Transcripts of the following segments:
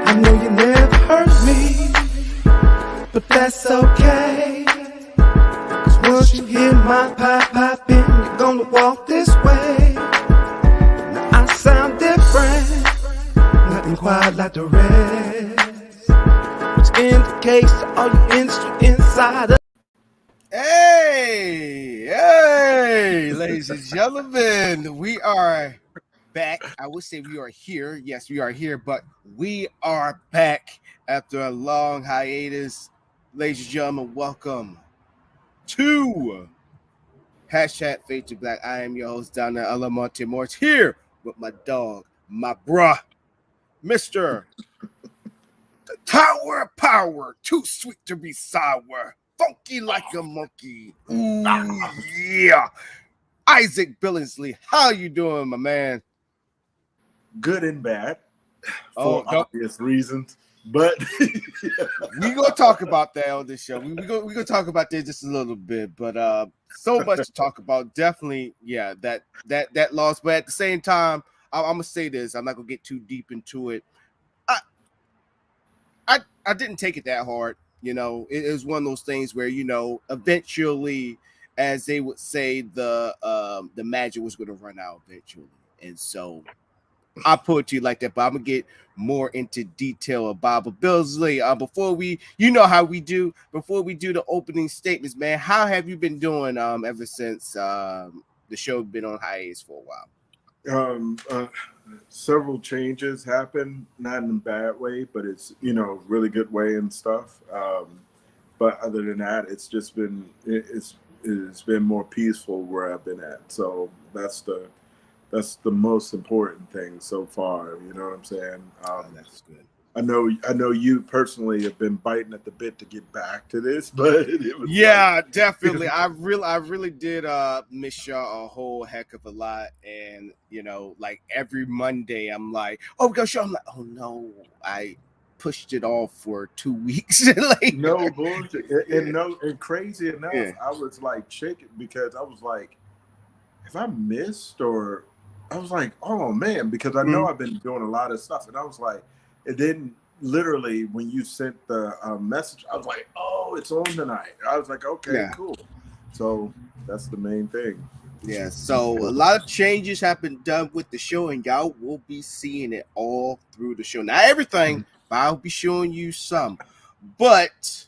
I know you never hurt me, but that's okay. 'Cause once you hear my pipe popping, you're gonna walk this way. Now I sound different, nothing quite like the rest, which indicates to all you industry insiders Ladies and gentlemen, we are back. I would say we are here. Yes, we are here, but we are back after a long hiatus. Ladies and gentlemen, welcome to hashtag Fade to Black. I am your host, Donna Alamonte Morse, here with my dog, my bruh, Mr. Tower of Power, too sweet to be sour, funky like a monkey. Ooh, yeah. Isaac Billingsley, how you doing, my man? Good and bad Oh, for obvious reasons, but we gonna talk about that on this show. We gonna talk about that just a little bit, but so much to talk about. Definitely, yeah, that loss. But at the same time, I'm gonna say this. I'm not gonna get too deep into it. I didn't take it that hard. You know, it was one of those things where eventually, as they would say, the magic was gonna run out eventually, and so I put it to you like that, but I'm gonna get more into detail about But Billsley. Before we, you know how we do. Before we do the opening statements, man, how have you been doing? Ever since the show been on hiatus for a while. um, uh, several changes happened, not in a bad way, but it's really good way and stuff. But other than that, it's just been it's been more peaceful where I've been at. So that's the most important thing so far. You know what I'm saying? That's good. I know you personally have been biting at the bit to get back to this, but it was definitely. I really did miss y'all a whole heck of a lot. And like every Monday I'm like, oh, we got show. I'm like, oh no, I pushed it off for 2 weeks later. No bullshit. And crazy enough, I was like shaking because I was like, if I missed, or I was like, oh man, because I know I've been doing a lot of stuff, and I was like, it didn't literally when you sent the message, I was like, oh, it's on tonight. I was like, okay, cool. So that's the main thing. Yeah, so a lot of changes have been done with the show, and y'all will be seeing it all through the show. Not everything, but I'll be showing you some. But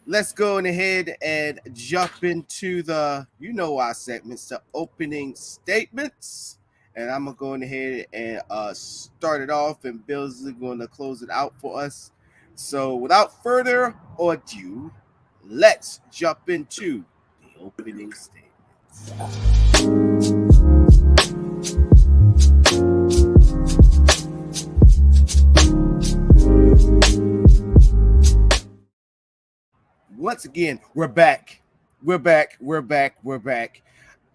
let's go ahead and jump into our segments, the opening statements. And I'm going to go ahead and start it off, and Bill's going to close it out for us. So without further ado, let's jump into the opening statements. Once again, we're back.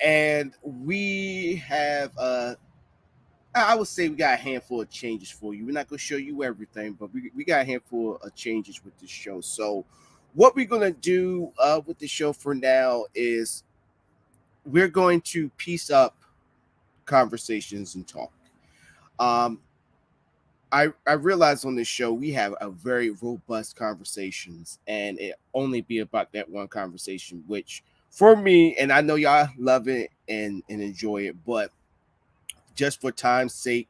And we have I would say we got a handful of changes for you. We're not going to show you everything, but we got a handful of changes with this show. So what we're going to do with the show for now is we're going to piece up conversations and talk. I realize on this show we have a very robust conversations, and it only be about that one conversation, which for me, and I know y'all love it and enjoy it, but just for time's sake,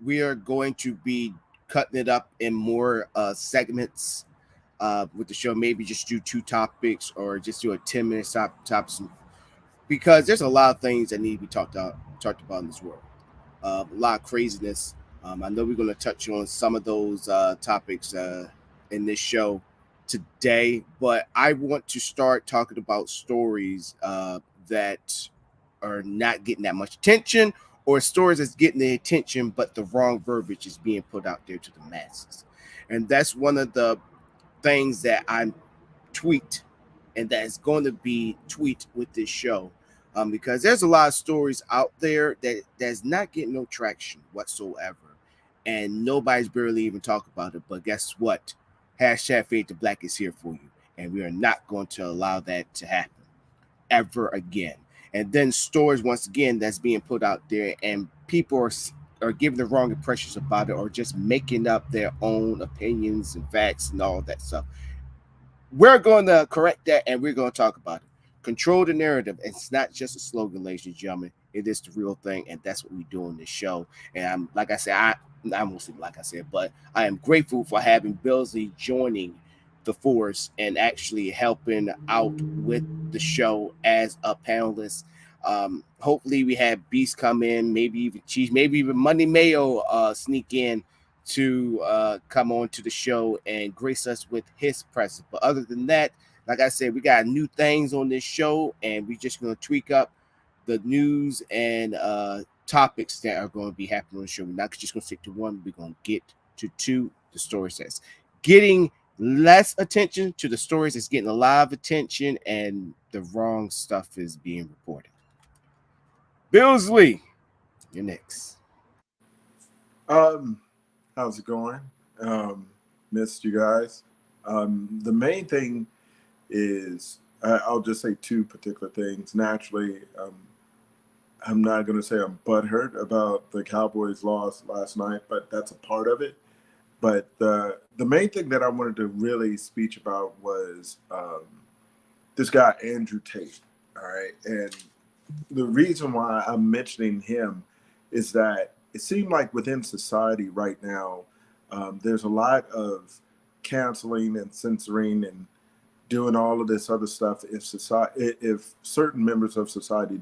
we are going to be cutting it up in more segments with the show. Maybe just do 2 topics or just do a 10-minute topics, because there's a lot of things that need to be talked about in this world. A lot of craziness. I know we're going to touch on some of those topics in this show today, but I want to start talking about stories that are not getting that much attention, or stories that's getting the attention, but the wrong verbiage is being put out there to the masses. And that's one of the things that I'm tweaked, and that is going to be tweaked with this show. Because there's a lot of stories out there that's not getting no traction whatsoever, and nobody's barely even talking about it. But guess what? Hashtag Fade to Black is here for you, and we are not going to allow that to happen ever again. And then stories, once again, that's being put out there, and people are giving the wrong impressions about it, or just making up their own opinions and facts and all that stuff. We're going to correct that, and we're going to talk about it. Control the narrative. It's not just a slogan, ladies and gentlemen. It is the real thing, and that's what we do on this show. And I'm like I said, I won't say like I said, but I am grateful for having Billsley joining the force and actually helping out with the show as a panelist. Hopefully we have Beast come in, maybe even Cheese, maybe even Money Mayo sneak in to come on to the show and grace us with his presence. But other than that, like I said, we got new things on this show, and we're just going to tweak up the news and topics that are going to be happening on the show. We're not just going to stick to one. We're going to get to two, the story sets. Getting less attention to the stories is getting a lot of attention, and the wrong stuff is being reported. Billsley, you're next. How's it going? Missed you guys. The main thing is, I'll just say two particular things. Naturally, I'm not going to say I'm butthurt about the Cowboys' loss last night, but that's a part of it. But the main thing that I wanted to really speak about was this guy, Andrew Tate. All right. And the reason why I'm mentioning him is that it seemed like within society right now, there's a lot of canceling and censoring and doing all of this other stuff if certain members of society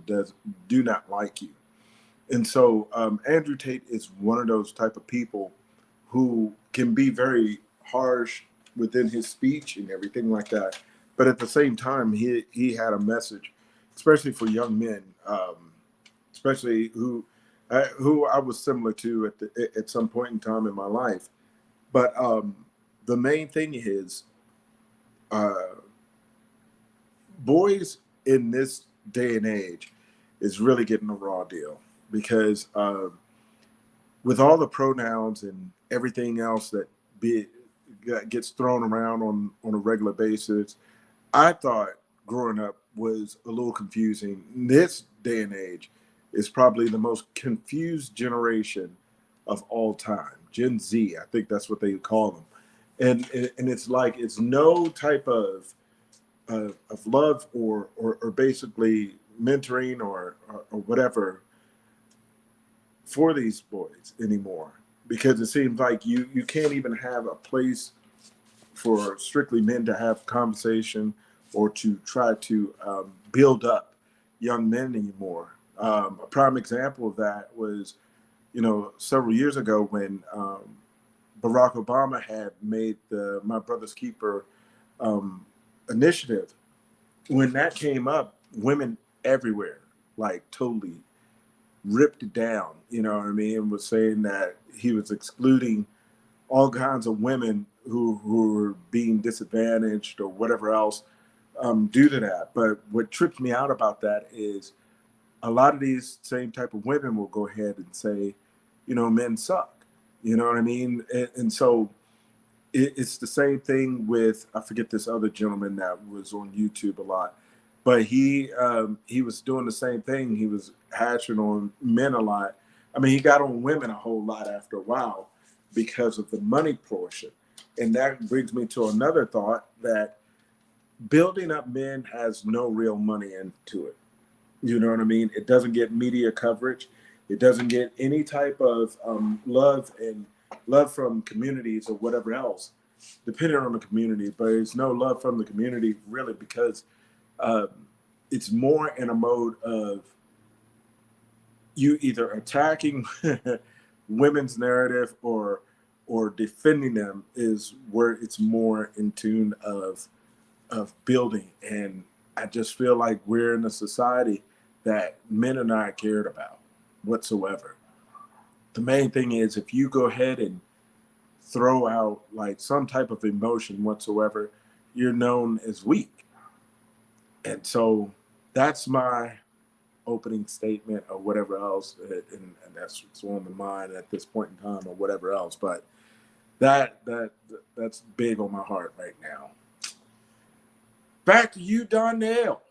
do not like you. And so Andrew Tate is one of those type of people who can be very harsh within his speech and everything like that. But at the same time, he had a message, especially for young men, especially who I was similar to at some point in time in my life. But the main thing is, boys in this day and age is really getting a raw deal, because with all the pronouns and everything else that gets thrown around on a regular basis, I thought growing up was a little confusing. This day and age is probably the most confused generation of all time. Gen Z, I think that's what they call them. And it's like, it's no type of love or basically mentoring or whatever for these boys anymore, because it seems like you can't even have a place for strictly men to have conversation or to try to build up young men anymore. A prime example of that was, several years ago when Barack Obama had made the My Brother's Keeper initiative. When that came up, women everywhere, like, totally ripped it down, you know what I mean, and was saying that he was excluding all kinds of women who were being disadvantaged or whatever else due to that. But what tripped me out about that is a lot of these same type of women will go ahead and say, men suck. You know what I mean? And so it's the same thing with, I forget this other gentleman that was on YouTube a lot, but he was doing the same thing. He was hashing on men a lot. I mean, he got on women a whole lot after a while because of the money portion. And that brings me to another thought, that building up men has no real money into it. You know what I mean? It doesn't get media coverage. It doesn't get any type of love from communities or whatever else, depending on the community. But it's no love from the community, really, because it's more in a mode of you either attacking women's narrative or defending them, is where it's more in tune of building. And I just feel like we're in a society that men are not cared about whatsoever. The main thing is, if you go ahead and throw out like some type of emotion whatsoever, you're known as weak. And so that's my opening statement or whatever else, and that's what's on my mind at this point in time or whatever else. But that's big on my heart right now. Back to you, Donnell.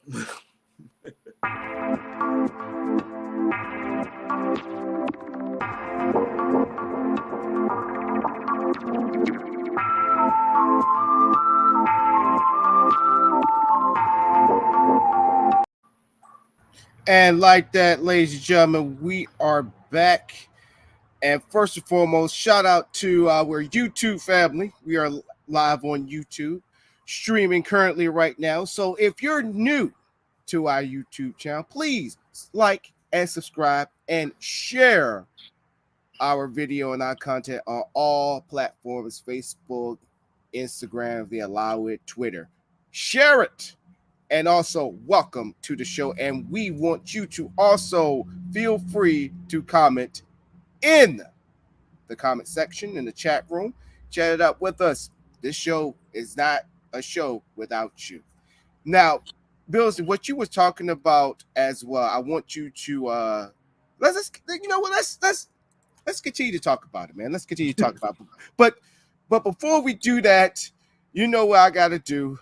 And like that, ladies and gentlemen, we are back. And first and foremost, shout out to our YouTube family. We are live on YouTube, streaming currently right now. So if you're new to our YouTube channel, please like and subscribe and share our video and our content on all platforms: Facebook, Instagram, if they allow it, Twitter. Share it. And also, welcome to the show. And we want you to also feel free to comment in the comment section in the chat room. Chat it up with us. This show is not a show without you. Now, Bills, what you were talking about as well, I want you to let's you know what, let's continue to talk about it, man. Let's continue to talk about it. But before we do that, you know what I gotta do.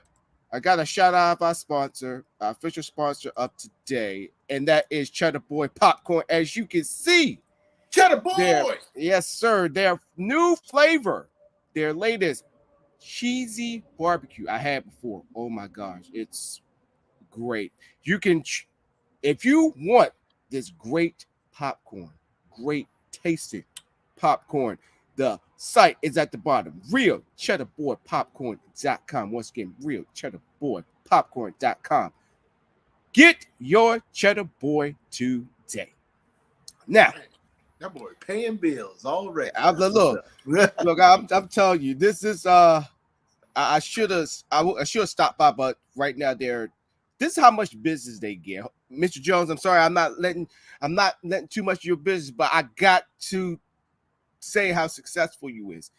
I got to shout out our sponsor, our official sponsor of today, and that is Cheddar Boy Popcorn. As you can see, Cheddar Boy, yes, sir, their new flavor, their latest cheesy barbecue. I had before. Oh my gosh, it's great. You can, if you want this great popcorn, great tasting popcorn, the site is at the bottom. RealCheddarBoyPopcorn.com. Once again, RealCheddarBoyPopcorn.com. Get your Cheddar Boy today. Now, that boy paying bills already. Look, I'm telling you, this is I should have stopped by, but right now this is how much business they get. Mr. Jones, I'm sorry, I'm not letting too much of your business, but I got to say how successful you is.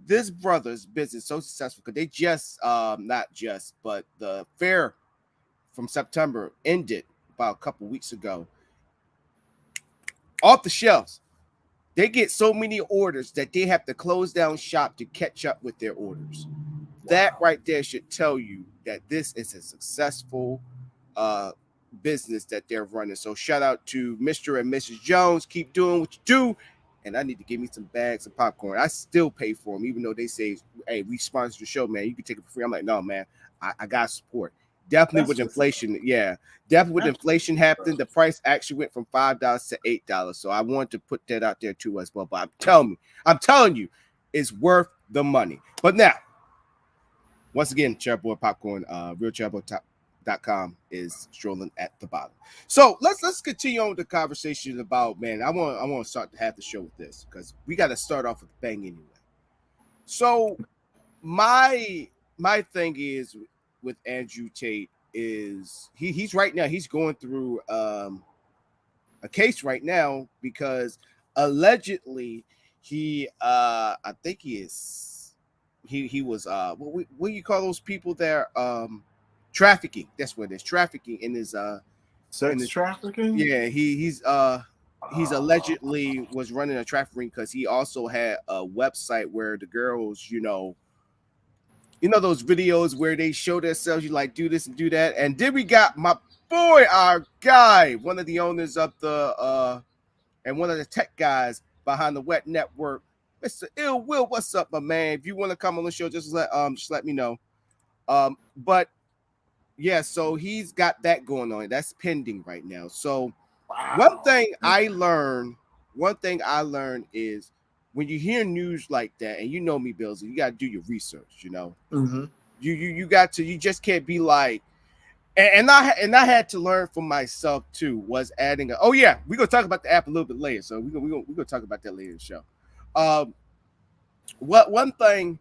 This brother's business so successful because they just but the fair from September ended about a couple weeks ago. Off the shelves, they get so many orders that they have to close down shop to catch up with their orders. Wow. That right there should tell you that this is a successful business that they're running. So shout out to Mr. and Mrs. Jones. Keep doing what you do. And I need to give me some bags of popcorn. I still pay for them, even though they say, hey, we sponsor the show, man. You can take it for free. I'm like, no, man, I got support. Definitely with inflation. Yeah, definitely with inflation happening. The price actually went from $5 to $8. So I want to put that out there too as well. But I'm telling you, it's worth the money. But now, once again, Cheddar Boy Popcorn, RealCheddarBoy.com is strolling at the bottom. So let's continue on with the conversation about, man. I want to start to have the show with this because we got to start off with a bang anyway. So my thing is with Andrew Tate is he's right now he's going through a case right now because allegedly he I think he was what do you call those people there trafficking. That's what it is, trafficking in his sex trafficking. Yeah, he's allegedly was running a trafficking because he also had a website where the girls, you know those videos where they show themselves, you like do this and do that. And then we got my boy, our guy, one of the owners of the and one of the tech guys behind the Wet Network, Mr. Ill Will. What's up, my man? If you want to come on the show, just let me know. But yeah, so he's got that going on. That's pending right now. So wow. One thing I learned is when you hear news like that, and you know me, Bills, you got to do your research. You know, you got to. You just can't be like. And I had to learn for myself too. Was adding we're gonna talk about the app a little bit later. So we're gonna talk about that later in the show. One thing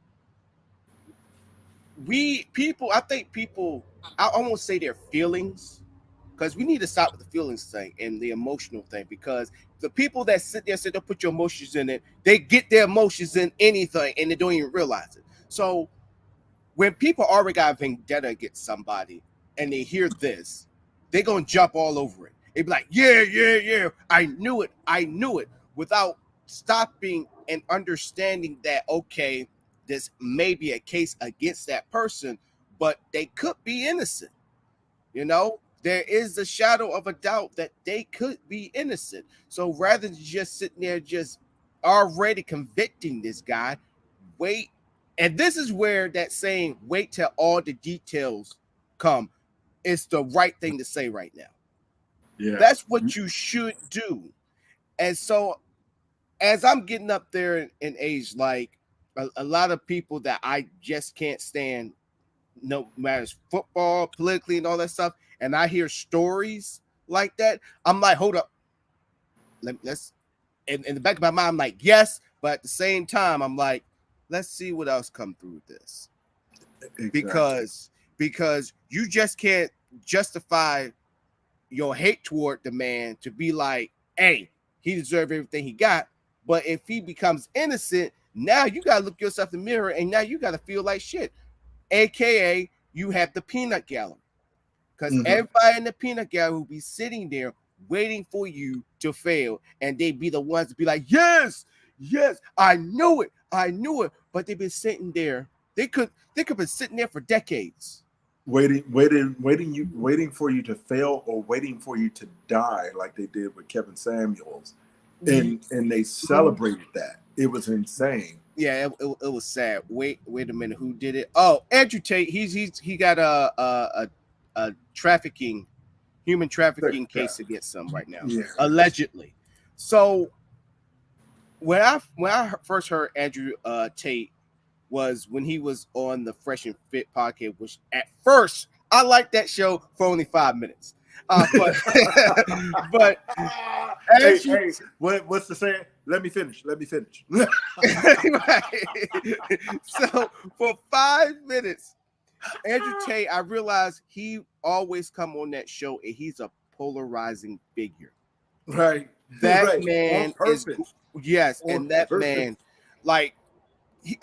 I think people, I almost say their feelings, because we need to stop with the feelings thing and the emotional thing, because the people that sit there put your emotions in it, they get their emotions in anything and they don't even realize it. So when people already got a vendetta against somebody and they hear this, they're gonna jump all over it. They be like, yeah, I knew it, without stopping and understanding that, okay, this may be a case against that person, but they could be innocent. You know, there is a shadow of a doubt that they could be innocent. So rather than just sitting there just already convicting this guy, wait. And this is where that saying, wait till all the details come, is the right thing to say right now. Yeah, that's what you should do. And so as I'm getting up there in age, like a lot of people that I just can't stand, no matter football, politically, and all that stuff, and I hear stories like that, I'm like, hold up. Let's in the back of my mind, I'm like, yes, but at the same time, I'm like, let's see what else come through with this. Exactly. Because you just can't justify your hate toward the man to be like, hey, he deserved everything he got. But if he becomes innocent, now you gotta look yourself in the mirror and now you gotta feel like shit. AKA you have the peanut gallery. Because everybody in the peanut gallery will be sitting there waiting for you to fail, and they be the ones to be like, yes, I knew it. But they've been sitting there. They could be sitting there for decades. Waiting for you to fail or waiting for you to die, like they did with Kevin Samuels. And they celebrated that. It was insane. Yeah, it was sad. Wait a minute, who did it? Oh, Andrew Tate. He got a human trafficking case against him right now, allegedly. So when I first heard Andrew Tate was when he was on the Fresh and Fit podcast, which at first I liked that show for only 5 minutes. But hey, what's the saying? Let me finish. So for 5 minutes, Andrew Tate, I realized he always come on that show and he's a polarizing figure. Right. That man is and that man, like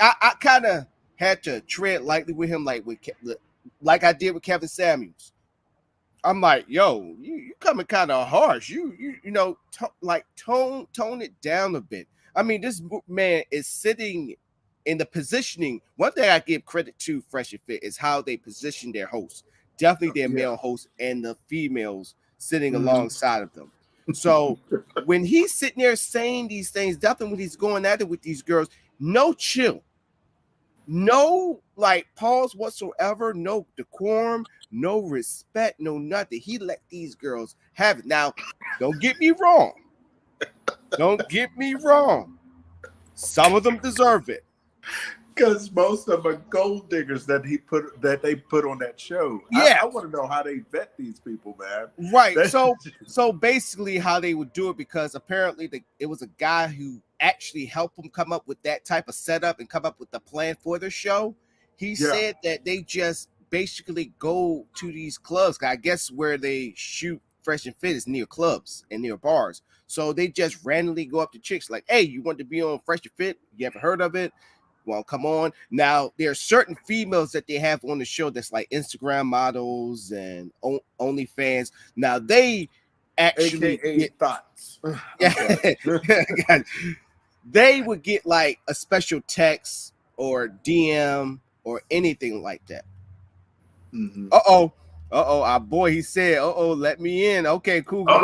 I kind of had to tread lightly with him, like I did with Kevin Samuels. I'm like, yo, you coming kind of harsh. You know, tone it down a bit. I mean, this man is sitting in the positioning. One thing I give credit to Fresh and Fit is how they position their hosts. Definitely their male hosts and the females sitting alongside of them. So when he's sitting there saying these things, definitely when he's going at it with these girls, no chill, no pause whatsoever, no decorum, no respect, no nothing. He let these girls have it. Now, don't get me wrong. Some of them deserve it. Because most of them are gold diggers that they put on that show. Yeah, I want to know how they vet these people, man. Right. So basically, how they would do it, because apparently it was a guy who actually helped them come up with that type of setup and come up with the plan for the show. He said that they just basically go to these clubs. I guess where they shoot Fresh and Fit is near clubs and near bars. So they just randomly go up to chicks like, hey, you want to be on Fresh and Fit? You ever heard of it? Well, come on. Now, there are certain females that they have on the show that's like Instagram models and OnlyFans. Now, they actually get thoughts. They would get like a special text or DM or anything like that. Our boy, he said, let me in. Okay, cool. I'm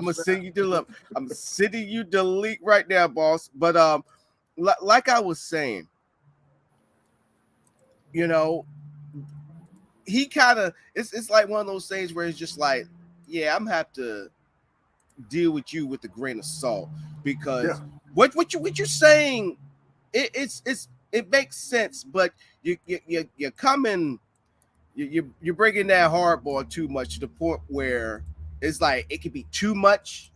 gonna send you delete. I'm sending you delete right now, boss. But like I was saying, you know, he kind of it's like one of those things where it's just like, yeah, I'm gonna have to deal with you with a grain of salt, because what you're saying, it makes sense, but you're coming. You're bringing that hardball too much to the point where it's like it could be too much.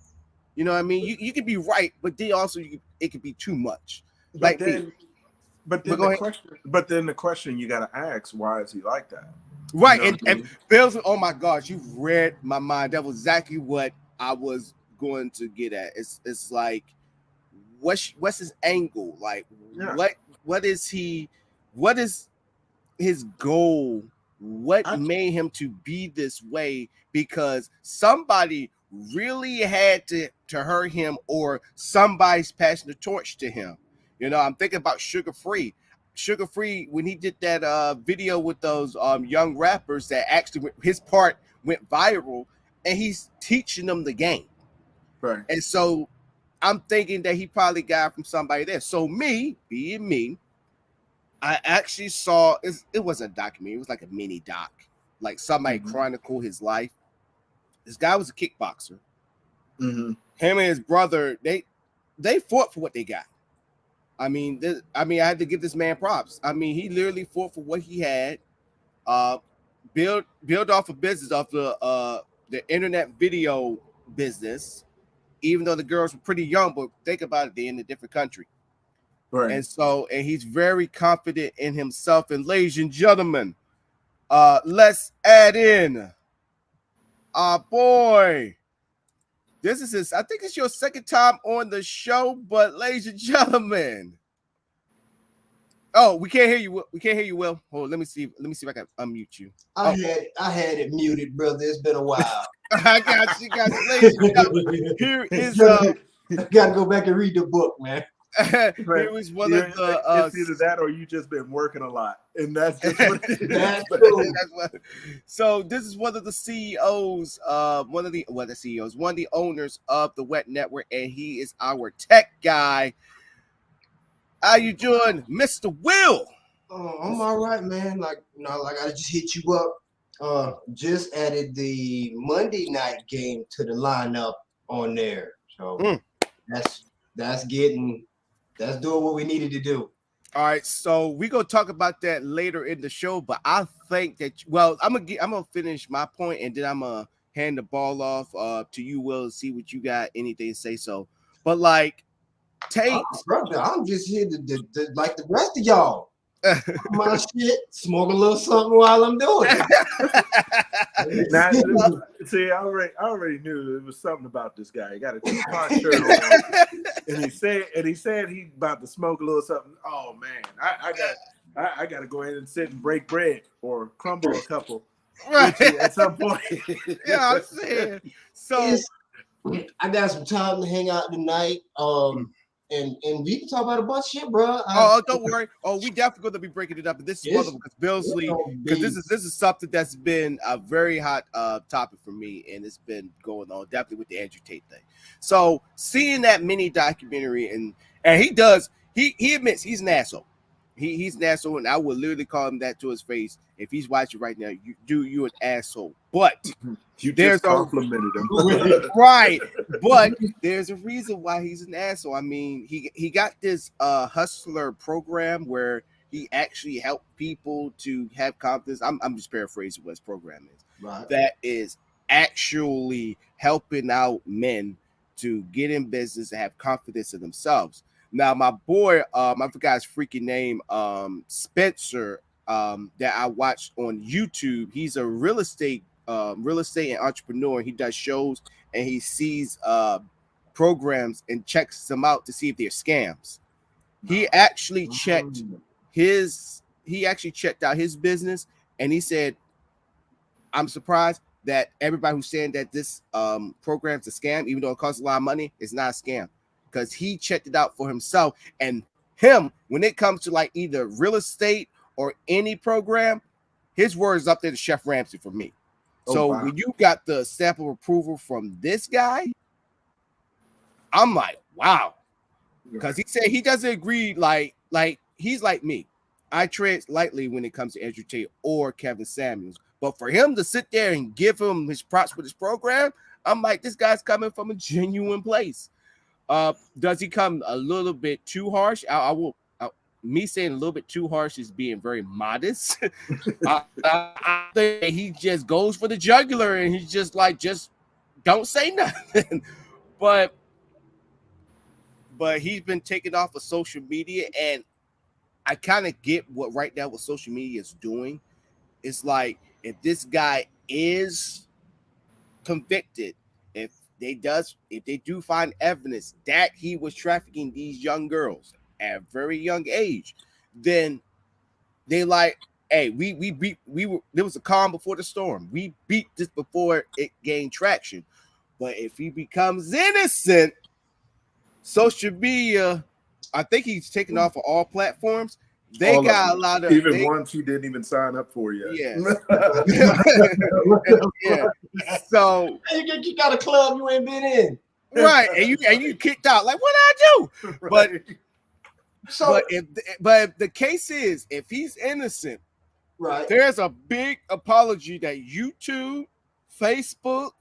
You know what I mean? You could be right, but then also it could be too much. But then the question you got to ask, why is he like that? Right. You know and Bill's, oh my gosh, you've read my mind. That was exactly what I was going to get at. It's like, what's his angle? Like, what is his goal? What made him to be this way? Because somebody really had to hurt him, or somebody's passing the torch to him. You know, I'm thinking about Sugar Free. Sugar Free, when he did that video with those young rappers that actually his part went viral, and he's teaching them the game. Right. And so I'm thinking that he probably got from somebody there. So me, being me, I actually saw it wasn't a documentary, it was like a mini doc, like somebody chronicle his life. This guy was a kickboxer. Him and his brother, they fought for what they got. I mean, I had to give this man props. I mean, he literally fought for what he had. Build off a business off the the internet video business, even though the girls were pretty young, but think about it, they're in a different country. Right. And he's very confident in himself. And ladies and gentlemen, let's add in our boy. This is I think it's your second time on the show, but ladies and gentlemen. Oh, we can't hear you. We can't hear you, Will. Hold on, let me see if I can unmute you. I had it muted, brother. It's been a while. I got you, ladies and gentlemen. Here is I gotta go back and read the book, man. Here was one of the it's either that or you just been working a lot, and that's just what it is. That's cool. So this is one of the CEOs, one of the owners of the Wet Network, and he is our tech guy. How you doing, Mr. Will? I'm all right, man. Like I just hit you up. Just added the Monday night game to the lineup on there. So that's doing what we needed to do. All right, so we're gonna talk about that later in the show, but I think that I'm gonna finish my point and then I'm gonna hand the ball off to you, Will, and see what you got anything to say. So, but like Tate, brother, I'm just here to like the rest of y'all. My shit, smoke a little something while I'm doing it. Now, see, I already knew it was something about this guy. He got a Tupac shirt on, and he said he about to smoke a little something. Oh man, I got to go in and sit and break bread or crumble a couple right at some point. Yeah, I'm saying. So I got some time to hang out tonight. And we can talk about a bunch of shit, bro. Don't worry. We definitely going to be breaking it up. And this is one of them because Billsley, because this is something that's been a very hot topic for me, and it's been going on definitely with the Andrew Tate thing. So seeing that mini documentary, and he admits he's an asshole. He's an asshole, and I would literally call him that to his face if he's watching right now. You an asshole, but you just complimented him, right? But there's a reason why he's an asshole. I mean, he got this hustler program where he actually helped people to have confidence. I'm just paraphrasing what his program is. Right. That is actually helping out men to get in business and have confidence in themselves. Now, my boy, I forgot his freaking name, Spencer, that I watched on YouTube. He's a real estate and entrepreneur. He does shows and he sees programs and checks them out to see if they're scams. He actually checked out his business, and he said, "I'm surprised that everybody who's saying that this program's a scam, even though it costs a lot of money, it's not a scam." Because he checked it out for himself, and when it comes to like either real estate or any program, his word is up there to Chef Ramsay for me. Wow. When you got the stamp of approval from this guy, I'm like, wow. Because he said he doesn't agree, like he's like me. I tread lightly when it comes to Andrew Tate or Kevin Samuels. But for him to sit there and give him his props with his program, I'm like, this guy's coming from a genuine place. Does he come a little bit too harsh? Me saying a little bit too harsh is being very modest. I think he just goes for the jugular and he's just like, just don't say nothing. but he's been taken off of social media, and I kind of get what social media is doing. It's like, if this guy is convicted, if they do find evidence that he was trafficking these young girls at a very young age, then they like, hey, there was a calm before the storm. We beat this before it gained traction. But if he becomes innocent, social media, I think he's taken off of all platforms. They all got a lot of ones he didn't even sign up for yet. Yeah. Yeah. So you got a club you ain't been in. Right. And you kicked out. Like, what I do? Right. But if the case is, if he's innocent, right, there's a big apology that YouTube, Facebook,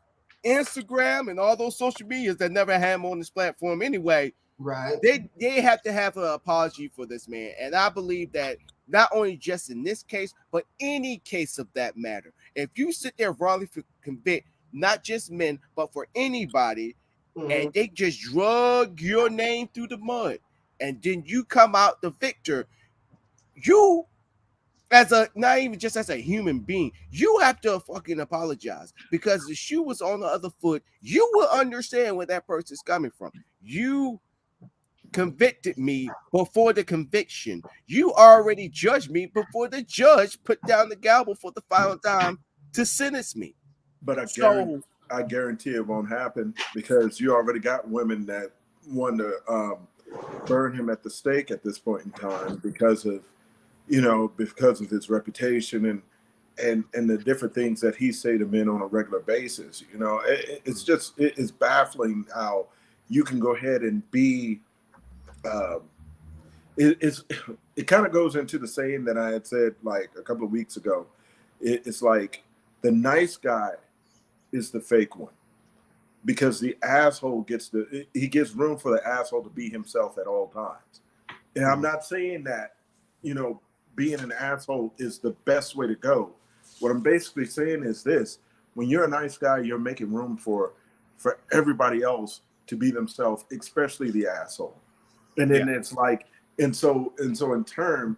Instagram, and all those social medias that never had him on this platform anyway. Right. They have to have an apology for this man. And I believe that not only just in this case, but any case of that matter. If you sit there wrongly convict, not just men, but for anybody, Mhm. and they just drug your name through the mud, and then you come out the victor, you, as a, not even just as a human being, you have to fucking apologize, because the shoe was on the other foot. You will understand where that person's coming from. You convicted me before the conviction. You already judged me before the judge put down the gavel for the final time to sentence me. But So I guarantee it won't happen, because you already got women that want to burn him at the stake at this point in time because of, because of his reputation and the different things that he say to men on a regular basis. It's baffling how you can go ahead and be. It kind of goes into the saying that I had said like a couple of weeks ago. It's like the nice guy is the fake one, because the asshole he gives room for the asshole to be himself at all times. And I'm not saying that, being an asshole is the best way to go. What I'm basically saying is this: when you're a nice guy, you're making room for everybody else to be themselves, especially the asshole. And then it's like, and so in turn,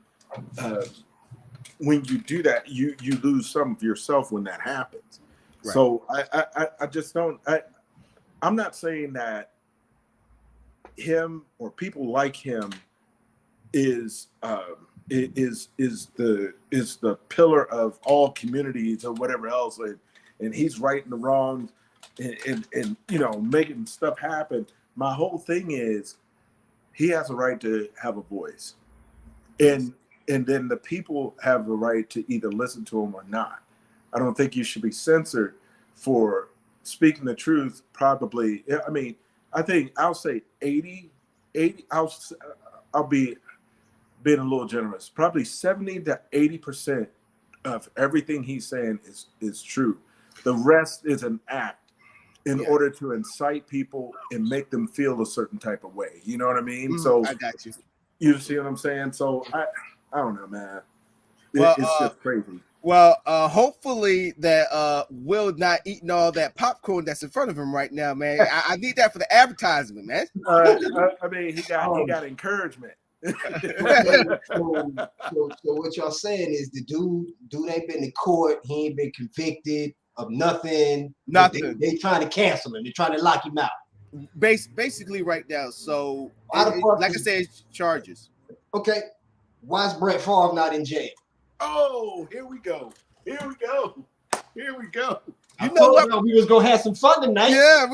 when you do that, you lose some of yourself when that happens. Right. So I just don't. I'm not saying that him or people like him is the pillar of all communities or whatever else, and he's righting the wrongs and making stuff happen. My whole thing is he has a right to have a voice, and then the people have the right to either listen to him or not. I don't think you should be censored for speaking the truth. Probably, I mean, I think I'll say 80. I'll be being a little generous. Probably 70 to 80% of everything he's saying is true. The rest is an act in order to incite people and make them feel a certain type of way. You know what I mean? So I got you. You see what I'm saying? So I don't know, man. It's just crazy. Well, hopefully that Will not eating all that popcorn that's in front of him right now, man. I need that for the advertisement, man. I mean, he got encouragement. so what y'all saying is the dude ain't been to court. He ain't been convicted of nothing. Nothing. They trying to cancel him. They're trying to lock him out. Basically right now. So like I said, charges. Okay. Why is Brett Favre not in jail? Oh, here we go. You know what? We was gonna have some fun tonight. Yeah,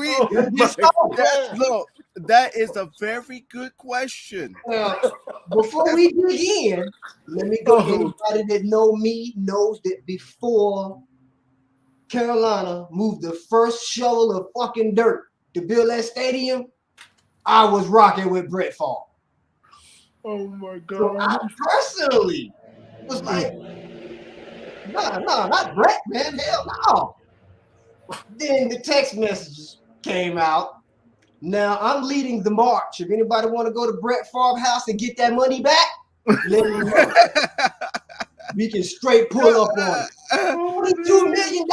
look, that is a very good question. Before we dig in, let me go. Anybody that know me knows that before Carolina moved the first shovel of fucking dirt to build that stadium, I was rocking with Brett Favre. Oh my God! So I personally was like, no, not Brett, man. Hell no. Then the text messages came out. Now I'm leading the march. If anybody want to go to Brett Favre house and get that money back, let me know. We can straight pull up on it. $22 million.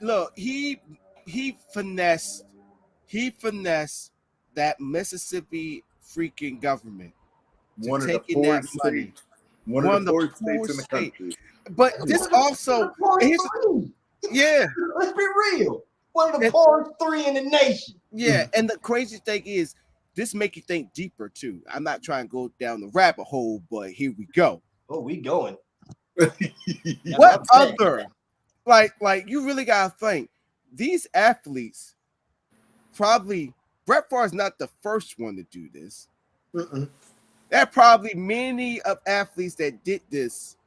Oh, he finessed that Mississippi freaking government. One of the four states. One of the four states in the country. But this also, let's be real. One of the poorest three in the nation. Yeah, and the crazy thing is, this make you think deeper too. I'm not trying to go down the rabbit hole, but here we go. Oh, we going. What other? Like you really gotta think. These athletes, probably Brett Favre is not the first one to do this. There are probably many of athletes that did this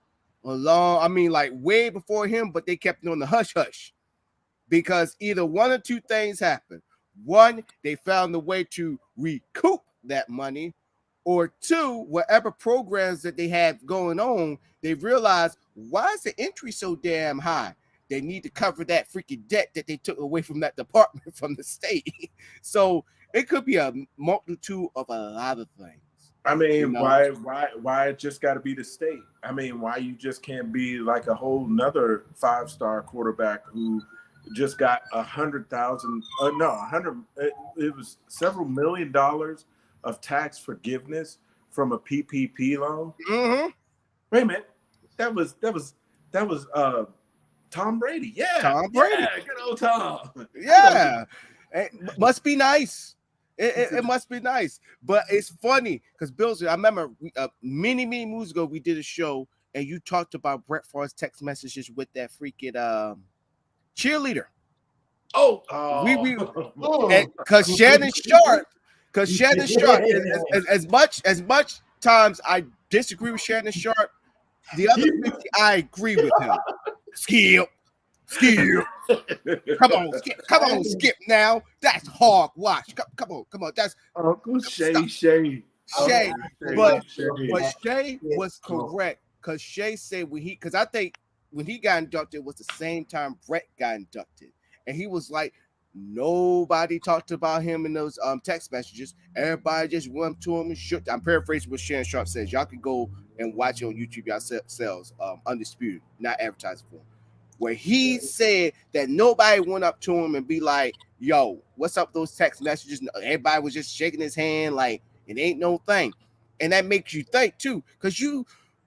way before him, but they kept it on the hush hush because either one or two things happened. One, they found a way to recoup that money, or two, whatever programs that they have going on, they realized, why is the entry so damn high? They need to cover that freaking debt that they took away from that department from the state. So it could be a multitude of a lot of things. I mean, you know? why it just got to be the state? I mean, why you just can't be like a whole nother 5-star quarterback who just got $100,000? No, 100. It was several $1 million of tax forgiveness from a PPP loan. Mm-hmm. Wait a minute, that was Tom Brady. Yeah, Tom Brady. Yeah, good old Tom. Yeah, it must be nice. It must be nice, but it's funny because Bills. I remember many moons ago we did a show and you talked about Brett Favre's text messages with that freaking cheerleader. Oh, because Shannon Sharp, as much times I disagree with Shannon Sharp, the other 50 I agree with him. Skip. Come on, Skip now. That's hogwash. Come on. That's Uncle Shay. But Shay was correct because Shay said because I think when he got inducted was the same time Brett got inducted, and he was like, nobody talked about him in those text messages. Everybody just went to him and shook. I'm paraphrasing what Shannon Sharp says. Y'all can go and watch it on YouTube yourselves. Undisputed, not advertising for him. Where he said that nobody went up to him and be like, yo, what's up those text messages? Everybody was just shaking his hand like it ain't no thing. And that makes you think too, because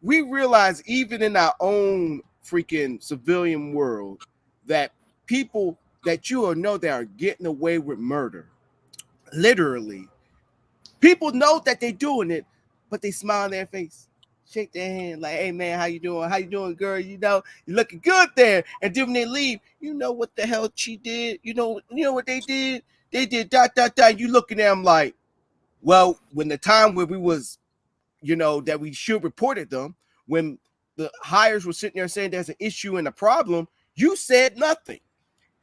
we realize even in our own freaking civilian world that people that you know that are getting away with murder, literally, people know that they're doing it, but they smile on their face. Shake their hand like, hey man, how you doing? How you doing, girl? You know, you're looking good there. And then when they leave, you know what the hell she did? You know what they did? They did ... You looking at them like, well, when the time where we was, that we should reported them, when the hires were sitting there saying there's an issue and a problem, you said nothing.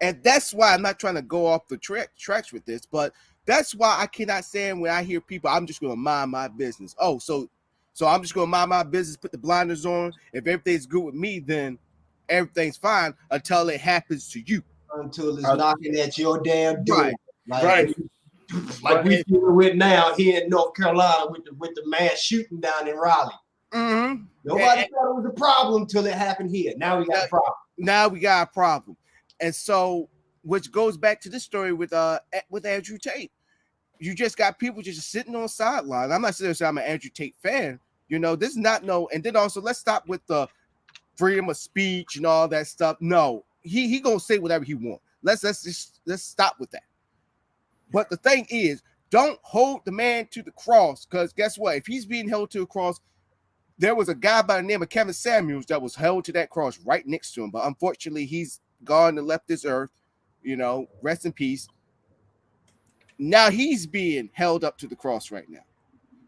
And that's why I'm not trying to go off the tracks with this, but that's why I cannot stand when I hear people, I'm just going to mind my business. Oh, so I'm just going to mind my business, put the blinders on. If everything's good with me, then everything's fine until it happens to you. Until it's knocking at your damn door. Right. Like we dealing with now here in North Carolina with the man shooting down in Raleigh. Mm-hmm. Nobody thought it was a problem until it happened here. Now we got a problem. And so, which goes back to this story with Andrew Tate. You just got people just sitting on the sideline. I'm not saying I'm an Andrew Tate fan. This is not no. And then also, let's stop with the freedom of speech and all that stuff. No, he gonna say whatever he wants. Let's stop with that. But the thing is, don't hold the man to the cross, because guess what? If he's being held to a cross, there was a guy by the name of Kevin Samuels that was held to that cross right next to him. But unfortunately, he's gone and left this earth. Rest in peace. Now he's being held up to the cross right now.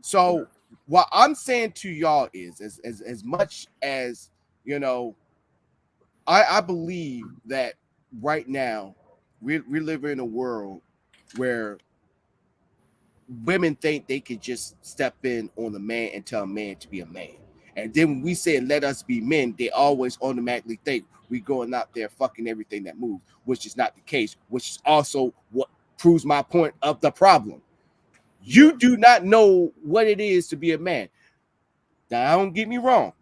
So what I'm saying to y'all is, as much as I believe that right now we live in a world where women think they could just step in on a man and tell a man to be a man. And then when we say let us be men, they always automatically think we going out there fucking everything that moves, which is not the case, which is also what proves my point of the problem. You do not know what it is to be a man. Now, don't get me wrong.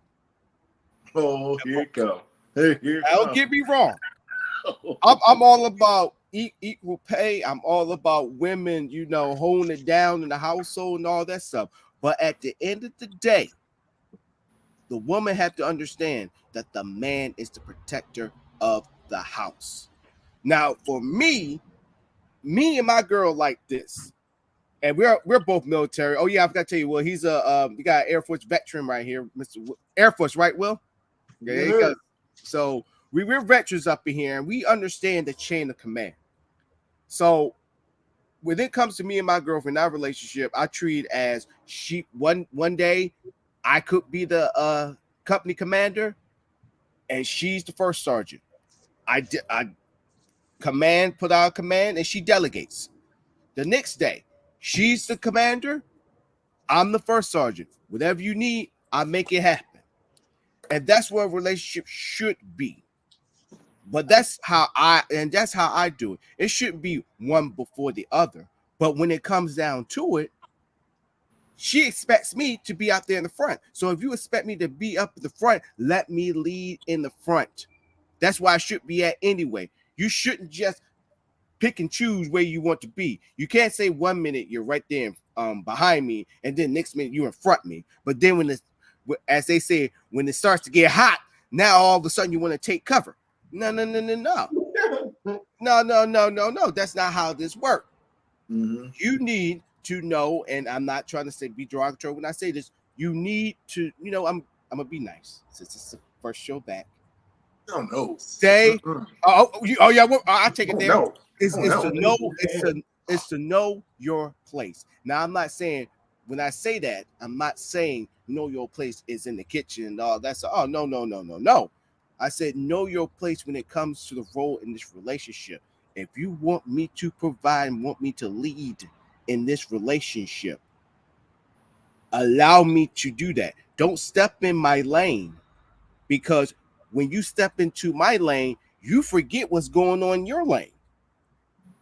Oh, here you go. Don't get me wrong. I'm all about equal pay. I'm all about women, holding it down in the household and all that stuff. But at the end of the day, the woman have to understand that the man is the protector of the house. Now, for me and my girl like this, and we're both military. Oh yeah, I forgot to tell you. Well, he's we got an Air Force veteran right here, Mr. Air Force, right? Will? Yeah, there you go. So we're veterans up in here, and we understand the chain of command. So when it comes to me and my girlfriend, our relationship, I treat as she one day I could be the company commander, and she's the first sergeant. I put out command, and she delegates. The next day, she's the commander. I'm the first sergeant. Whatever you need, I make it happen. And that's what a relationship should be. But that's how I do it. It shouldn't be one before the other. But when it comes down to it, she expects me to be out there in the front. So if you expect me to be up in the front, let me lead in the front. That's where I should be at anyway. You shouldn't just pick and choose where you want to be. You can't say 1 minute you're right there behind me, and then next minute you're in front of me. But then when as they say, when it starts to get hot, now all of a sudden you want to take cover. No. No. That's not how this works. Mm-hmm. You need to know, and I'm not trying to say be derogatory when I say this. You need to, I'm gonna be nice since it's the first show back. No. Say, yeah. Well, I'll take it there. No. It's to know your place. Now, I'm not saying when I say that, I'm not saying know your place is in the kitchen and all that. So, no. I said know your place when it comes to the role in this relationship. If you want me to provide and want me to lead in this relationship, allow me to do that. Don't step in my lane, because when you step into my lane, you forget what's going on in your lane.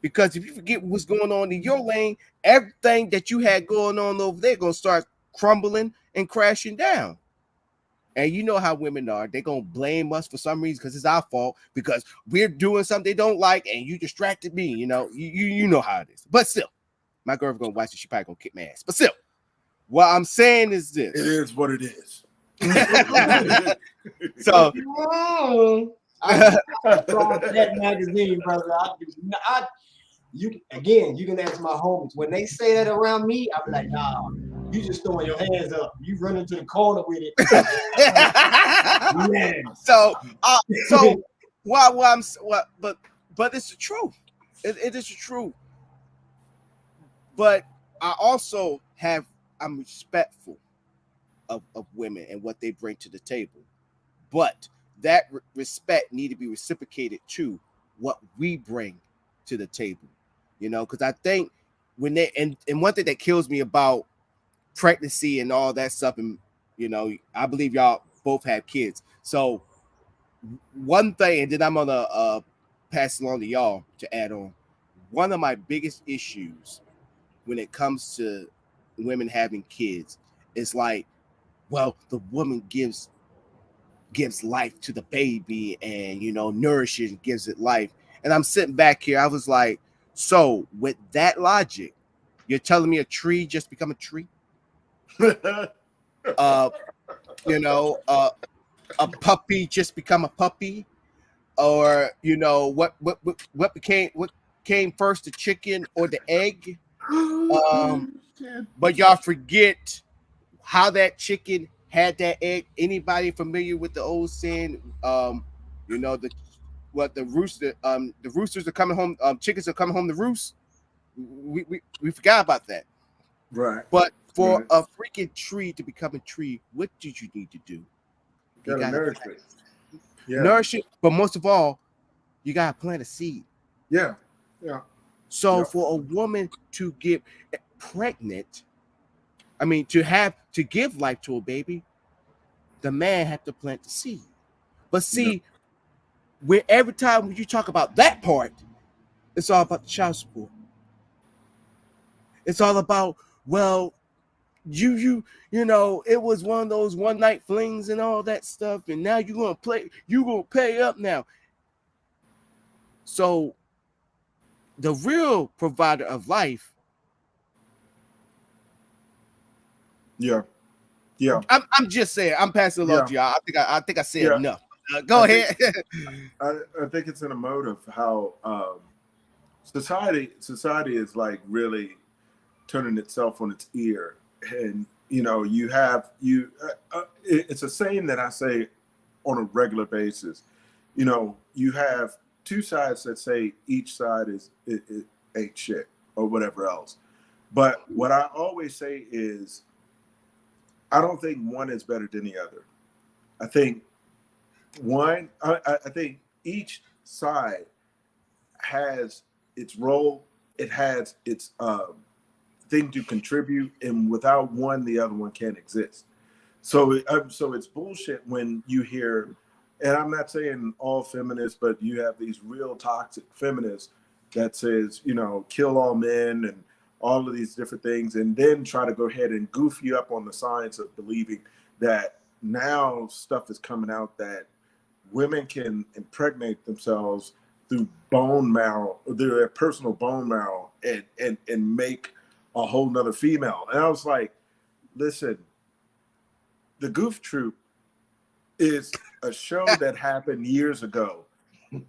Because if you forget what's going on in your lane, everything that you had going on over there going to start crumbling and crashing down. And you know how women are. They're going to blame us for some reason because it's our fault, because we're doing something they don't like and you distracted me. You know how it is. But still, my girlfriend going to watch it. She probably going to kick my ass. But still, what I'm saying is this. It is what it is. So, I that magazine, brother. You can ask my homies. When they say that around me, I'm like, nah, you just throwing your hands up. You run into the corner with it. Man. So but it's the truth. It is the truth. But I also I'm respectful of women and what they bring to the table. But that respect need to be reciprocated to what we bring to the table. Because I think when and one thing that kills me about pregnancy and all that stuff, and I believe y'all both have kids. So one thing, and then I'm gonna pass it on to y'all to add on. One of my biggest issues when it comes to women having kids is like, well, the woman gives life to the baby and nourishes and gives it life. And I'm sitting back here, I was like, so with that logic, you're telling me a tree just become a tree? A puppy just become a puppy? Or what came first, the chicken or the egg? But y'all forget how that chicken had that egg. Anybody familiar with the old saying, the roosters are coming home, chickens are coming home to roost? We forgot about that. Right. But for a freaking tree to become a tree, what did you need to do? You gotta nourish it. Yeah. Nourish it, but most of all, you gotta plant a seed. Yeah. So for a woman to get pregnant, to give life to a baby, the man had to plant the seed. But see, where every time when you talk about that part, it's all about the child support. It's all about, well, it was one of those one night flings and all that stuff, and now you're gonna pay up now. So the real provider of life. Yeah. I'm just saying. I'm passing it along to y'all. I think I said enough. Go ahead. I think it's in a mode of how society is like really turning itself on its ear, and it's a saying that I say on a regular basis. You have two sides that say each side is ain't shit or whatever else. But what I always say is, I don't think one is better than the other. I think I think each side has its role. It has its thing to contribute, and without one, the other one can't exist. So it's bullshit when you hear, and I'm not saying all feminists, but you have these real toxic feminists that says, kill all men and all of these different things, and then try to go ahead and goof you up on the science of believing that now stuff is coming out that women can impregnate themselves through bone marrow, their personal bone marrow, and make a whole nother female. And I was like, listen, the Goof Troop is a show that happened years ago,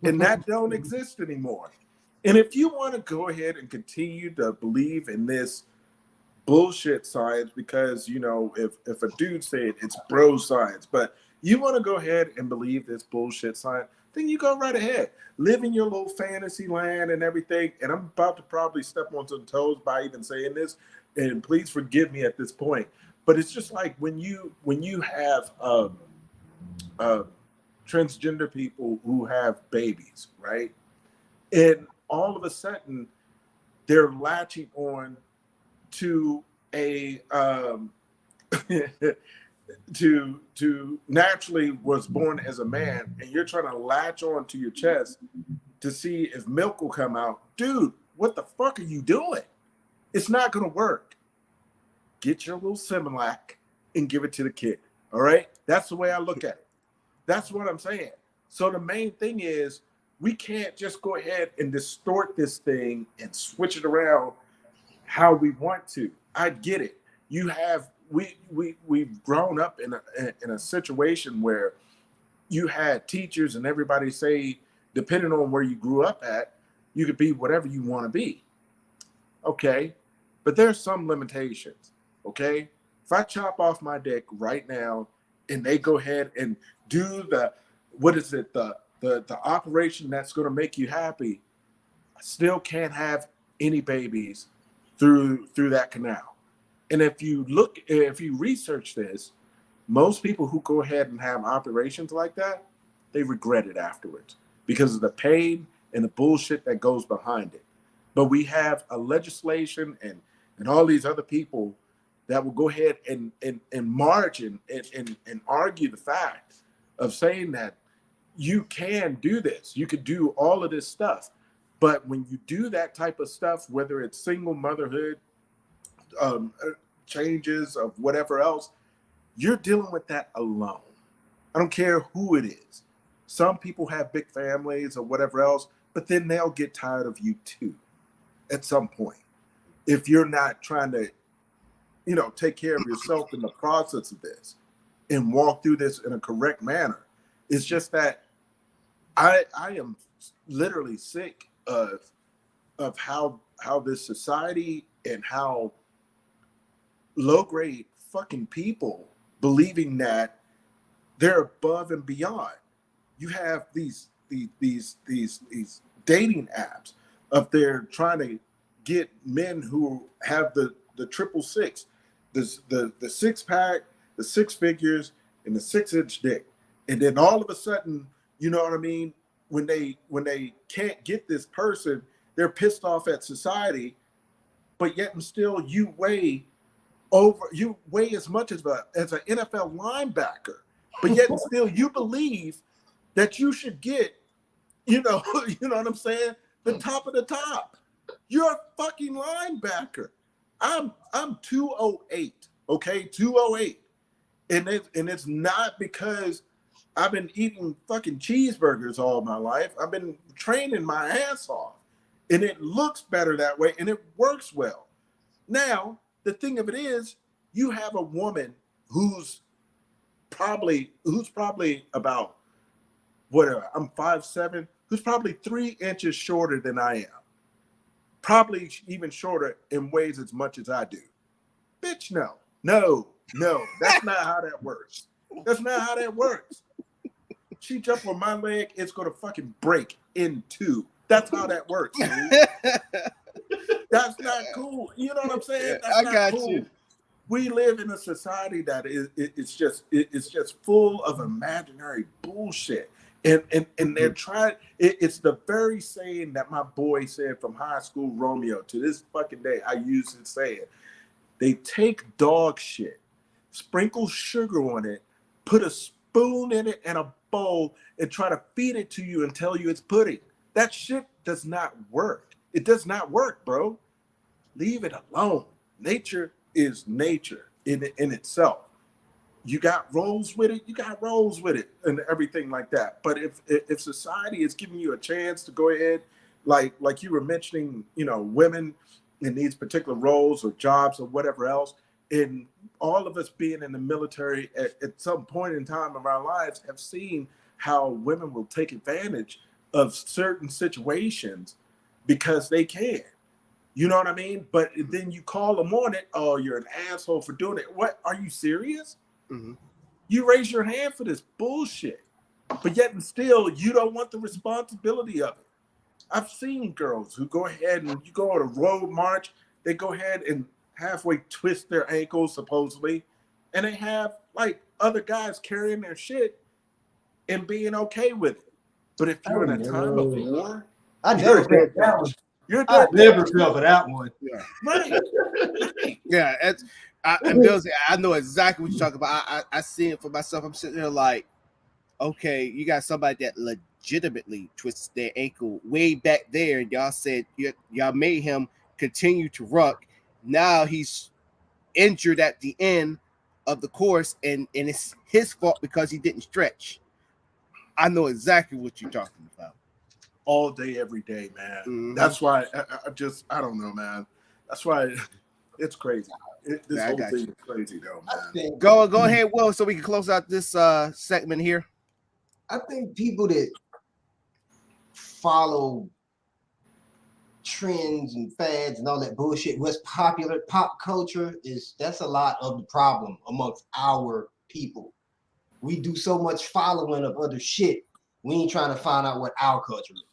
and that don't exist anymore. And if you want to go ahead and continue to believe in this bullshit science, because, you know, if a dude said it's bro science, but you want to go ahead and believe this bullshit science, then you go right ahead. Live in your little fantasy land and everything. And I'm about to probably step on some toes by even saying this, and please forgive me at this point. But it's just like when you have transgender people who have babies, right? And all of a sudden, they're latching on to a to naturally was born as a man, and you're trying to latch on to your chest to see if milk will come out. Dude, what the fuck are you doing? It's not gonna work. Get your little Similac and give it to the kid. All right? That's the way I look at it. That's what I'm saying. So the main thing is, we can't just go ahead and distort this thing and switch it around how we want to. I get it. You have we've grown up in a situation where you had teachers and everybody say, depending on where you grew up at, you could be whatever you want to be. Okay, but there's some limitations. Okay, if I chop off my dick right now and they go ahead and do the operation that's going to make you happy, I still can't have any babies through that canal. And if you research this, most people who go ahead and have operations like that, they regret it afterwards because of the pain and the bullshit that goes behind it. But we have a legislation and all these other people that will go ahead and march and argue the fact of saying that you can do this. You could do all of this stuff. But when you do that type of stuff, whether it's single motherhood, changes of whatever else, you're dealing with that alone. I don't care who it is. Some people have big families or whatever else, but then they'll get tired of you too at some point. If you're not trying to, you know, take care of yourself in the process of this and walk through this in a correct manner. It's just that I am literally sick of how this society and how low-grade fucking people believing that they're above and beyond. You have these dating apps of they're trying to get men who have the 666, the six-pack, the six figures, and the 6-inch dick. And then all of a sudden, you know what I mean? When they can't get this person, they're pissed off at society, but yet and still you weigh as much as an NFL linebacker, but yet and still you believe that you should get, you know what I'm saying? The top of the top. You're a fucking linebacker. I'm 208, okay? 208. And it's not because I've been eating fucking cheeseburgers all my life. I've been training my ass off. And it looks better that way, and it works well. Now, the thing of it is, you have a woman who's probably about, whatever, I'm 5'7", who's probably 3 inches shorter than I am. Probably even shorter and weighs as much as I do. Bitch, no, that's not how that works. That's not how that works. She jump on my leg, it's gonna fucking break in two. That's how that works, dude. That's not cool. You know what I'm saying? That's I got cool. you. We live in a society that it's just full of imaginary bullshit. And they're trying, it's the very saying that my boy said from high school Romeo to this fucking day. I used to say it. They take dog shit, sprinkle sugar on it, put a spoon in it and a bowl, and try to feed it to you and tell you it's pudding. That shit does not work. It does not work, bro. leave it alone. Nature is nature in itself. You got roles with it, and everything like that. But if society is giving you a chance to go ahead, like you were mentioning, women in these particular roles or jobs or whatever else, and all of us being in the military at some point in time of our lives have seen how women will take advantage of certain situations because they can. You know what I mean? But then you call them on it. Oh, you're an asshole for doing it. What? Are you serious? Mm-hmm. You raise your hand for this bullshit, but yet and still you don't want the responsibility of it. I've seen girls who go ahead and you go on a road march, they go ahead and halfway twist their ankles supposedly, and they have like other guys carrying their shit and being okay with it. But if you're in a time of war, I never felt that one. I never fell for that one. Yeah, right. Yeah, I know exactly what you're talking about. I see it for myself. I'm sitting there like, okay, you got somebody that legitimately twists their ankle way back there, and y'all said y'all made him continue to ruck. Now he's injured at the end of the course, and it's his fault because he didn't stretch. I know exactly what you're talking about. All day, every day, man. Mm-hmm. That's why I don't know, man. That's why it's crazy. This whole thing is crazy, though, man. Go ahead, Will, so we can close out this segment here. I think people that follow trends and fads and all that bullshit, what's popular, pop culture, that's a lot of the problem amongst our people. We do so much following of other shit. We ain't trying to find out what our culture is.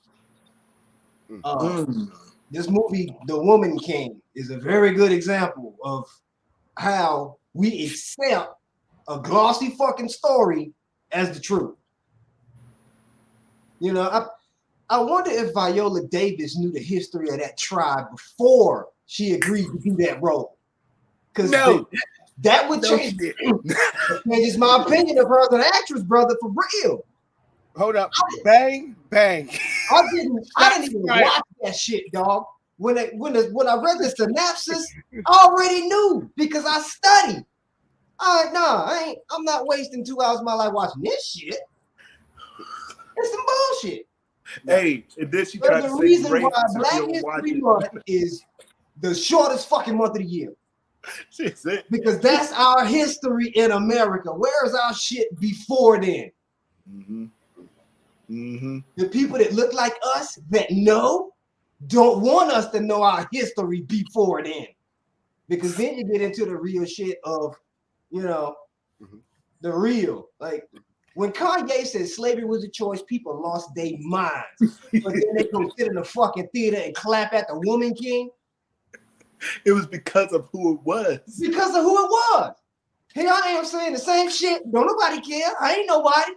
This movie, The Woman King, is a very good example of how we accept a glossy fucking story as the truth. You know, I wonder if Viola Davis knew the history of that tribe before she agreed to do that role. Because that would change. Changes my opinion of her as an actress, brother, for real. Hold up. Bang, bang. I didn't even watch that shit, dog. When I read the synopsis, I already knew because I studied. I'm not wasting 2 hours of my life watching this shit. It's some bullshit. Hey, and then she tried to say the reason why Black History Month is the shortest fucking month of the year. Because that's our history in America. Where's our shit before then? Mm-hmm. Mm-hmm. The people that look like us that know don't want us to know our history before then. Because then you get into the real shit of, the real. Like when Kanye said slavery was a choice, people lost their minds. But then they go sit in the fucking theater and clap at the Woman King. It was because of who it was. Because of who it was. Here I am saying the same shit. Don't nobody care. I ain't nobody.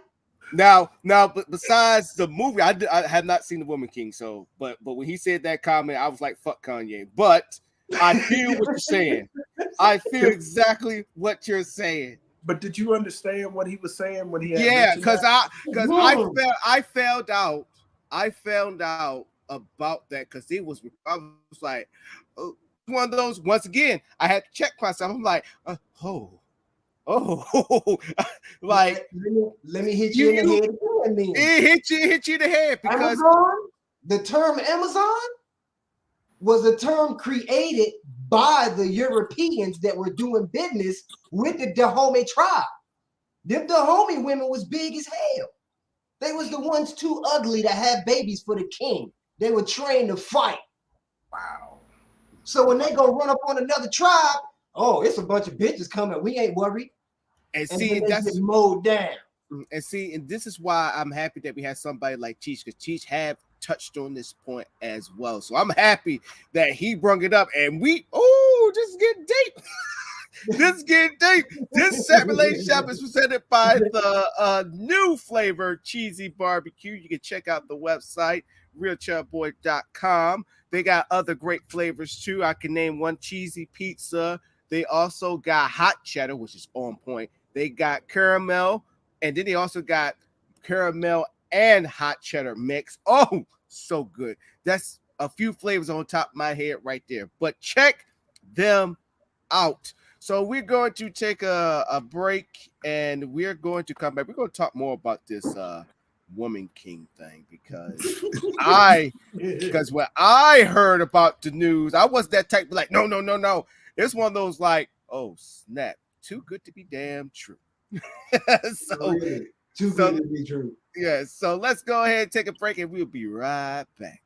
Now, but besides the movie, I have not seen The Woman King. So, but when he said that comment, I was like, "Fuck Kanye." But I feel what you're saying. I feel exactly what you're saying. But did you understand what he was saying when he had because I found out about that because I was like, one of those. Once again, I had to check myself. I'm like, like let me hit you in the head again. It hit you in the head because the term Amazon was a term created by the Europeans that were doing business with the Dahomey tribe. Them Dahomey women was big as hell. They was the ones too ugly to have babies for the king. They were trained to fight. Wow. So when they go run up on another tribe, it's a bunch of bitches coming. We ain't worried. And see, that's mowed down. And see, and this is why I'm happy that we have somebody like Cheech, because Cheech have touched on this point as well. So I'm happy that he brought it up, and this is getting deep. This is getting deep. This Saturday Shop is presented by the new flavor Cheesy Barbecue. You can check out the website realchubboy.com. They got other great flavors too. I can name one: cheesy pizza. They also got hot cheddar, which is on point. They got caramel, and then they also got caramel and hot cheddar mix. Oh, so good. That's a few flavors on top of my head right there. But check them out. So we're going to take a break, and we're going to come back. We're going to talk more about this Woman King thing because when I heard about the news, I was that type of like, no. It's one of those like, oh snap, too good to be damn true. So really, too good to be true. Yeah, so let's go ahead and take a break, and we'll be right back.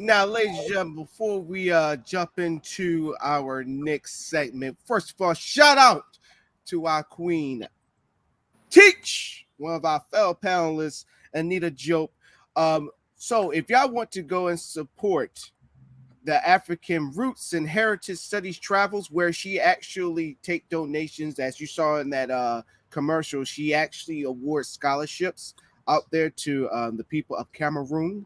Now, ladies and gentlemen, before we jump into our next segment, first of all, shout out to our queen, Teach, one of our fellow panelists, Anita Jope. So if y'all want to go and support the African Roots and Heritage Studies Travels, where she actually take donations, as you saw in that commercial, she actually awards scholarships out there to the people of Cameroon.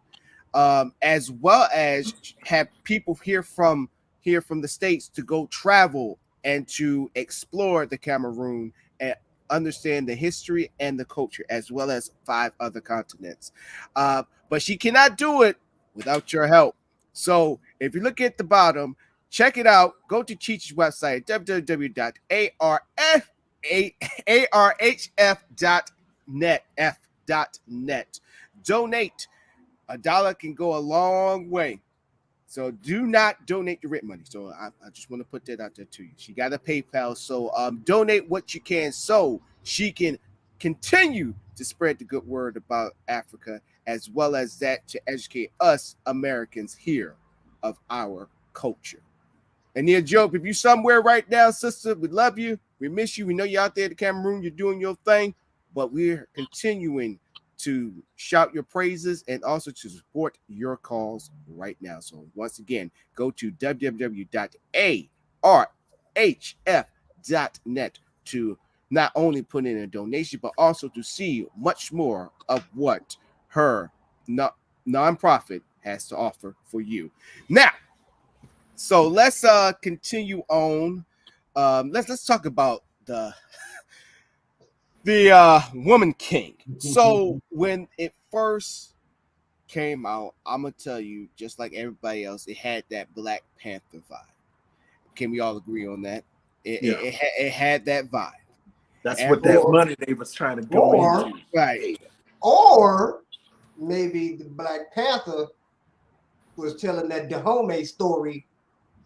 As well as have people here from the States to go travel and to explore the Cameroon and understand the history and the culture, as well as 5 other continents. But she cannot do it without your help. So if you look at the bottom, check it out. Go to Cheech's website, www.arhf.net. Donate. $1 can go a long way. So do not donate your rent money. So I just want to put that out there to you. She got a PayPal. So donate what you can so she can continue to spread the good word about Africa, as well as that to educate us Americans here of our culture. And Nia Jope, if you somewhere right now, sister, we love you. We miss you. We know you're out there in the Cameroon. You're doing your thing. But we're continuing to shout your praises and also to support your cause right now. So once again, go to www.arhf.net to not only put in a donation, but also to see much more of what her nonprofit has to offer for you. Now, so let's continue on. Let's talk about the Woman King. So when it first came out, I'm gonna tell you, just like everybody else, it had that Black Panther vibe. Can we all agree on that? It had that vibe. That's what that money they was trying to go into. Right. Or maybe the Black Panther was telling that Dahomey story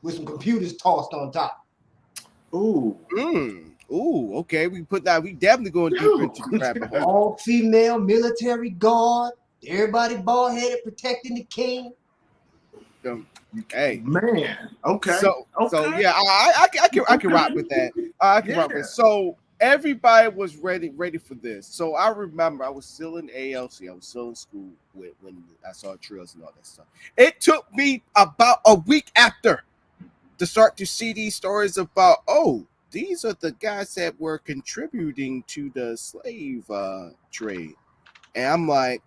with some computers tossed on top. Ooh. Ooh, okay. We definitely going deeper into the rabbit hole. All female military guard, everybody bald headed protecting the king. Hey, man. Okay. So yeah, I can rock with that. I can rock with it. So everybody was ready for this. So I remember I was still in ALC. I was still in school when I saw Trails and all that stuff. It took me about a week after to start to see these stories about, these are the guys that were contributing to the slave trade. And I'm like,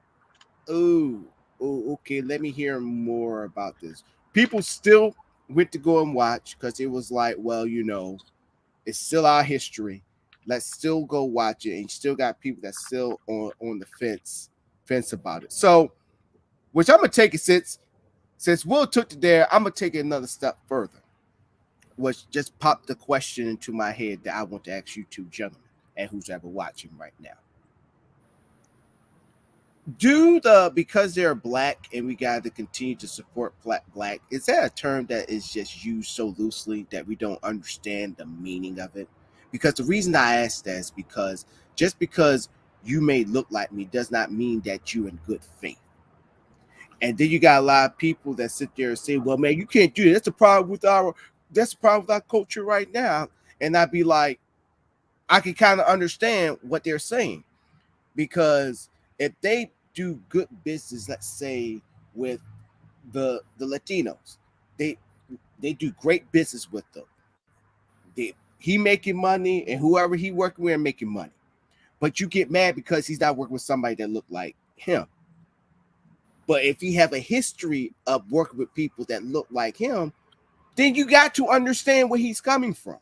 okay, let me hear more about this. People still went to go and watch because it was like, well, it's still our history. Let's still go watch it. And you still got people that's still on the fence about it. So, which I'm gonna take it since Will took it there, I'm gonna take it another step further. Which just popped the question into my head that I want to ask you two gentlemen and who's ever watching right now. Because they're black and we got to continue to support black, is that a term that is just used so loosely that we don't understand the meaning of it? Because the reason I ask that is because just because you may look like me does not mean that you're in good faith. And then you got a lot of people that sit there and say, well, man, you can't do it. That's the problem with our culture right now. And I'd be like, I can kind of understand what they're saying, because if they do good business, let's say with the Latinos, they do great business with them. He making money and whoever he working with are making money, but you get mad because he's not working with somebody that look like him. But if he have a history of working with people that look like him, then you got to understand where he's coming from.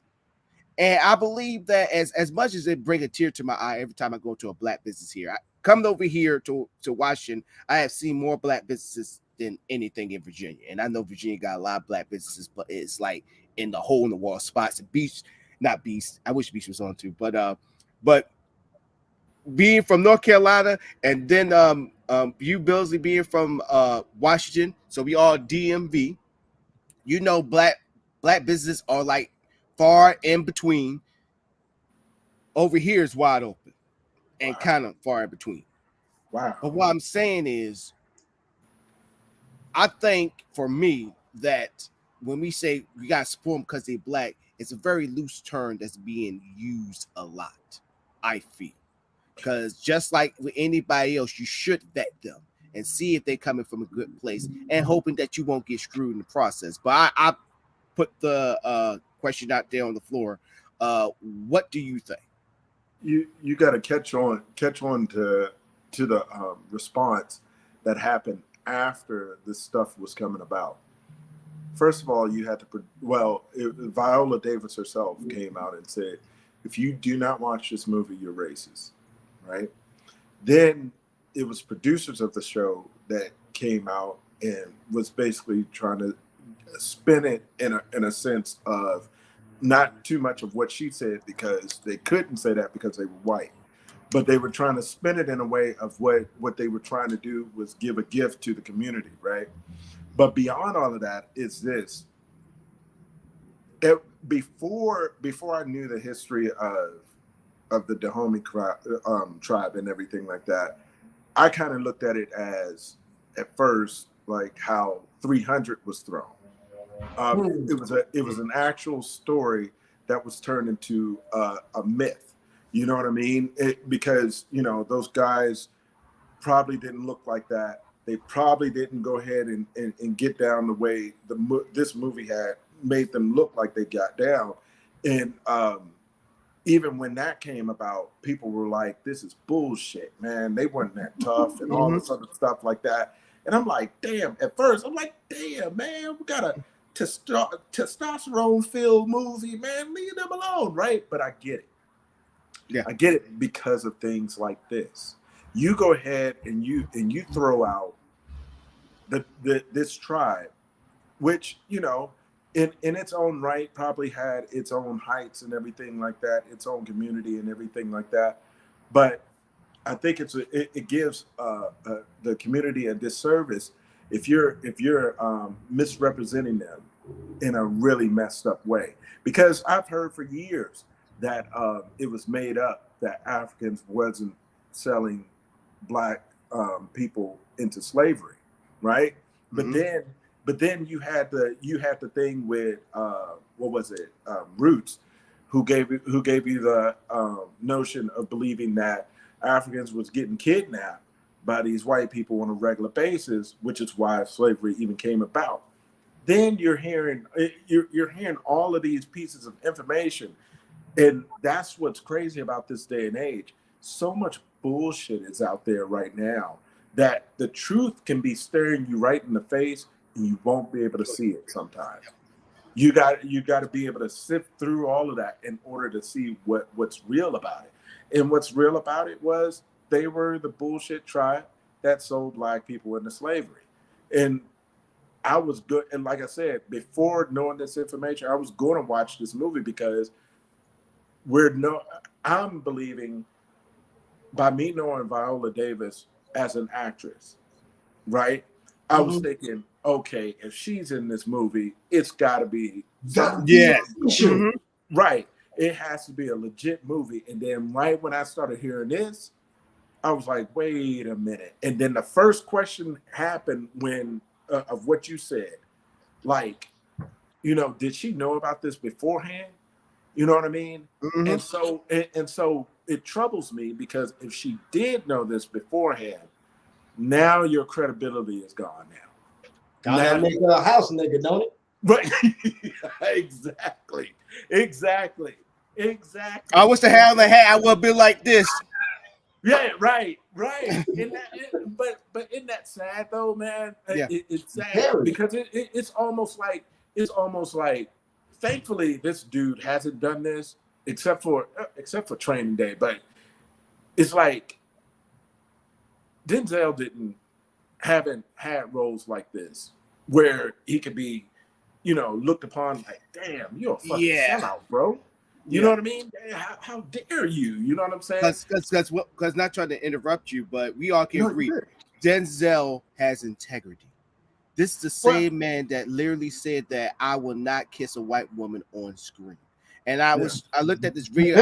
And I believe that as much as it bring a tear to my eye every time I go to a black business here, coming over here to Washington, I have seen more black businesses than anything in Virginia. And I know Virginia got a lot of black businesses, but it's like in the hole in the wall spots. And Beach, not Beast. I wish Beach was on too, but being from North Carolina and then you Billsley being from Washington, so we all DMV. Black businesses are like far in between. Over here is wide open and kind of far in between. Wow. But what I'm saying is, I think for me that when we say we got to support them because they're black, it's a very loose term that's being used a lot, I feel. Because just like with anybody else, you should vet them and see if they're coming from a good place and hoping that you won't get screwed in the process. But I put the question out there on the floor. What do you think? You got to catch on to the response that happened after this stuff was coming about. First of all, you had to Viola Davis herself came out and said, if you do not watch this movie, you're racist, right? Then it was producers of the show that came out and was basically trying to spin it in a sense of not too much of what she said, because they couldn't say that because they were white, but they were trying to spin it in a way of what they were trying to do was give a gift to the community, right? But beyond all of that is this. Before I knew the history of the Dahomey tribe and everything like that, I kind of looked at it as, at first, like how 300 was thrown. It was an actual story that was turned into a myth. You know what I mean? Because those guys probably didn't look like that. They probably didn't go ahead and get down the way this movie had made them look like they got down. And even when that came about, people were like, this is bullshit, man. They weren't that tough and all this other stuff like that. And I'm like, damn, at first, I'm like, damn, man, we got a testosterone-filled movie, man, leave them alone, right? But I get it. Yeah. I get it because of things like this. You go ahead and you throw out this tribe, which, you know, in its own right probably had its own heights and everything like that, its own community and everything like that. But I think it gives the community a disservice if you're misrepresenting them in a really messed up way. Because I've heard for years that it was made up that Africans wasn't selling Black people into slavery, right? Mm-hmm. But then you had the thing with what was it, Roots, who gave you the notion of believing that Africans was getting kidnapped by these white people on a regular basis, which is why slavery even came about. Then you're hearing all of these pieces of information, and that's what's crazy about this day and age. So much bullshit is out there right now that the truth can be staring you right in the face, and you won't be able to see it sometimes. You got to be able to sift through all of that in order to see what's real about it. And what's real about it was they were the bullshit tribe that sold Black people into slavery. And I was good. And like I said, before knowing this information, I was going to watch this movie because I'm believing by me knowing Viola Davis as an actress, right? I was thinking, okay, if she's in this movie, it's got to be right. It has to be a legit movie. And then right when I started hearing this, I was like, wait a minute. And then the first question happened when of what you said, like, you know, did she know about this beforehand? You know what I mean? Mm-hmm. And so it troubles me because if she did know this beforehand, now your credibility is gone now. Gotta make her a house nigga, don't it? Right. Exactly. I was the hell in the hat. I would be like this. Yeah, right. But isn't that sad though, man? Yeah. It's sad because it's almost like thankfully this dude hasn't done this except for Training Day, but it's like Denzel haven't had roles like this where he could be, you know, looked upon like, damn, you're a fucking sellout, bro. You know what I mean? How dare you? You know what I'm saying? Because not trying to interrupt you, but we all can agree. Denzel has integrity. This is the same man that literally said that I will not kiss a white woman on screen. And I looked at this video.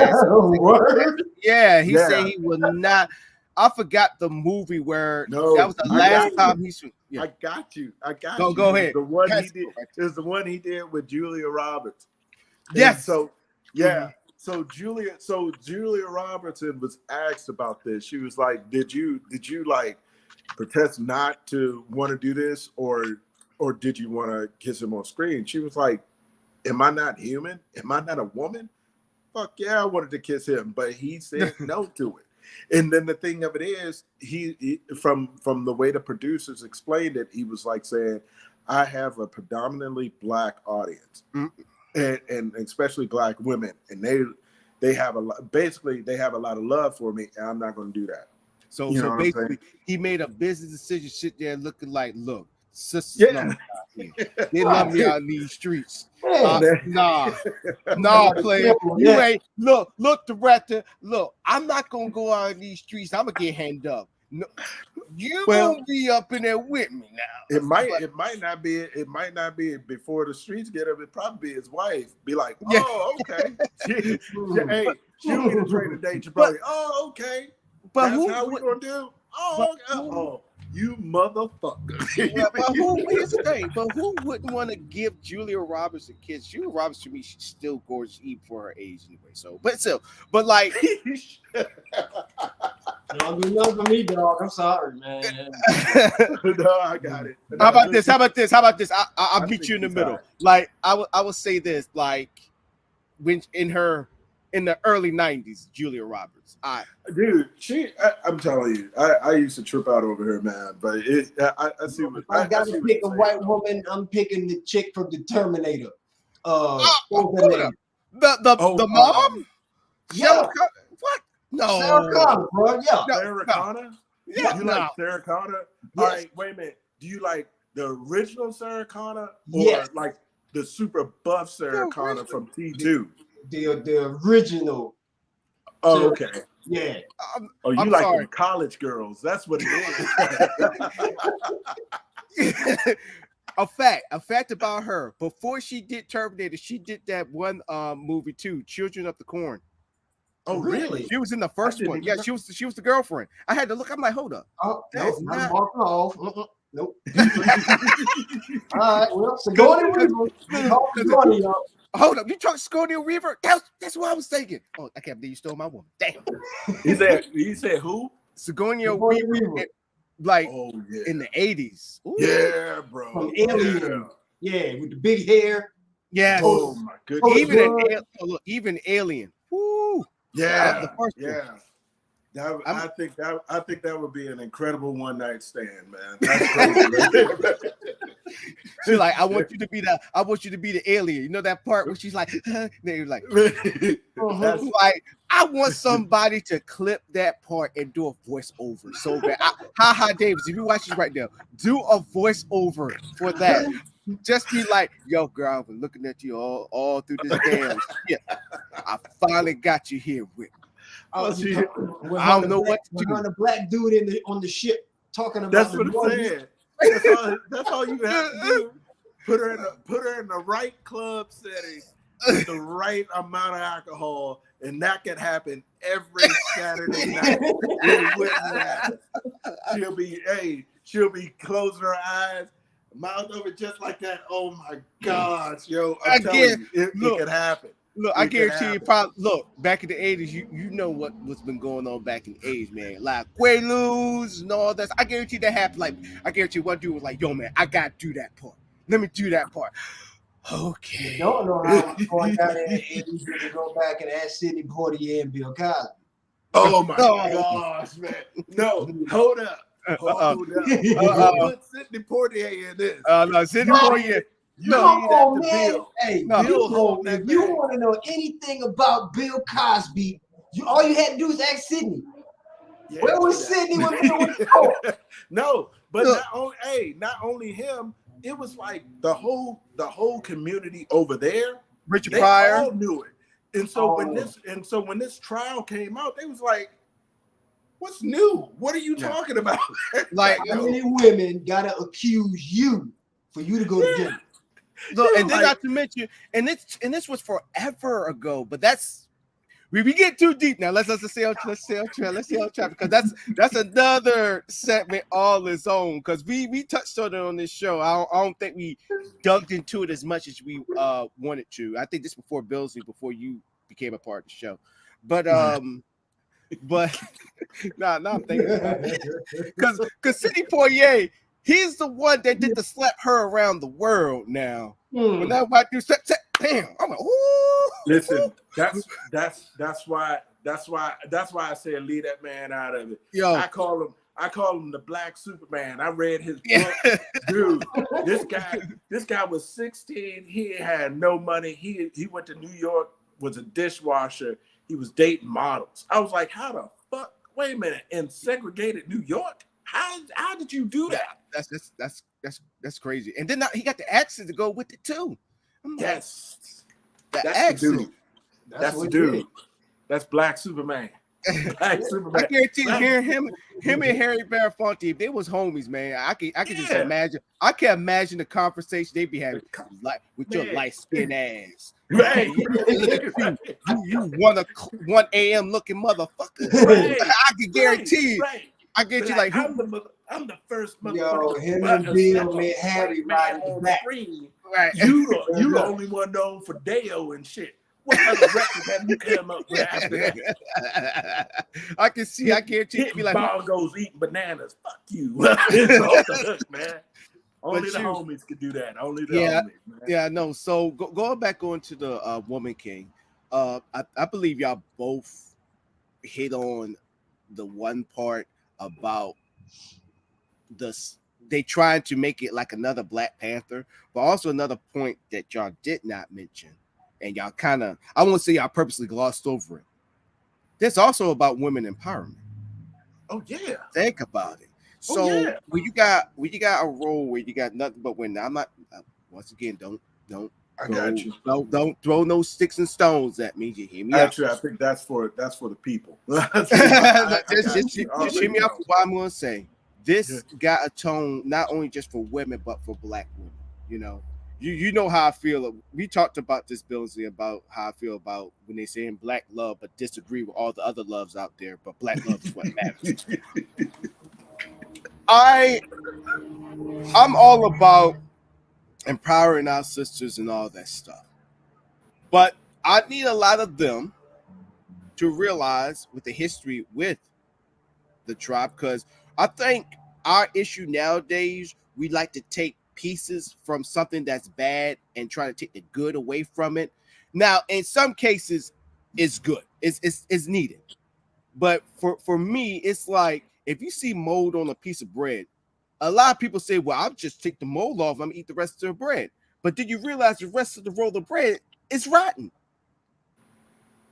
He said he will not. I forgot the movie where that was the last time he should. Yeah. I got you. Go ahead. The one he did is the one he did with Julia Roberts. Yes. And so Julia Robertson was asked about this. She was like, "Did you like protest not to want to do this, or did you want to kiss him on screen?" She was like, "Am I not human? Am I not a woman? Fuck yeah, I wanted to kiss him, but he said no to it." And then the thing of it is, he from the way the producers explained it, he was like saying, "I have a predominantly Black audience." Mm-hmm. And especially Black women, and they have a lot of love for me, and I'm not going to do that. So basically, he made a business decision, sit there looking like, look, sisters love me out here. They love me out in these streets. Nah, player. You ain't look, director. Look, I'm not gonna go out in these streets. I'm gonna get hand up. No, you gonna be up in there with me now. It might not be before the streets get up. It probably be his wife. Be like, oh, okay. She will be the Training Day to brother. Oh, okay. But that's how we gonna do? Oh, you motherfucker. Here's the thing. But who wouldn't want to give Julia Roberts a kiss? Julia Roberts, to me, she's still gorgeous even for her age anyway. So, but like don't do nothing for me, dog. I'm sorry, man. No, I got it. How about this? I'll meet you in the middle. Like I will say this, like when in her in the early 90s, Julia Roberts. Dude, I'm telling you, I used to trip out over her, man. But I see what I got to pick a white woman. I'm picking the chick from the Terminator. The mom? Yeah. What? No. Sarah Connor, bro. Yeah. Sarah Connor? Yeah. You like Sarah Connor? Yes. All right, wait a minute. Do you like the original Sarah Connor or like the super buff Sarah Connor from T2? The original. Oh, okay. Yeah. You I'm like sorry. them college girls. That's what it is. A fact about her. Before she did Terminator, she did that one movie too, Children of the Corn. Oh, really? She was in the first one. Yeah, she was the girlfriend. I had to look. I'm like, hold up. Oh, That's no, not- mark off. Nope. All right. Well, Sigourney Weaver. Hold up. You talk Sigourney Weaver? That's what I was thinking. Oh, I can't believe you stole my woman. Damn. He said who? Sigourney Weaver. Like in the 80s. Ooh. Yeah, bro. From Alien. Yeah, with the big hair. Yeah. Oh my goodness. Even Alien. Woo. Yeah. The first one. Yeah. I think that would be an incredible one-night stand, man. That's crazy. She's like, I want you to be the alien. You know that part where she's like, they're like, That's like, I want somebody to clip that part and do a voiceover so bad. Ha Davis, if you watch this right now, do a voiceover for that. Just be like, yo, girl, I've been looking at you all through this damn shit. I finally got you here with me. I don't know what to do. On the black dude on the ship talking about. That's what I'm saying. That's all you have to do. Put her in the right club setting, with the right amount of alcohol, and that can happen every Saturday night. It wouldn't happen. She'll be closing her eyes, mouth over just like that. Oh my gosh, yo! I'm telling you, it could happen. Look, I guarantee you probably look back in the 80s, you know what's been going on back in the 80s, man. Like Quaaludes and all that. I guarantee that happened. Like, I guarantee one dude was like, yo, man, I gotta do that part. Let me do that part. Okay. You don't know how it's going down in the 80s to go back and ask Sidney Poitier and Bill Cosby. Oh my gosh, man. No, hold up. Put Sidney Poitier in this. No, Sidney Poitier. Come on, man. Bill. Hey, No. Bill, if you want to know anything about Bill Cosby, all you had to do is ask Sidney. Yeah, Where was Sidney when Bill was going? No, but not only him, it was like the whole community over there. Richard They Pryor. all knew it. And so when this trial came out, they was like, what's new? What are you talking about? Like, How many women gotta accuse you for you to go to jail? Look, and then not to mention, and this was forever ago, but that's we get too deep now. Let's stay on track because that's another segment all its own. Because we touched on it on this show. I don't think we dug into it as much as we wanted to. I think this before you became a part of the show, but nah, I'm thinking about it. Because Sidney Poitier, he's the one that did the slap her around the world now. When that white dude said, damn, I'm like, ooh. Listen, that's why I said leave that man out of it. Yo. I call him the Black Superman. I read his book. Dude, this guy was 16. He had no money. He went to New York, was a dishwasher. He was dating models. I was like, how the fuck? Wait a minute, in segregated New York? How did you do that? That's crazy. And then he got the accent to go with it too. Yes, the accent. The dude. That's the dude. That's Black Superman. Black Superman. I guarantee you, hearing him and Harry Belafonte, if they was homies, man, I could just imagine. I can imagine the conversation they'd be having with your light skinned ass. Right. You 1 a.m. looking motherfucker. Right. I can guarantee you. Right. I get you like I'm the first motherfucker. Yo, him and Bill made Harry ride his back. Right. You the only one known for Deo and shit. What other records have you come up with after that? I guarantee you be like bongos eating bananas. Fuck you. It's off the hook, man. Only the homies could do that. Only the homies, man. Yeah, no. So going back on to the Woman King. I believe y'all both hit on the one part about they trying to make it like another Black Panther, but also another point that y'all did not mention, and y'all kind of, I won't say y'all purposely glossed over it. That's also about women empowerment. Oh yeah, think about it. So when you got a role where you got nothing but women, I'm not. Once again, don't. I got you. Don't throw no sticks and stones at me. You hear me? Actually, I think that's for the people. Just hear me out for what I'm going to say. This got a tone not only just for women but for Black women. You know, you know how I feel. We talked about this, Billsy, about how I feel about when they say in Black love, but disagree with all the other loves out there. But Black love is what matters. I'm all about empowering our sisters and all that stuff. But I need a lot of them to realize with the history with the tribe, because I think our issue nowadays, we like to take pieces from something that's bad and try to take the good away from it. Now, in some cases, it's good. It's needed. But for me, it's like if you see mold on a piece of bread, a lot of people say, well, I'll just take the mold off. I'm gonna eat the rest of the bread. But did you realize the rest of the roll of bread is rotten?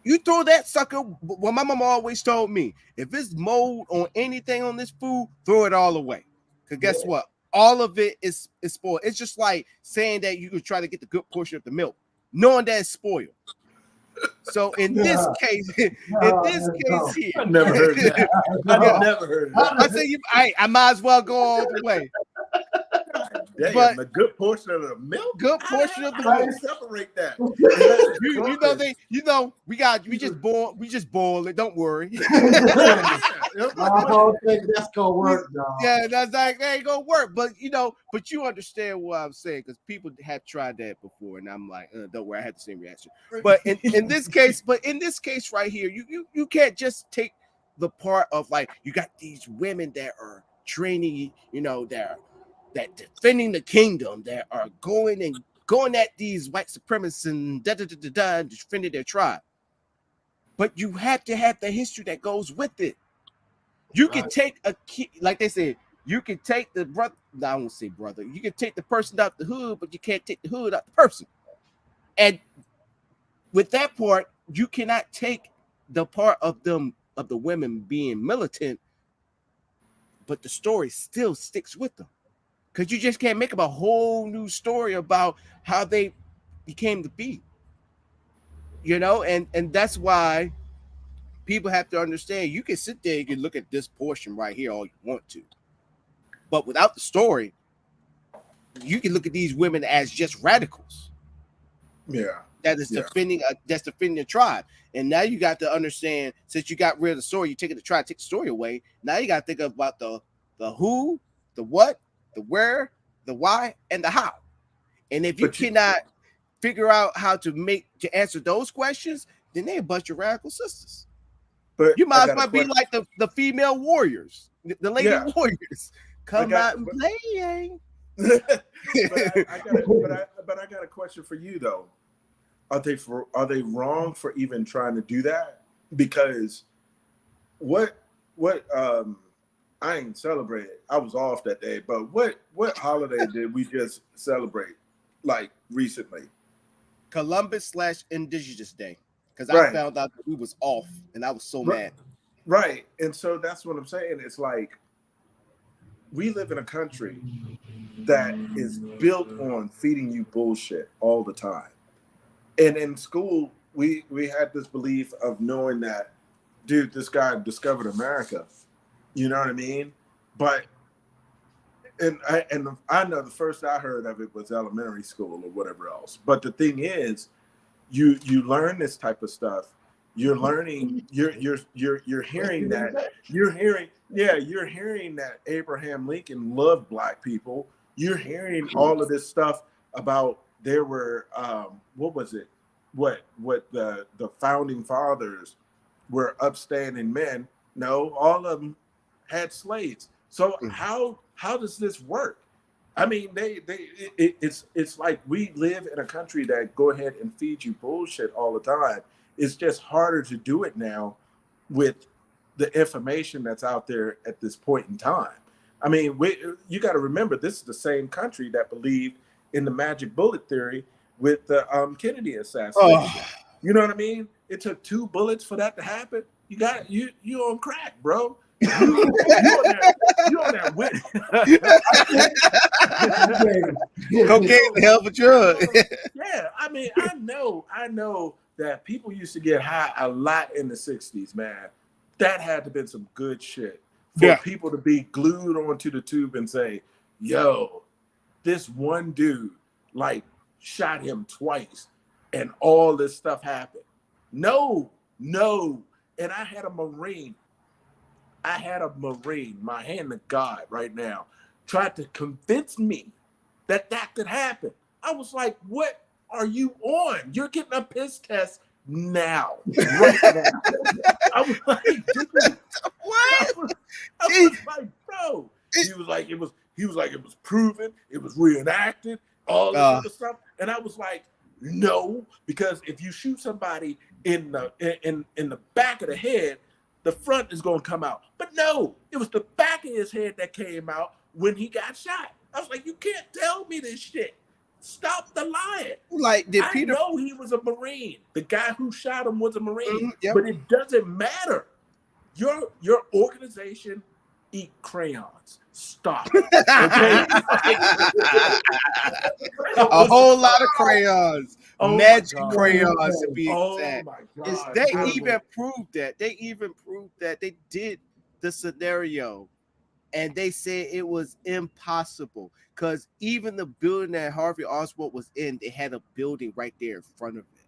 You throw that sucker. Well, my mama always told me, if it's mold on anything on this food, throw it all away. Because guess what? All of it is spoiled. It's just like saying that you could try to get the good portion of the milk, knowing that it's spoiled. So in this case, here, I never heard that. I never heard that. I say I might as well go all the way. Damn, but the good portion of the milk. Good portion of the milk. milk. Separate that. We just boil it. Don't worry. I don't think that's gonna work, dog. Yeah, that's like that ain't gonna work. But you understand what I'm saying, because people have tried that before, and I'm like, don't worry, I had the same reaction. But in this case right here, you can't just take the part of like you got these women that are training, that defending the kingdom, that are going at these white supremacists and defending their tribe. But you have to have the history that goes with it. You can take like they said, you can take the brother. No, I won't say brother. You can take the person out the hood, but you can't take the hood out the person. And with that part, you cannot take the part of the women being militant, but the story still sticks with them. Because you just can't make up a whole new story about how they became to be. And that's why people have to understand, you can sit there, you can look at this portion right here all you want to. But without the story, you can look at these women as just radicals. Yeah. That is defending the tribe. And now you got to understand, since you got rid of the story, you're taking the tribe, take the story away. Now you got to think about the who, the what, the where, the why, and the how. And if you cannot figure out how to answer those questions, then they're a bunch of radical sisters. But you might as well be like the female warriors, the lady warriors. Come out and play. But I got a question for you though. Are they wrong for even trying to do that? Because what I ain't celebrated. I was off that day, but what holiday did we just celebrate like recently? Columbus/Indigenous Day. Because I found out that we was off and I was so mad. Right. And so that's what I'm saying. It's like we live in a country that is built on feeding you bullshit all the time. And in school, we had this belief of knowing that, dude, this guy discovered America. You know what I mean? But and I know the first I heard of it was elementary school or whatever else. But the thing is, you learn this type of stuff. You're learning. You're hearing that. You're hearing that Abraham Lincoln loved black people. You're hearing all of this stuff about there were what was it? What the founding fathers were upstanding men. No, all of them had slaves. So how does this work? I mean, it's like we live in a country that go ahead and feed you bullshit all the time, It's just harder to do it now with the information that's out there at this point in time. I mean, you got to remember, this is the same country that believed in the magic bullet theory with the Kennedy assassination. Oh. You know what I mean? It took 2 bullets for that to happen. You on crack, bro. You on that wit. Cocaine, the hell of a drug. Yeah, I mean, I know that people used to get high a lot in the 60s, man. That had to have been some good shit for people to be glued onto the tube and say, yo, this one dude like shot him twice and all this stuff happened. No. And I had a Marine, my hand to God right now, tried to convince me that could happen. I was like, what are you on? You're getting a piss test now. Right now. I was like, dude, what? I was like, bro. He was like, it was proven, it was reenacted, all this other stuff. And I was like, no, because if you shoot somebody in the back of the head, the front is going to come out. But no, it was the back of his head that came out when he got shot. I was like, you can't tell me this shit. Stop the lying. Like, I know he was a Marine. The guy who shot him was a Marine. But it doesn't matter. Your organization eat crayons. Stop. Okay? A whole lot of crayons. Magic crayons to be exact. My God. They even proved that. They did the scenario and they said it was impossible because even the building that Harvey Oswald was in, they had a building right there in front of it.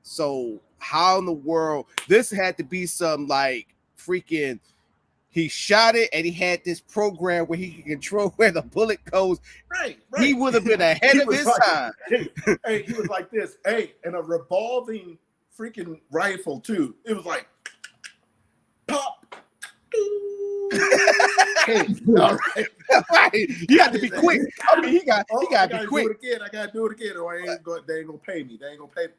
So how in the world, this had to be some like freaking, he shot it and he had this program where he could control where the bullet goes. Right. He would have been ahead of his time. Hey, he was like this. Hey, and a revolving freaking rifle too. It was like pop. Hey, all right. Right. You got to be quick. I mean, he got to be quick. I gotta do it again, or they ain't gonna pay me. They ain't gonna pay me.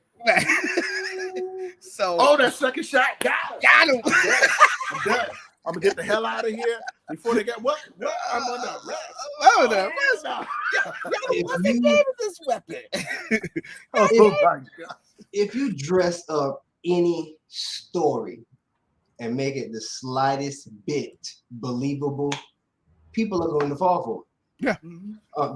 So, that second shot, got him. I'm done. I'm gonna get the hell out of here before they get what? I'm under arrest. What gave this weapon? Oh my God! If you dress up any story and make it the slightest bit believable, people are going to fall for it. Yeah.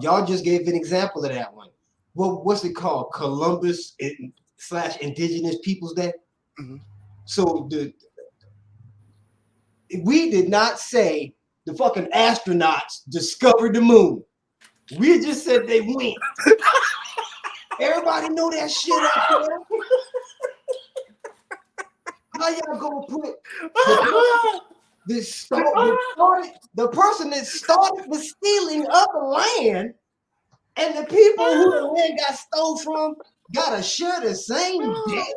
Y'all just gave an example of that one. Well, what's it called? Columbus / Indigenous Peoples Day. Mm-hmm. So we did not say the fucking astronauts discovered the moon. We just said they went. Everybody know that shit up there. How y'all gonna put the person that started the stealing of the land and the people who the land got stole from gotta share the same debt?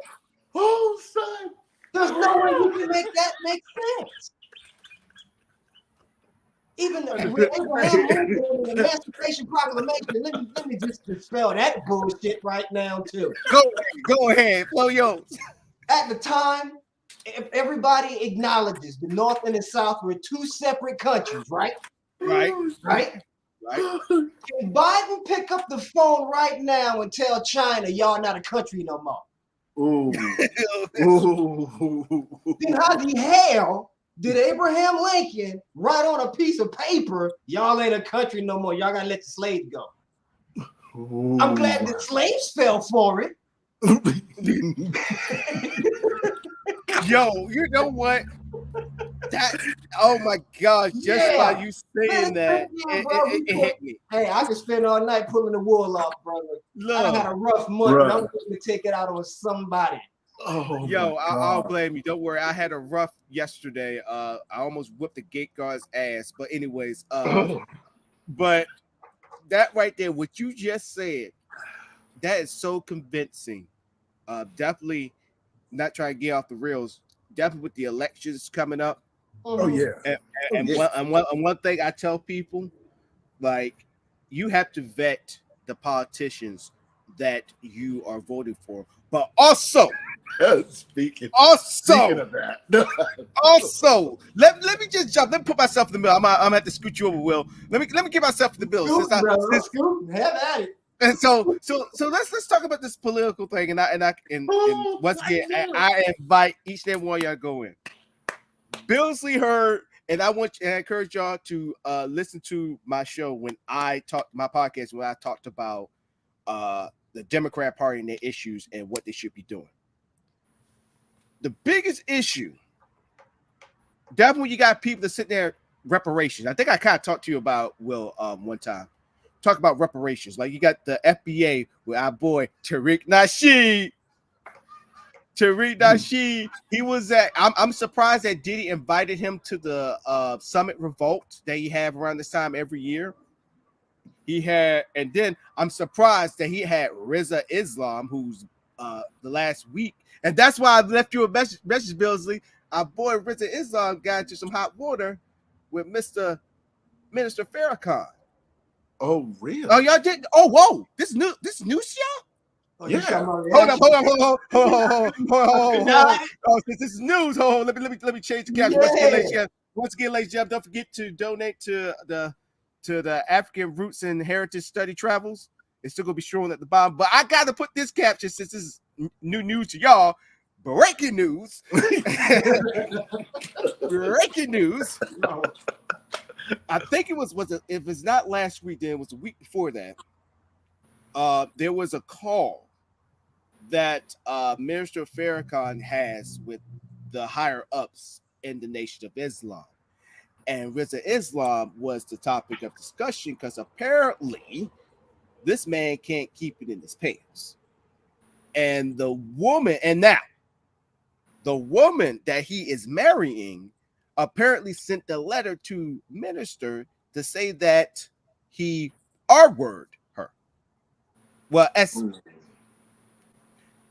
Oh, son. There's no way you can make that make sense. Even the Abraham Lincoln and the Emancipation Proclamation, let me just dispel that bullshit right now too. Go ahead, blow yours. At the time, everybody acknowledges the North and the South were 2 separate countries, right? Right. Can Biden pick up the phone right now and tell China y'all not a country no more? Ooh. Then how the hell did Abraham Lincoln write on a piece of paper, y'all ain't a country no more, y'all gotta let the slaves go? Ooh. I'm glad the slaves fell for it. Yo, you know what? Oh my gosh, just by you saying that, it hit me. Hey, I could spend all night pulling the wool off, brother. I had a rough month, and I'm going to take it out on somebody. Oh, yo, I'll blame you. Don't worry. I had a rough yesterday. I almost whipped the gate guard's ass. But anyways, but that right there, what you just said, that is so convincing. Definitely not trying to get off the rails. Definitely with the elections coming up. Oh yeah. And one thing I tell people, like, you have to vet the politicians that you are voting for, but also Speaking Also, of that, let me just jump. Let me put myself in the middle. I'm gonna have to scoot you over, Will. Let me get myself in the middle. Scoot, have at it. And so let's talk about this political thing. And once again, I invite each and every one of y'all to go in. Billsley Heard, and I encourage y'all to listen to my show when I talked about the Democrat Party and their issues and what they should be doing. The biggest issue, definitely when you got people that sit there, reparations. I think I kind of talked to you about, Will, one time. Talk about reparations. Like you got the FBA with our boy Tariq Nasheed. He was at. I'm surprised that Diddy invited him to the Summit Revolt that he have around this time every year. And then I'm surprised that he had Rizza Islam, who's the last week, and that's why I left you a message, Billsley. Our boy Rizza Islam got into some hot water with Minister Farrakhan. Oh, really? Oh, y'all did? Oh, whoa! This new show? Oh, yeah. Hold on. Oh, since this is news, let me change the caption. Once again, ladies and gentlemen, don't forget to donate to the African Roots and Heritage Study Travels. It's still gonna be showing at the bottom, but I gotta put this caption since this is new news to y'all. Breaking news. Breaking news. I think it was if it's not last week, then it was a week before that. There was a call that Minister Farrakhan has with the higher ups in the Nation of Islam, and Rizza Islam was the topic of discussion because apparently this man can't keep it in his pants, and the woman that he is marrying apparently sent a letter to minister to say that he R-word her. Well,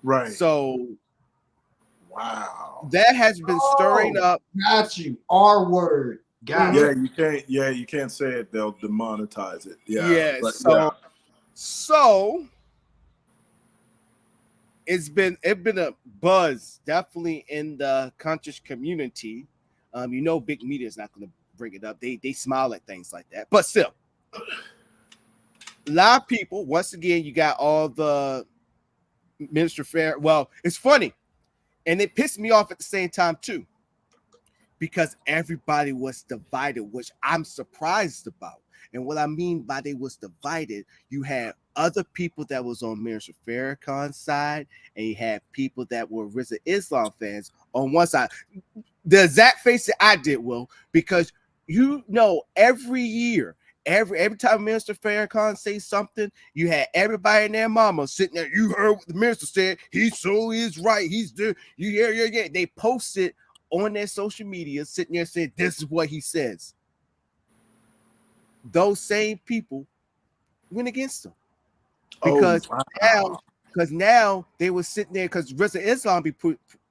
right. So, wow, that has been stirring up. Got you. R-word. Got you. You can't say it. They'll demonetize it. Yeah. So it's been a buzz definitely in the conscious community. Big media is not going to bring it up. They smile at things like that, but still, a lot of people. Once again, you got all the Minister Fair. Well, it's funny, and it pissed me off at the same time too, because everybody was divided, which I'm surprised about. And what I mean by they was divided, you had other people that was on Minister Farrakhan's side, and you had people that were Rizza Islam fans on one side. The exact face that I did, Will, because every year, every time Minister Farrakhan say something, you had everybody and their mama sitting there. You heard what the minister said. He so is right. He's the yeah. They posted on their social media, sitting there saying, "This is what he says." Those same people went against him because now they were sitting there because Rizza Islam be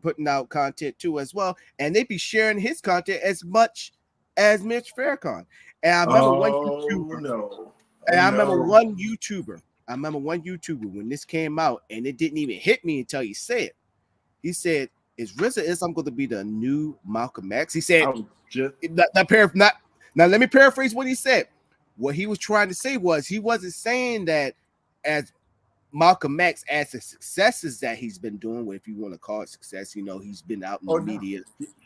putting out content too as well, and they be sharing his content as much as Mitch Farrakhan. And I remember one YouTuber when this came out, and it didn't even hit me until he said it. He said, "Is Rizza Islam going to be the new Malcolm X?" He said, now let me paraphrase what he said. What he was trying to say was he wasn't saying that as Malcolm X, as the successes that he's been doing, if you want to call it success, he's been out in the media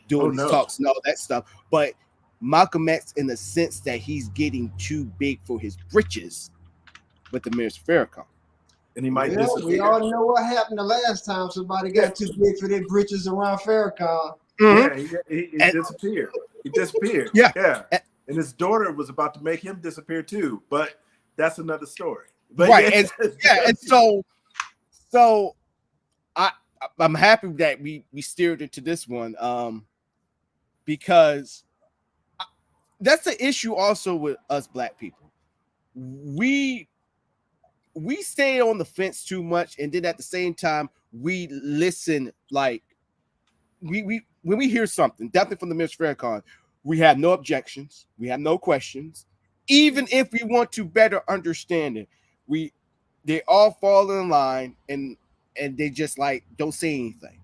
doing these talks and all that stuff. But Malcolm X, in the sense that he's getting too big for his britches with the Minister Farrakhan. And he might disappear. We all know what happened the last time somebody got too big for their britches around Farrakhan. Mm-hmm. Yeah, he disappeared. He disappeared. Yeah. And his daughter was about to make him disappear too, but that's another story. But right. And so I'm happy that we steered into this one because that's the issue also with us Black people. We stay on the fence too much, and then at the same time we listen. Like we when we hear something, definitely from the Minister Farrakhan, we have no objections, we have no questions. Even if we want to better understand it, they all fall in line and they just like don't say anything.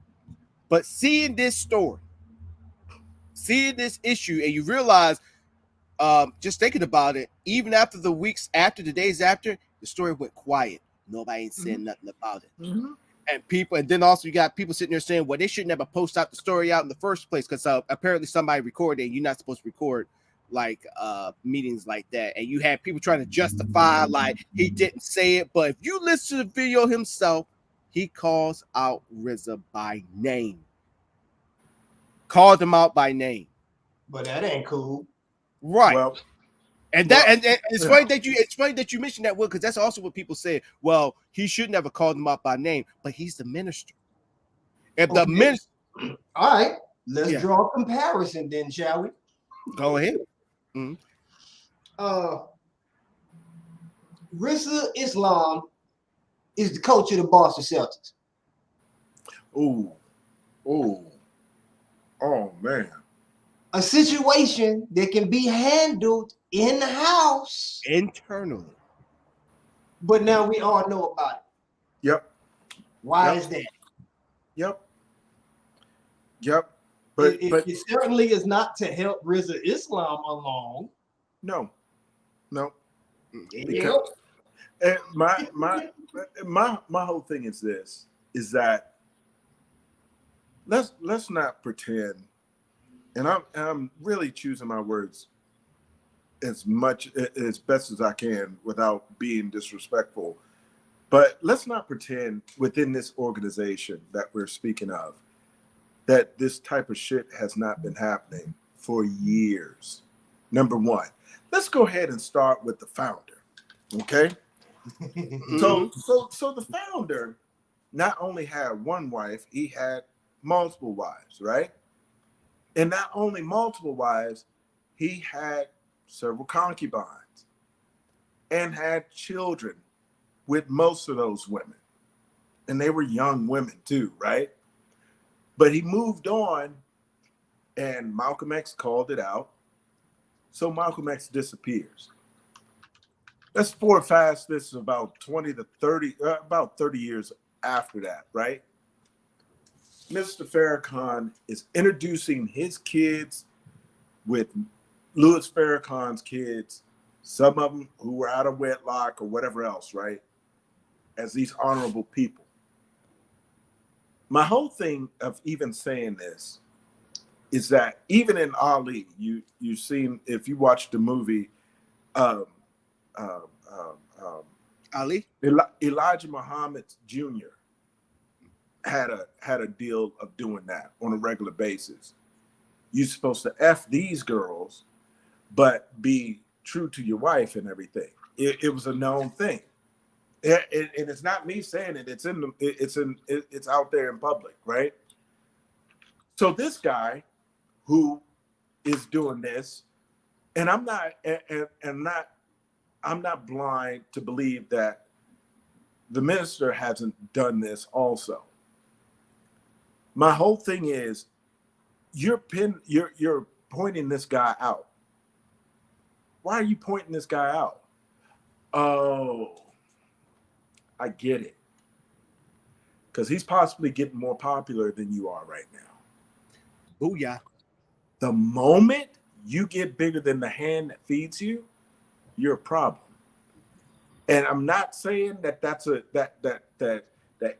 But seeing this story, seeing this issue, and you realize, just thinking about it, even after the weeks after, the days after, the story went quiet. Nobody ain't saying nothing about it. And then also you got people sitting there saying, well, they shouldn't have posted out the story out in the first place because apparently somebody recorded, and you're not supposed to record like meetings like that. And you had people trying to justify like he didn't say it, but if you listen to the video himself, he calls out RZA by name. Called him out by name. But that ain't cool. Right. Well, and it's funny that you mentioned that, Will, because that's also what people say. Well, he shouldn't have called him out by name, but he's the minister. If the minister, all right, let's draw a comparison then, shall we? Go ahead. RZA Islam is the coach of the Boston Celtics. Oh man. A situation that can be handled in the house internally. But now we all know about it. Yep. Why is that? Yep. But it certainly is not to help RZA Islam along. No. Because, my whole thing is this: is that let's not pretend. And I'm really choosing my words as best as I can without being disrespectful. But let's not pretend within this organization that we're speaking of that this type of shit has not been happening for years. Number one, let's go ahead and start with the founder. Okay. So the founder not only had one wife, he had multiple wives, right? And not only multiple wives, he had several concubines and had children with most of those women. And they were young women too, right? But he moved on and Malcolm X called it out. So Malcolm X disappears. That's this is about 20 to 30, about 30 years after that, right? Mr. Farrakhan is introducing his kids with Louis Farrakhan's kids, some of them who were out of wedlock or whatever else, right? As these honorable people. My whole thing of even saying this is that even in Ali, you've seen, if you watch the movie, Ali? Elijah Muhammad Jr. had a deal of doing that on a regular basis. You're supposed to F these girls, but be true to your wife and everything. It was a known thing. And it's not me saying it. It's out there in public, right? So this guy who is doing this, and I'm not blind to believe that the minister hasn't done this also. My whole thing is you're pointing this guy out. Why are you pointing this guy out? Oh, I get it. Because he's possibly getting more popular than you are right now. Booyah. The moment you get bigger than the hand that feeds you, you're a problem. And I'm not saying that that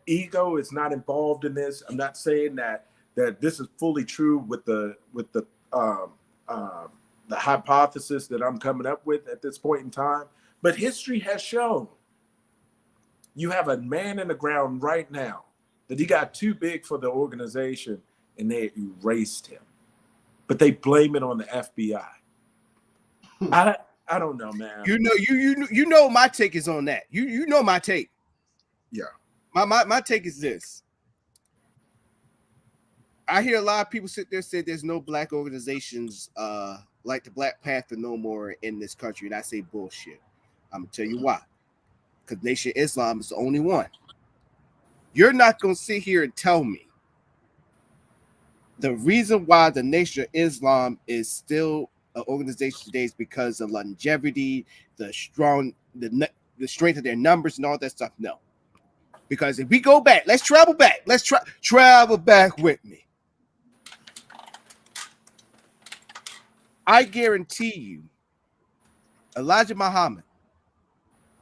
ego is not involved in this. I'm not saying that this is fully true with the hypothesis that I'm coming up with at this point in time. But history has shown you have a man in the ground right now that he got too big for the organization and they erased him. But they blame it on the FBI. I don't know, man. You know my take is on that. You know my take. Yeah. My take is this. I hear a lot of people sit there say there's no black organizations like the Black Panther no more in this country, and I say bullshit. I'm gonna tell you why. Because Nation Islam is the only one. You're not gonna sit here and tell me the reason why the Nation of Islam is still an organization today is because of longevity, the strength of their numbers, and all that stuff. No. Because if we go back, let's travel back. Let's travel back with me. I guarantee you, Elijah Muhammad,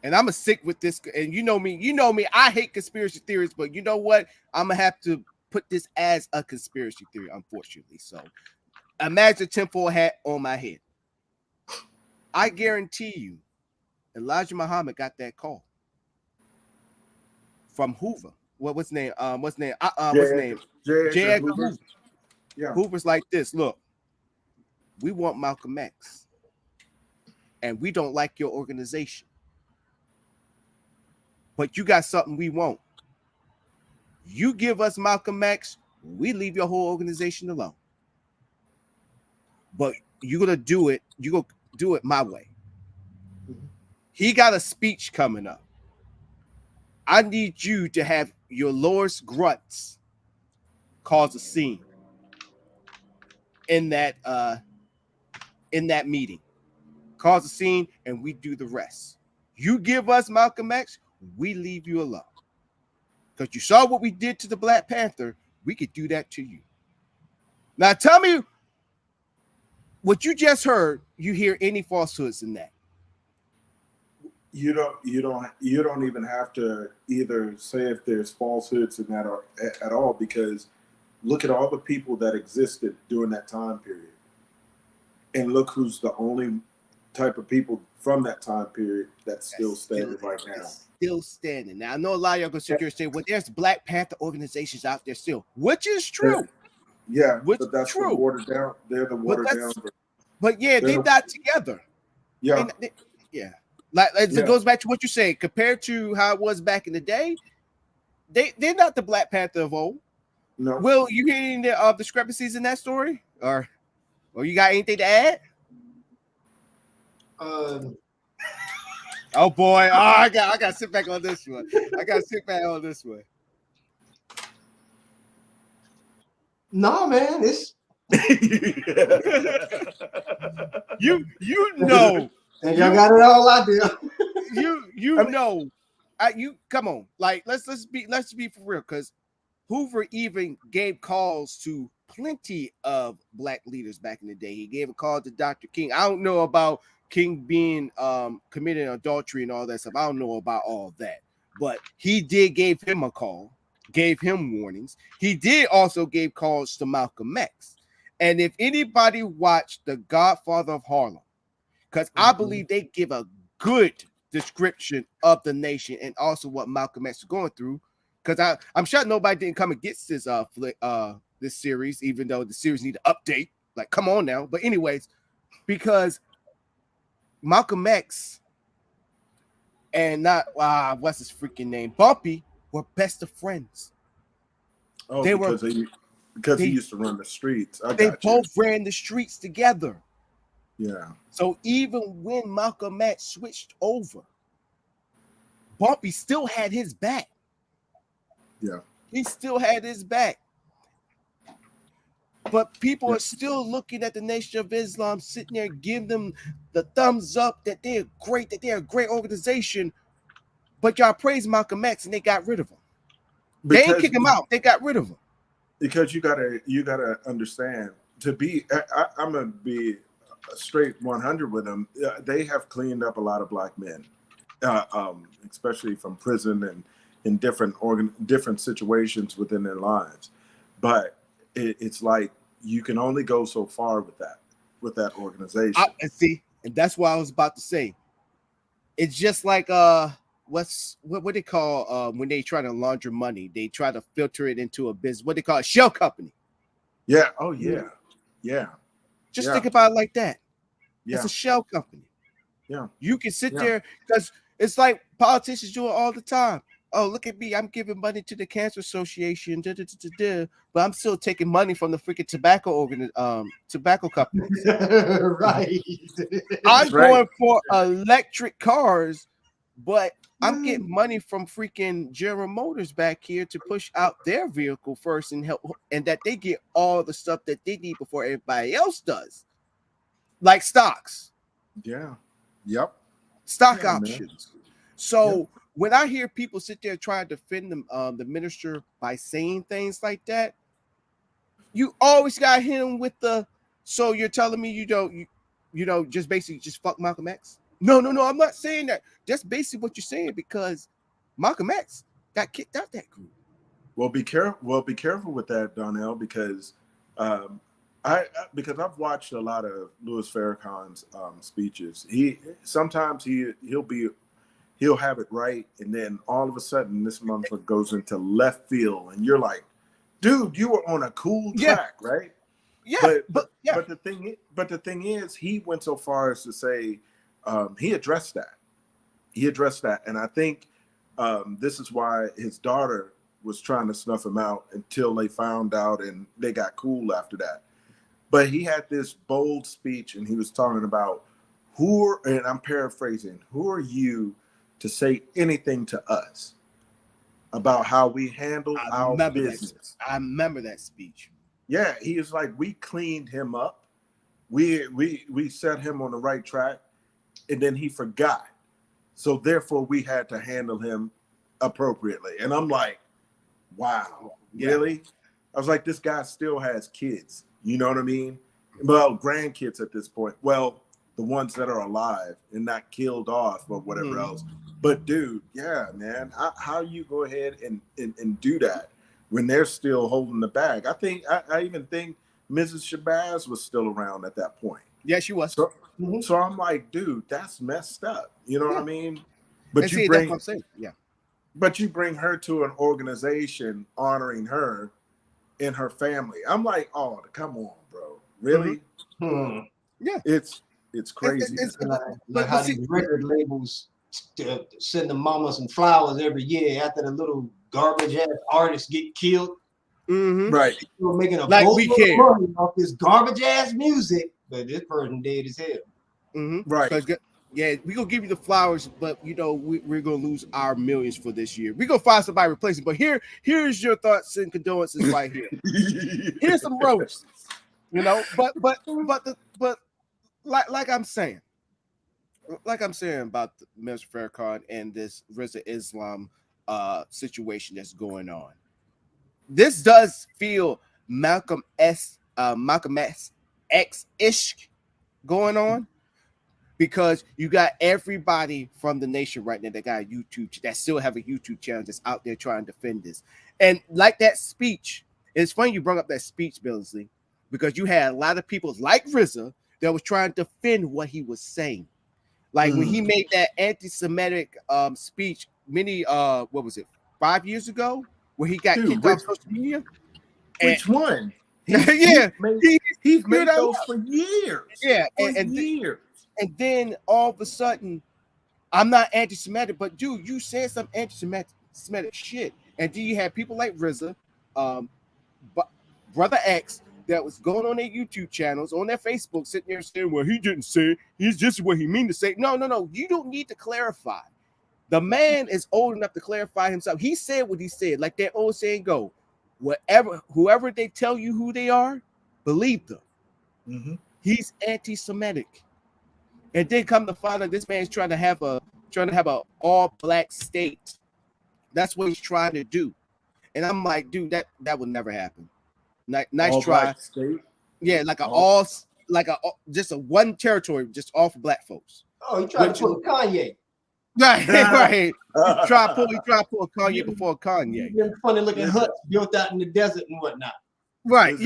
and I'm gonna stick with this. And you know me. I hate conspiracy theories, but you know what? I'm gonna have to put this as a conspiracy theory, unfortunately. So imagine tinfoil hat on my head. I guarantee you, Elijah Muhammad got that call from Hoover. What's his name? What's his name? J. Edgar Hoover. Yeah. Hoover's like this. Look, we want Malcolm X, and we don't like your organization, but you got something we want. You give us Malcolm X, we leave your whole organization alone. But you're gonna do it. You go do it my way. He got a speech coming up. I need you to have your lowest grunts cause a scene in that meeting. Cause a scene, and we do the rest. You give us Malcolm X, we leave you alone. Because you saw what we did to the Black Panther, we could do that to you. Now tell me what you just heard. You hear any falsehoods in that? You don't even have to either say if there's falsehoods in that or at all, because look at all the people that existed during that time period, and look who's the only type of people from that time period that's still standing right now. Still standing. Now I know a lot of y'all gonna sit here and say, "Well, there's Black Panther organizations out there still," which is true. Yeah, which but that's true. The watered down. They're the watered down. But yeah, they're not together. Yeah, yeah. Like it goes back to what you say. Compared to how it was back in the day, they're not the Black Panther of old. No. Will, you hear any discrepancies in that story, or you got anything to add? Oh boy! Oh, I got to sit back on this one. No, man, it's you know. And y'all got it all out there. You come on, like let's be for real, because Hoover even gave calls to plenty of Black leaders back in the day. He gave a call to Dr. King. I don't know about King being committing adultery and all that stuff. I don't know about all that, but he gave him a call, gave him warnings. He did also give calls to Malcolm X. And if anybody watched The Godfather of Harlem, because I believe they give a good description of the nation and also what Malcolm X is going through. Because I'm sure nobody didn't come against this this series, even though the series need to update. Like, come on now. But anyways, because Malcolm X and what's his freaking name, Bumpy, were best of friends. Oh, because he used to run the streets. They both ran the streets together. Yeah. So even when Malcolm X switched over, Bumpy still had his back. Yeah. He still had his back. But people are still looking at the Nation of Islam, sitting there, giving them the thumbs up that they're great, that they're a great organization. But y'all praise Malcolm X and they got rid of him. They ain't kick him out. They got rid of him. Because you gotta understand, I'm gonna be straight 100 with them. They have cleaned up a lot of Black men, especially from prison and in different situations within their lives. But it's like you can only go so far with that organization. And that's what I was about to say. It's just like what they call when they try to launder money, they try to filter it into a business. What they call a shell company. Yeah. Oh yeah. Yeah. Just think about it like that. Yeah. It's a shell company. Yeah. You can sit there because it's like politicians do it all the time. Oh, look at me. I'm giving money to the Cancer Association, but I'm still taking money from the freaking tobacco companies. Right. I'm going for electric cars, but I'm getting money from freaking General Motors back here to push out their vehicle first and help, and that they get all the stuff that they need before everybody else does. Like stocks. Yeah. Yep. Stock options. Man. So when I hear people sit there trying to defend the minister by saying things like that, you always got to hit him with the. So you're telling me you don't just basically just fuck Malcolm X? No, I'm not saying that. That's basically what you're saying because Malcolm X got kicked out that group. Well, be careful with that, Donnell, because because I've watched a lot of Louis Farrakhan's speeches. He'll have it right, and then all of a sudden this motherfucker goes into left field, and you're like, dude, you were on a cool track, right? Yeah, but the thing is, he went so far as to say he addressed that, and I think this is why his daughter was trying to snuff him out until they found out and they got cool after that. But he had this bold speech, and he was talking about and I'm paraphrasing, who are you to say anything to us about how we handle our business? I remember that speech. Yeah, he is like, we cleaned him up. We set him on the right track, and then he forgot. So therefore we had to handle him appropriately. And I'm like, wow, really? I was like, this guy still has kids. You know what I mean? Well, grandkids at this point. Well, the ones that are alive and not killed off or whatever else. But dude, yeah, man, how you go ahead and do that when they're still holding the bag? I even think Mrs. Shabazz was still around at that point. Yeah, she was. So I'm like, dude, that's messed up. You know what I mean? But that's you what I'm saying. Yeah. But you bring her to an organization honoring her and her family. I'm like, oh, come on, bro. Really? Yeah. It's crazy. It's like how these record labels send the mama some flowers every year after the little garbage ass artists get killed. Right. We're making a like boatload of money off this garbage ass music, but this person dead as hell. Right. Yeah, we're gonna give you the flowers, but you know, we're gonna lose our millions for this year. We're gonna find somebody replacing. But here's your thoughts and condolences right here. Here's some roses. You know, but like I'm saying about Mr. Farrakhan and this Rizza Islam situation that's going on. This does feel Malcolm X-ish going on, because you got everybody from the nation right now that got a YouTube, that still have a YouTube channel that's out there trying to defend this. And like that speech, it's funny you brought up that speech, Billingsley, because you had a lot of people like Rizza that was trying to defend what he was saying. Like when he made that anti-Semitic speech many 5 years ago, where he got kicked off social media. Which one? He's made those for years. Yeah, and years. And then all of a sudden, I'm not anti-Semitic, but dude, you said some anti-Semitic shit. And then you had people like Rizza, Brother X, that was going on their YouTube channels, on their Facebook, sitting there saying, well, he didn't say it. He's just what he mean to say. No. You don't need to clarify. The man is old enough to clarify himself. He said what he said, like that old saying go, whoever they tell you who they are, believe them. He's anti-Semitic. And then come to find out this man's trying to have a all-black state. That's what he's trying to do. And I'm like, dude, that would never happen. Nice all try. State? Yeah, just a one territory, just all for black folks. Oh, he tried to pull Kanye. Right. He try to pull Kanye before Kanye. Funny looking huts built out in the desert and whatnot. Right.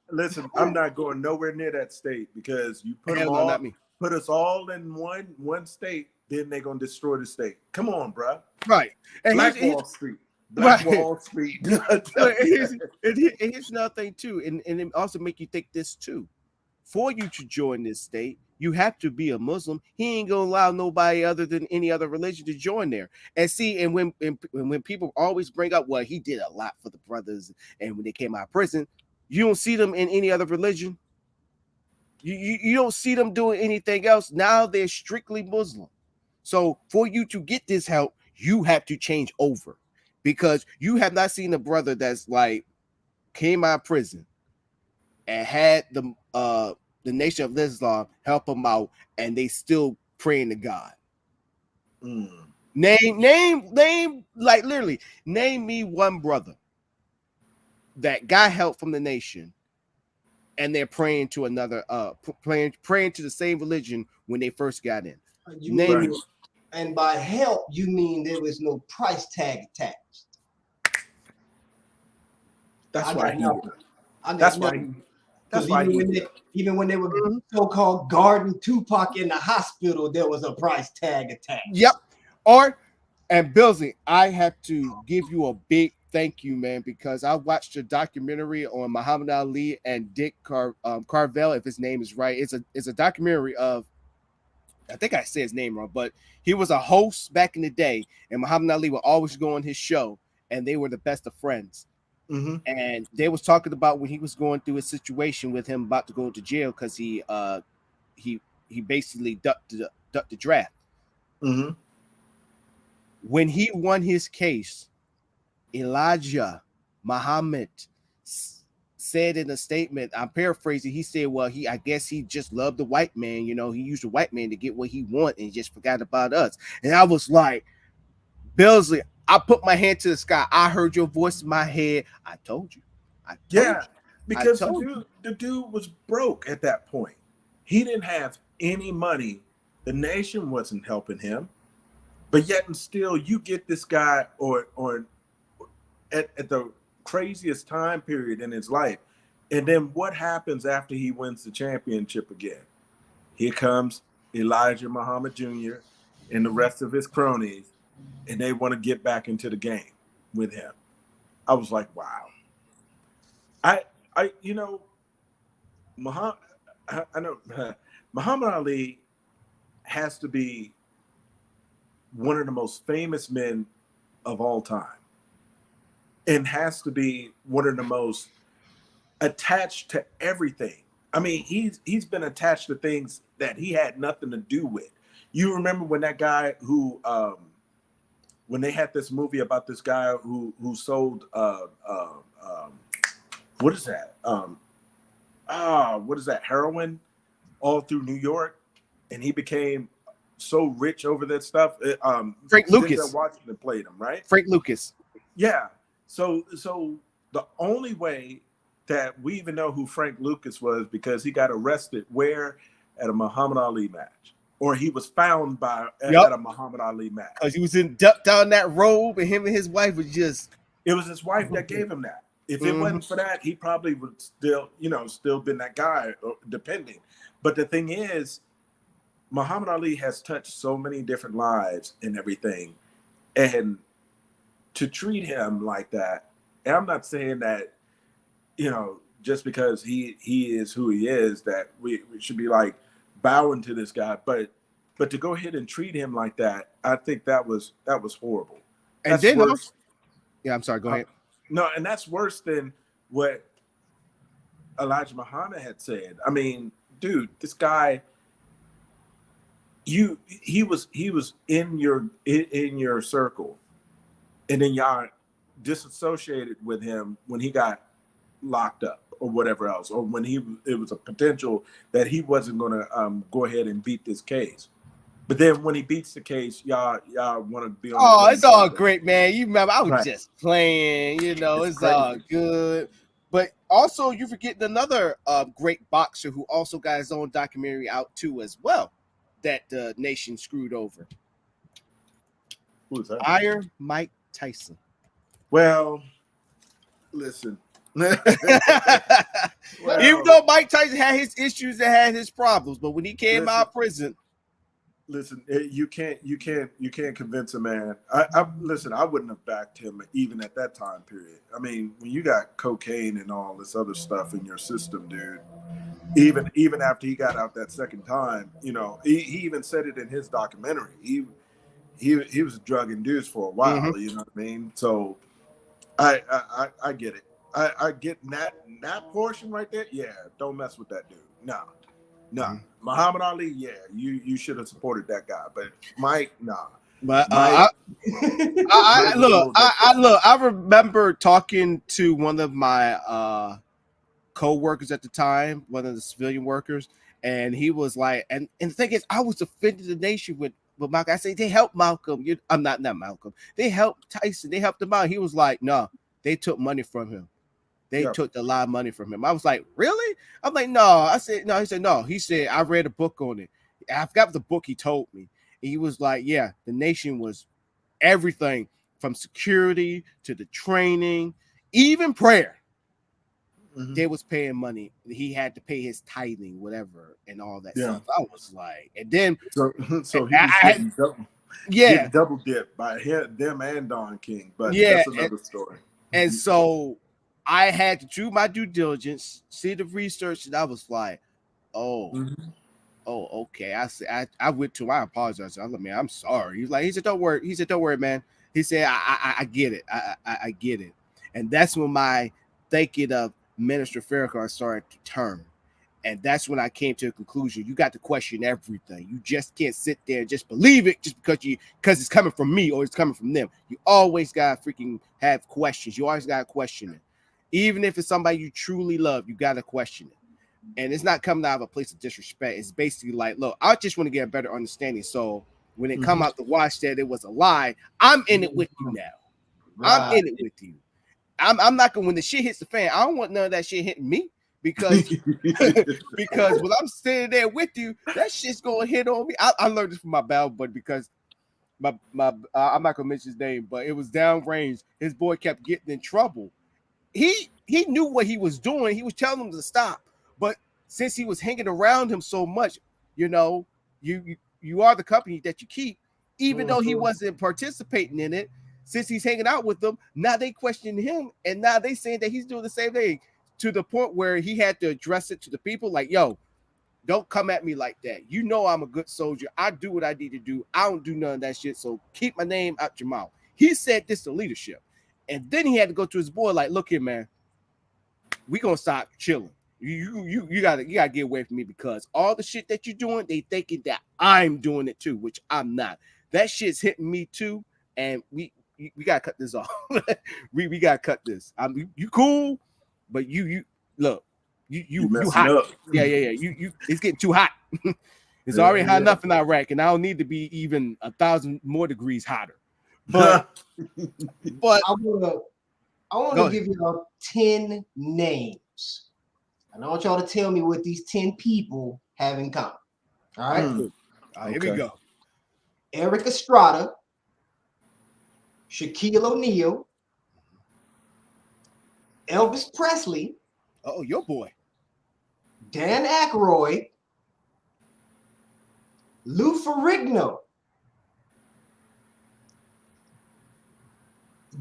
Listen, I'm not going nowhere near that state, because you put us all in one state, then they're gonna destroy the state. Come on, bro. Right. And Black Wall Street. Wall Street. Here's another thing too, and it also make you think this too. For you to join this state, you have to be a Muslim. He ain't gonna allow nobody other than any other religion to join there. And see, and when people always bring up, well, he did a lot for the brothers, and when they came out of prison, you don't see them in any other religion. You don't see them doing anything else. Now they're strictly Muslim. So for you to get this help, you have to change over, because you have not seen a brother that's like came out of prison and had the Nation of Islam help him out, and they still praying to God. Name, like literally, name me one brother that got help from the nation and they're praying to another, praying to the same religion when they first got in. Name me. And by help, you mean there was no price tag attached. That's why even when they were so-called guarding Tupac in the hospital, there was a price tag attached. Yep. And Billsy, I have to give you a big thank you, man, because I watched a documentary on Muhammad Ali and Dick Carvel, if his name is right. It's a documentary of, I think I say his name wrong, but he was a host back in the day, and Muhammad Ali would always go on his show, and they were the best of friends. Mm-hmm. And they was talking about when he was going through a situation with him about to go to jail because he basically ducked the draft. Mm-hmm. When he won his case, Elijah Muhammad said in a statement, I'm paraphrasing, he said, well, I guess he just loved the white man, he used the white man to get what he wanted and just forgot about us. And I was like, Billsley, I put my hand to the sky. I heard your voice in my head. I told you. Because the dude was broke at that point. He didn't have any money. The nation wasn't helping him. But yet and still, you get this guy or at the craziest time period in his life. And then what happens after he wins the championship again? Here comes Elijah Muhammad Jr. and the rest of his cronies, and they want to get back into the game with him. I was like, wow. Muhammad Ali has to be one of the most famous men of all time, and has to be one of the most attached to everything. I mean, he's been attached to things that he had nothing to do with. You remember when that guy who when they had this movie about this guy who sold what is that? What is that? Heroin all through New York, and he became so rich over that stuff. Frank Lucas. Washington played him, right? Frank Lucas. Yeah. So the only way that we even know who Frank Lucas was because he got arrested where at a Muhammad Ali match, or he was found at a Muhammad Ali match because he was ducked down that robe, and him and his wife was just. It was his wife that gave him that. If it wasn't for that, he probably would still been that guy, depending. But the thing is, Muhammad Ali has touched so many different lives and everything, and to treat him like that, and I'm not saying that, just because he is who he is, that we should be like bowing to this guy, but to go ahead and treat him like that, I think that was horrible. And that's then worse. I'm sorry, go ahead. No, and that's worse than what Elijah Muhammad had said. I mean, dude, this guy, he was in your circle, and then y'all disassociated with him when he got locked up or whatever else, or when it was a potential that he wasn't going to go ahead and beat this case. But then when he beats the case, y'all want to be on. Oh, it's all great, man. You remember I was just playing, it's crazy. all good. But also, you're forgetting another great boxer who also got his own documentary out too, as well, that the nation screwed over. Who is that? Iron Mike Tyson. Well, listen. Even though Mike Tyson had his issues and had his problems, but when he came out of prison. Listen, you can't convince a man. I wouldn't have backed him even at that time period. I mean, when you got cocaine and all this other stuff in your system, dude, even after he got out that second time, he even said it in his documentary. He was drug induced for a while, you know what I mean? So I get it. I get that portion right there. Yeah, don't mess with that dude. No. Muhammad Ali, yeah, you should have supported that guy, but Mike, nah. But I remember talking to one of my co-workers at the time, one of the civilian workers, and he was like, and the thing is, I was defending the nation with with Malcolm. I said, they helped Malcolm. I'm not Malcolm. They helped Tyson. They helped him out. He was like, no, they took money from him. They took a lot of money from him. I was like, really? I'm like, no. I said, no. He said, no. He said, I read a book on it. I forgot the book he told me. He was like, yeah, the nation was everything from security to the training, even prayer. Mm-hmm. They was paying money. He had to pay his tithing, whatever, and all that stuff. I was like, and then so he was getting double dipped by them and Don King, but that's another story. And so I had to do my due diligence, see the research, and I was like, okay. I went to him. I apologize. I was like, man, I'm sorry. He said, don't worry, man. He said, I get it. I get it. And that's when my thinking of Minister Farrakhan started to turn. And that's when I came to a conclusion. You got to question everything. You just can't sit there and just believe it just because it's coming from me or it's coming from them. You always got to freaking have questions. You always got to question it. Even if it's somebody you truly love, you got to question it. And it's not coming out of a place of disrespect. It's basically like, look, I just want to get a better understanding. So when it come out to watch that it was a lie, I'm in it with you now. Right. I'm in it with you. I'm not going, when the shit hits the fan, I don't want none of that shit hitting me because when I'm standing there with you, that shit's going to hit on me. I learned this from my battle buddy because my I'm not going to mention his name, but it was downrange. His boy kept getting in trouble. He knew what he was doing. He was telling him to stop. But since he was hanging around him so much, you know, you are the company that you keep, even though he wasn't participating in it. Since he's hanging out with them, now they question him, and now they saying that he's doing the same thing to the point where he had to address it to the people like, yo, don't come at me like that. You know I'm a good soldier. I do what I need to do. I don't do none of that shit, so keep my name out your mouth. He said this to leadership. And then he had to go to his boy like, look here, man, we gonna stop chilling. You gotta get away from me because all the shit that you're doing, they thinking that I'm doing it too, which I'm not. That shit's hitting me too, and we gotta cut this off. we gotta cut this. You cool, but you look, you hot. Up. Yeah. You it's getting too hot. It's already hot enough in Iraq, and I don't need to be even 1,000 more degrees hotter. But I want to give you 10 names. And I want y'all to tell me what these 10 people have in common. All right? All right, here we go. Eric Estrada, Shaquille O'Neal, Elvis Presley. Oh, your boy. Dan Aykroyd, Lou Ferrigno,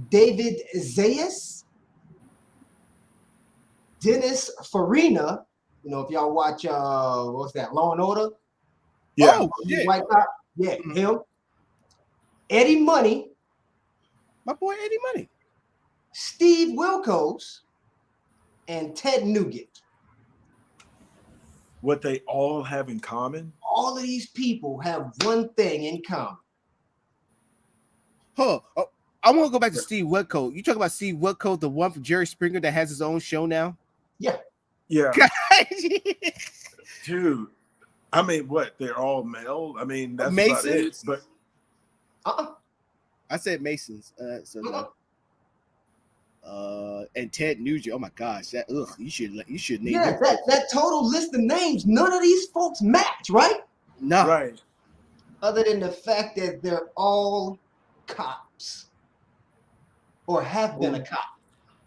David Zayas, Dennis Farina. You know, if y'all watch what's that, Law and Order? Yeah. Oh, White Cop. Yeah, him. Eddie Money. My boy Eddie Money. Steve Wilkos and Ted Nugent. What they all have in common? All of these people have one thing in common. Oh, I want to go back to Steve Wilkos. You talk about Steve Wilkos, the one from Jerry Springer that has his own show now? Yeah. Dude, I mean, what? They're all male? I mean, that's Masons? about it. But I said Masons. And Ted Nugent. Oh my gosh, you should name. Yeah, that total list of names. None of these folks match, right? No, right. Other than the fact that they're all cops or have been a cop.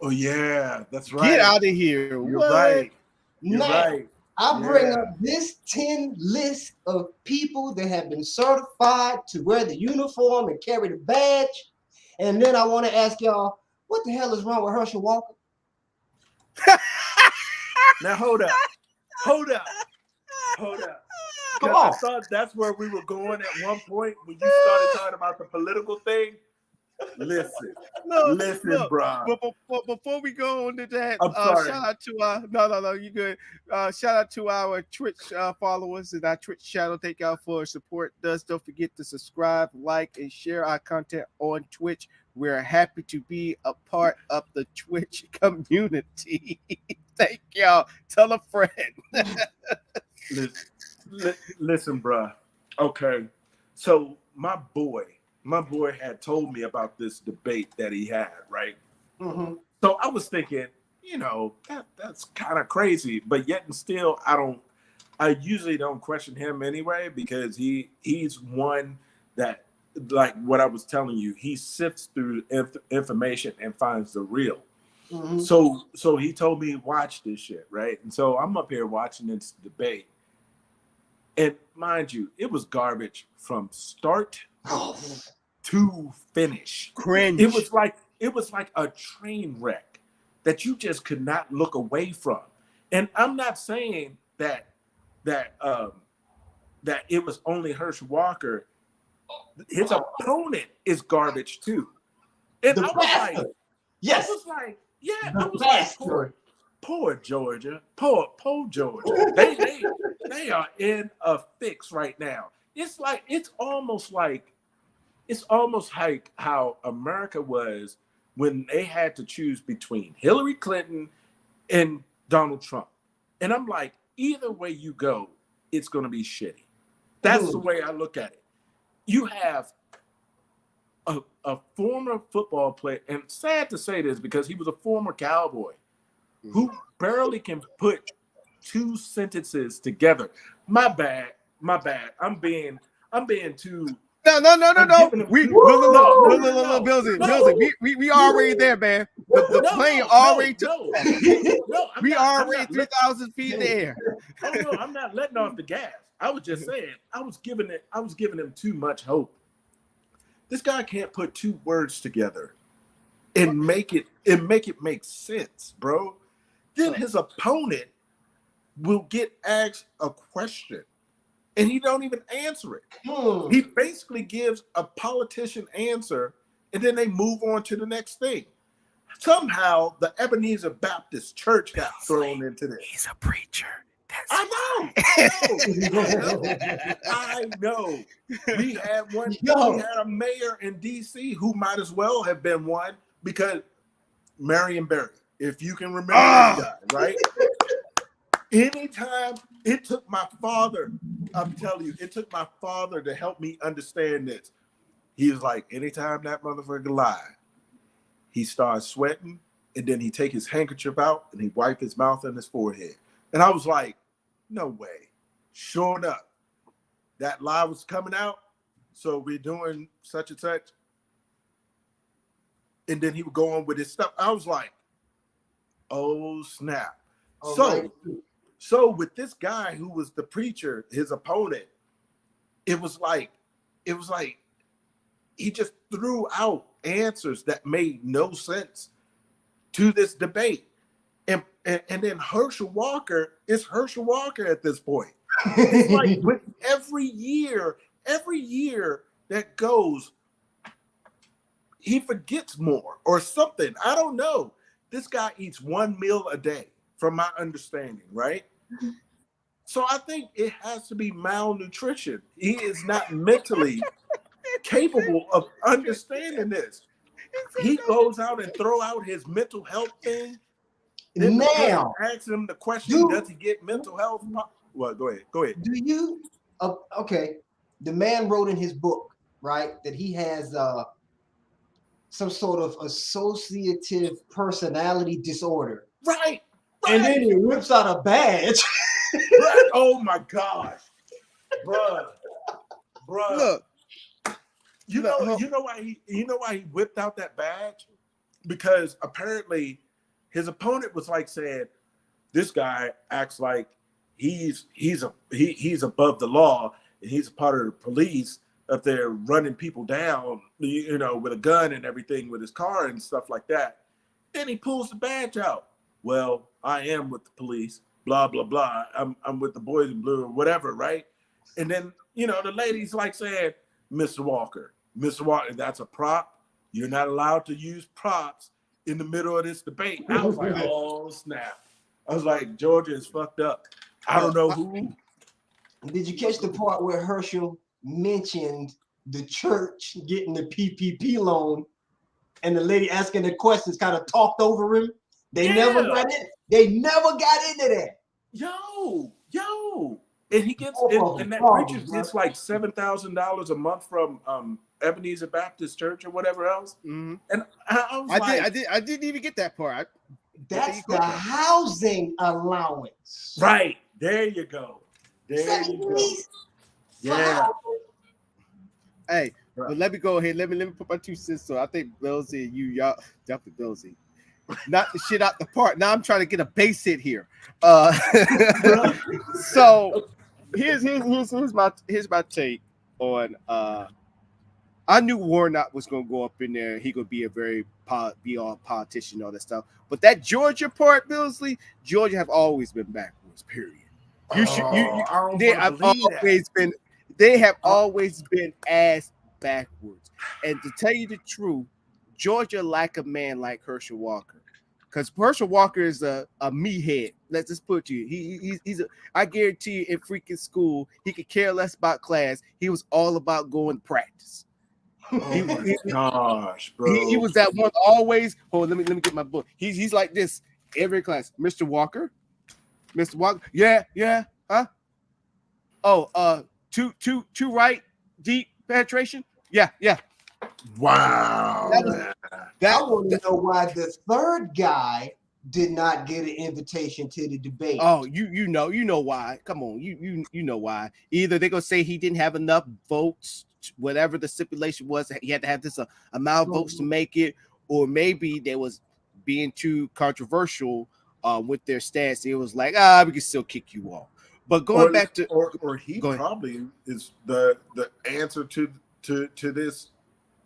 Oh yeah, that's right. Get out of here! You're what? right. You're now, right. I bring up this 10 list of people that have been certified to wear the uniform and carry the badge, and then I want to ask y'all, what the hell is wrong with Herschel Walker? Now hold up. Come on. I thought that's where we were going at one point when you started talking about the political thing. Listen, bro. But before we go into that, I'm sorry. Shout out to no, you good. Shout out to our Twitch followers and our Twitch channel. Thank y'all for support. Don't forget to subscribe, like, and share our content on Twitch. We're happy to be a part of the Twitch community. Thank y'all. Tell a friend. Listen, bro. Okay, so my boy had told me about this debate that he had, right? Mm-hmm. So I was thinking, that's kind of crazy, but yet and still, I usually don't question him anyway, because he's one that, like what I was telling you, he sifts through information and finds the real. Mm-hmm. So he told me, watch this shit, right? And so I'm up here watching this debate. And mind you, it was garbage from start to finish. Cringe. It was like a train wreck that you just could not look away from. And I'm not saying that it was only Herschel Walker. His opponent is garbage too. And I was like, yes, I was like, yeah, the I was bastard. like, poor Georgia, poor Georgia. They are in a fix right now. It's almost like how America was when they had to choose between Hillary Clinton and Donald Trump. And I'm like, either way you go, it's going to be shitty. That's the way I look at it. You have a former football player, and sad to say this because he was a former Cowboy, who barely can put two sentences together. My bad. I'm being too. No. Billy. We already there, man. The plane already took. We already 3,000 feet in the air. Oh no, I'm not letting off the gas. I was just saying, I was giving him too much hope. This guy can't put two words together and make it make sense, bro. Then his opponent will get asked a question and he don't even answer it. He basically gives a politician answer and then they move on to the next thing. Somehow the Ebenezer Baptist Church got thrown into this. He's a preacher. I know. We had one. We had a mayor in D.C. who might as well have been one, because Marion Barry, if you can remember this guy, right? Anytime it took my father, I'm telling you, it took my father to help me understand this. He was like, anytime that motherfucker lied, he started sweating, and then he take his handkerchief out and he wipe his mouth and his forehead. And I was like, no way. Sure enough, that lie was coming out. So we're doing such and such. And then he would go on with his stuff. I was like, oh, snap. So with this guy who was the preacher, his opponent, it was like he just threw out answers that made no sense to this debate. And then Herschel Walker is Herschel Walker at this point. It's like with every year that goes, he forgets more or something. I don't know. This guy eats one meal a day, from my understanding, right? So I think it has to be malnutrition. He is not mentally capable of understanding this. He goes out and throw out his mental health thing. Then now, ask him the question: does he get mental health? Well, go ahead. Do you? Okay, the man wrote in his book, right, that he has some sort of associative personality disorder. Right. And then he whips out a badge. Right. Oh my gosh, bruh. Look. You know why he whipped out that badge? Because apparently his opponent was like saying, this guy acts like he's above the law and he's a part of the police up there running people down, with a gun and everything with his car and stuff like that. Then he pulls the badge out. Well, I am with the police, blah, blah, blah. I'm with the boys in blue or whatever, right? And then, the lady's like saying, Mr. Walker, that's a prop. You're not allowed to use props in the middle of this debate. I was like, oh, snap. I was like, Georgia is fucked up. I don't know who. Did you catch the part where Herschel mentioned the church getting the PPP loan and the lady asking the questions kind of talked over him? They never got into that. Yo. And he gets and that preacher gets like $7,000 a month from Ebenezer Baptist Church or whatever else. Mm-hmm. And I didn't even get that part. That's the housing allowance. Right. There you go. There you go. Yeah. Hey, but let me go ahead. Let me put my 2 cents. So I think Billsy and y'all definitely Billsy. Not the shit out the park. Now I'm trying to get a base hit here. So here's my take on I knew Warnock was gonna go up in there. He gonna be a very all politician, all that stuff. But that Georgia part, Billsley, Georgia have always been backwards. Period. They have always been ass backwards. And to tell you the truth, Georgia like a man like Herschel Walker, because Herschel Walker is a meathead. Let's just put you. He's I guarantee you, in freaking school, he could care less about class. He was all about going to practice. Gosh, bro. He was that one always. Hold on, let me get my book. He's like this every class. Mr. Walker. Yeah. Huh? Oh, two right, deep penetration. Yeah. Wow. I want to know why the third guy did not get an invitation to the debate. Oh, you know why? Come on, you know why? Either they're gonna say he didn't have enough votes, whatever the stipulation was, he had to have this amount of votes to make it, or maybe they was being too controversial with their stance. It was like, we can still kick you off. But going back to or he probably is the answer to this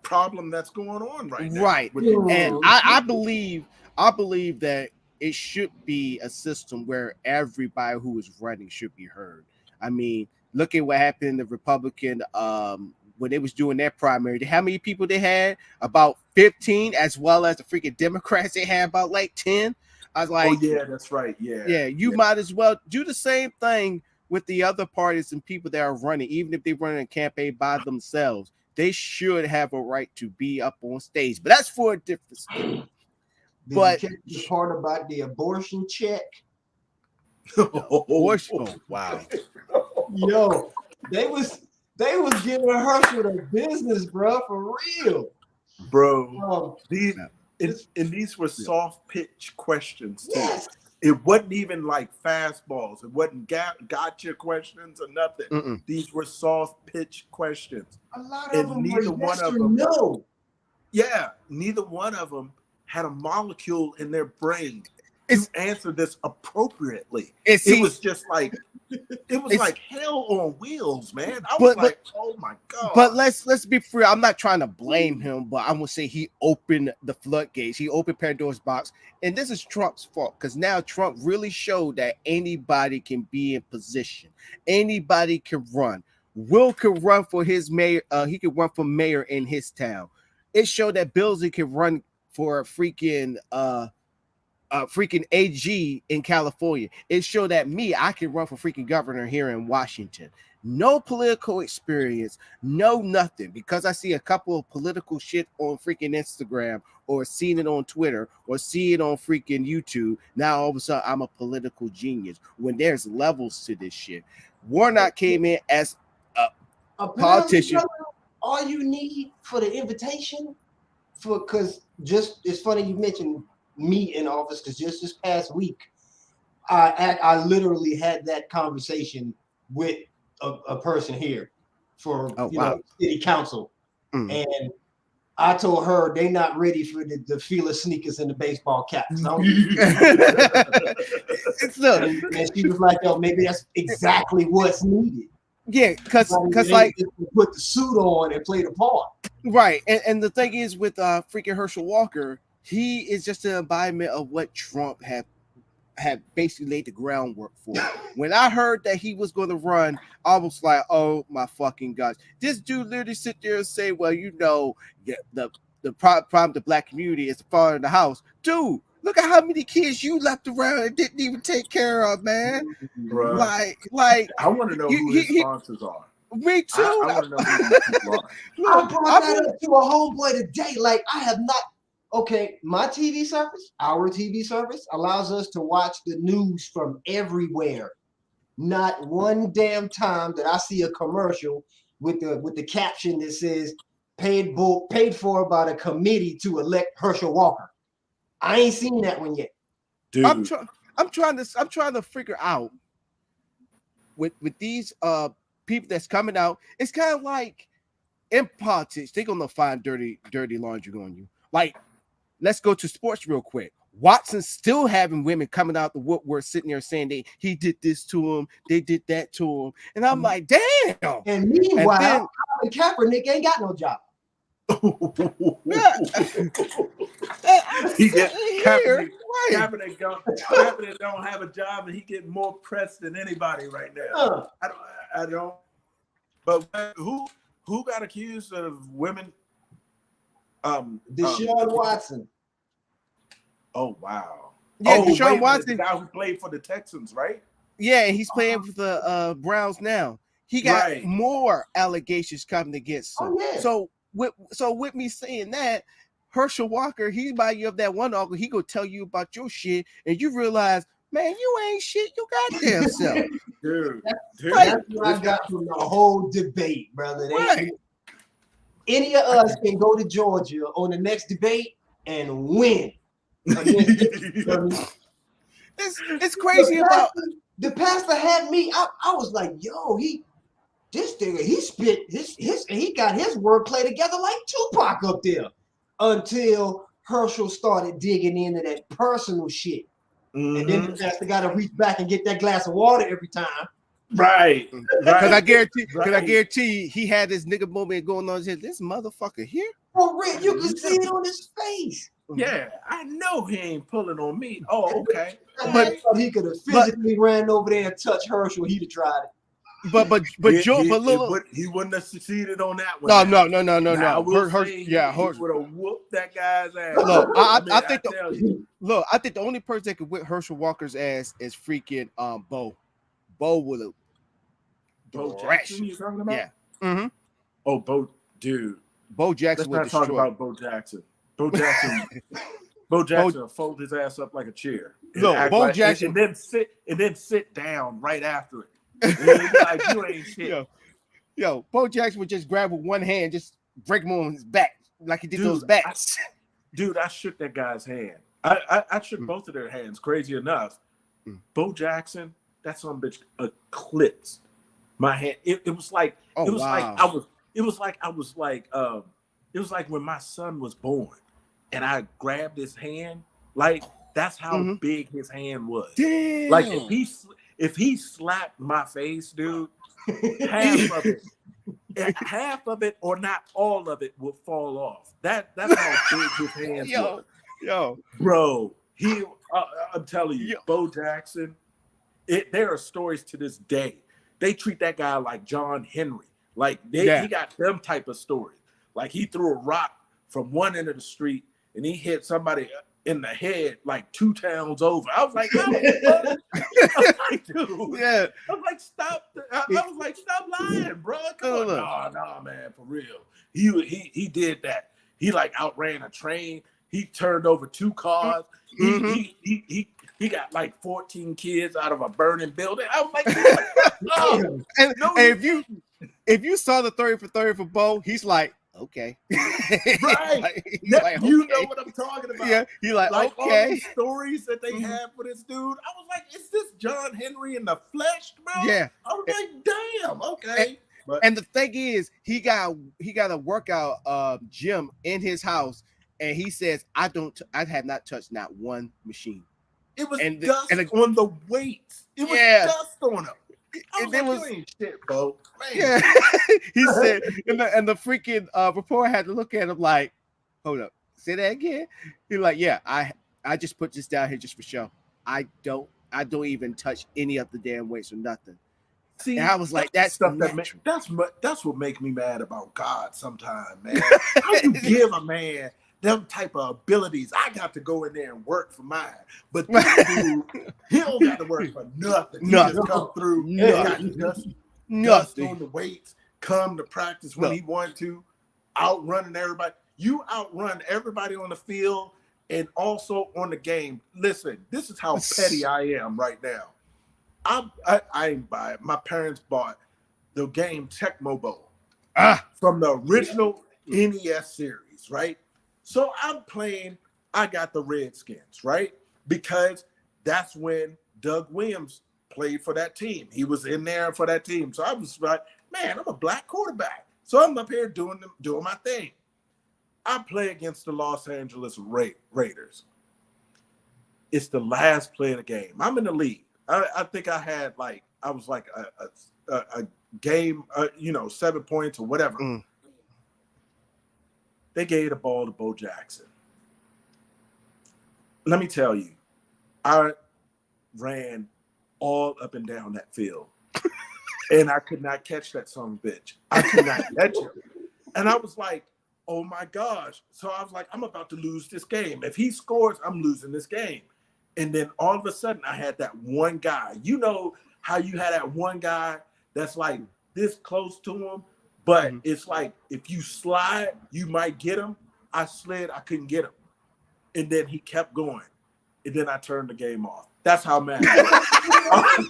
problem that's going on right now. Right. And I believe that it should be a system where everybody who is running should be heard. I mean, look at what happened in the Republican when they was doing their primary. How many people they had? About 15, as well as the freaking Democrats, they had about like 10. I was like, oh yeah, that's right. Yeah, might as well do the same thing with the other parties and people that are running, even if they run a campaign by themselves. They should have a right to be up on stage, but that's for a different story. But you the part about the abortion check. Oh wow! Yo, they was giving Herschel the business, bro, for real, bro. These were soft pitch questions too. Yes. It wasn't even like fastballs. It wasn't gotcha questions or nothing. Mm-mm. These were soft pitch questions. A lot of them neither one of them. No. Yeah, neither one of them had a molecule in their brain to answer this appropriately. It was just like like hell on wheels, man. I was like, oh my god. But let's be free. I'm not trying to blame him, but I'm gonna say he opened the floodgates. He opened Pandora's box, and this is Trump's fault, because now Trump really showed that anybody can be in position. Anybody can run. Will can run for his mayor. He can run for mayor in his town. It showed that Billsy can run for a freaking AG in California. It showed that I can run for freaking governor here in Washington. No political experience, no nothing, because I see a couple of political shit on freaking Instagram, or seen it on Twitter, or see it on freaking YouTube. Now all of a sudden I'm a political genius, when there's levels to this shit. Warnock came in as a politician. All you need for the invitation, because just it's funny you mentioned me in office, because just this past week, I literally had that conversation with a person here for city council, and I told her they not ready for the Fila sneakers and the baseball caps. And she was like, "Yo, maybe that's exactly what's needed." Yeah, because like put the suit on and play the part. Right, and the thing is with freaking Herschel Walker, he is just an embodiment of what Trump had basically laid the groundwork for. When I heard that he was going to run, I was like, oh my fucking gosh. This dude literally sit there and say, well, the problem the black community is the father in the house. Dude, look at how many kids you left around and didn't even take care of, man. Right. Like I want to know who his sponsors are. Me too. I want to know who these people are. I brought that up to a homeboy today. Like, I have not. Okay, my TV service, our TV service, allows us to watch the news from everywhere. not one damn time that I see a commercial with the caption that says paid for by the committee to elect Herschel Walker. I ain't seen that one yet. Dude. I'm trying to figure out with these people that's coming out. It's kind of like in politics, they're gonna find dirty laundry on you. Like, let's go to sports real quick. Watson's still having women coming out the woodwork, sitting there saying he did this to him, they did that to him, and I'm like, damn. And meanwhile, Colin Kaepernick ain't got no job. Kaepernick don't have a job, and he getting more press than anybody right now. I don't. But who got accused of women? Deshaun Watson. Oh wow! Yeah, Deshaun Watson, the guy who played for the Texans, right? Yeah, he's playing for the Browns now. He got more allegations coming against him. So with me saying that, Herschel Walker, he buy you up that one uncle. He go tell you about your shit, and you realize, man, you ain't shit. You goddamn self, dude. That's what I got from the whole debate, brother. Any of us can go to Georgia on the next debate and win. It's crazy about the pastor had me. I was like, yo, this nigga, he spit he got his wordplay together like Tupac up there until Herschel started digging into that personal shit. And then the pastor got to reach back and get that glass of water every time. Right. Because I guarantee he had this nigga moment going on. This motherfucker here. For real, you can see it on his face. Yeah, I know he ain't pulling on me. Oh, okay. But he could have physically ran over there and touched Herschel. He'd have tried it. But he wouldn't have succeeded on that one. No. He would have whooped that guy's ass. Look, I think the only person that could whip Herschel Walker's ass is freaking Bo. Bo would have. Bo Jackson, you talking about? Yeah. Mm-hmm. Oh, Bo, dude. Bo Jackson. Let's not talk about Bo Jackson. Bo Jackson will fold his ass up like a chair. No, Bo Jackson, and then sit down right after it. Like, you ain't shit. Yo, Bo Jackson would just grab with one hand, just break him on his back like he did those bats. I shook that guy's hand. I shook both of their hands. Crazy enough, Bo Jackson, that son of a bitch eclipsed my hand. It was like when my son was born, and I grabbed his hand. Like, that's how big his hand was. Damn. Like, if he slapped my face, dude, half of it or not all of it would fall off. That's how big his hands was. Yo, bro, I'm telling you, Bo Jackson. There are stories to this day. They treat that guy like John Henry. Like he got them type of stories. Like, he threw a rock from one end of the street and he hit somebody in the head like 2 towns over. I was like, dude. Yeah. I was like, stop. Stop lying, bro. Come on. No, man, for real. He did that. He like outran a train. He turned over 2 cars. He got like 14 kids out of a burning building. I was like, if you saw the 30 for 30 for Bo, he's like, okay. Right. You know what I'm talking about. Yeah. He like okay. All these stories that they have for this dude. I was like, is this John Henry in the flesh, bro? Yeah. I was like, damn, okay. And the thing is, he got a workout gym in his house, and he says, I have not touched not one machine. It was dust on the weights. It was dust on them. You ain't shit, bro. Man. Yeah. He said, and the freaking reporter had to look at him like, hold up, say that again. He's like, yeah, I just put this down here just for show. I don't even touch any of the damn weights or nothing. See, and I was like, that's stuff that's what makes me mad about God sometimes, man. How you give a man them type of abilities? I got to go in there and work for mine, but this dude, he don't got to work for nothing. He just come through, dust on the weights, come to practice when he wanted to, outrunning everybody. You outrun everybody on the field and also on the game. Listen, this is how petty I am right now. I ain't buy it. My parents bought the game Tecmo Bowl from the original NES series, right? So I'm playing. I got the Redskins, right? Because that's when Doug Williams played for that team. He was in there for that team. So I was like, man, I'm a black quarterback. So I'm up here doing my thing. I play against the Los Angeles Raiders. It's the last play of the game. I'm in the lead. I think I had I was like a game, 7 points or whatever. They gave the ball to Bo Jackson. Let me tell you, I ran all up and down that field, and I could not catch that son of a bitch. I could not catch him, and I was like, "Oh my gosh!" So I was like, "I'm about to lose this game. If he scores, I'm losing this game." And then all of a sudden, I had that one guy. You know how you had that one guy that's like this close to him, but it's like if you slide, you might get him. I slid, I couldn't get him. And then he kept going. And then I turned the game off. That's how mad I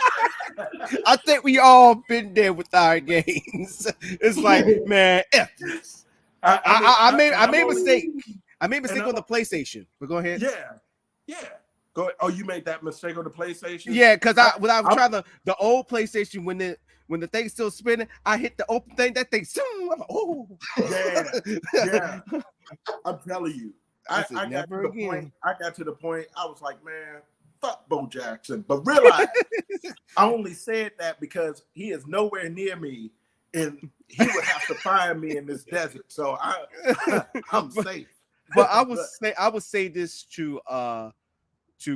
was. I think we all been there with our games. It's like, man, F this. I made a mistake. I made a mistake on the PlayStation. But go ahead. Yeah. Go ahead. Oh, you made that mistake on the PlayStation? Yeah, because when I was trying the old PlayStation when the thing's still spinning, I hit the open thing. That thing, I'm like, oh, yeah. I'm telling you, I got to the point. I was like, man, fuck Bo Jackson. But realize I only said that because he is nowhere near me, and he would have to find me in this desert. So I'm safe. But I would say this to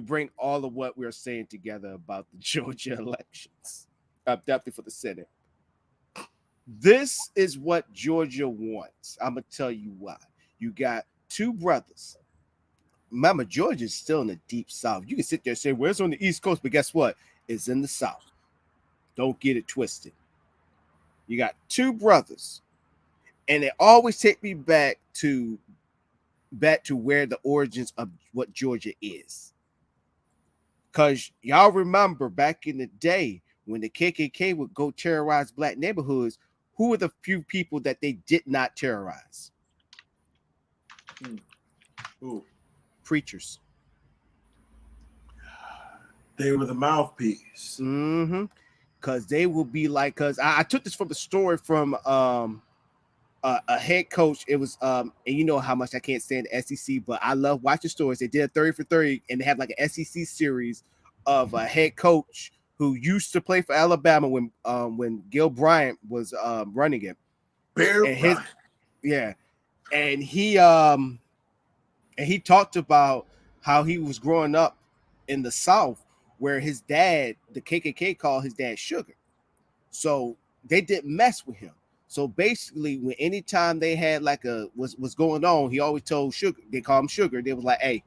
bring all of what we're saying together about the Georgia elections, definitely for the Senate. This is what Georgia wants. I'm gonna tell you why. You got two brothers. Remember, Georgia's still in the deep South. You can sit there and say, well, it's on the East Coast, but guess what? It's in the South. Don't get it twisted. You got two brothers, and they always take me back to where the origins of what Georgia is. Because y'all remember back in the day when the KKK would go terrorize black neighborhoods, who were the few people that they did not terrorize? Ooh. Preachers. They were the mouthpiece. Because they will be like, because I took this from the story from a head coach. It was and you know how much I can't stand the SEC, but I love watching stories. They did a 30 for 30, and they have like an SEC series of a head coach who used to play for Alabama when Gil Bryant was running it. And he talked about how he was growing up in the South, where his dad, the KKK, called his dad Sugar. So they didn't mess with him. So basically, when anytime they had like what's going on, he always told Sugar. They call him Sugar. They was like, "Hey,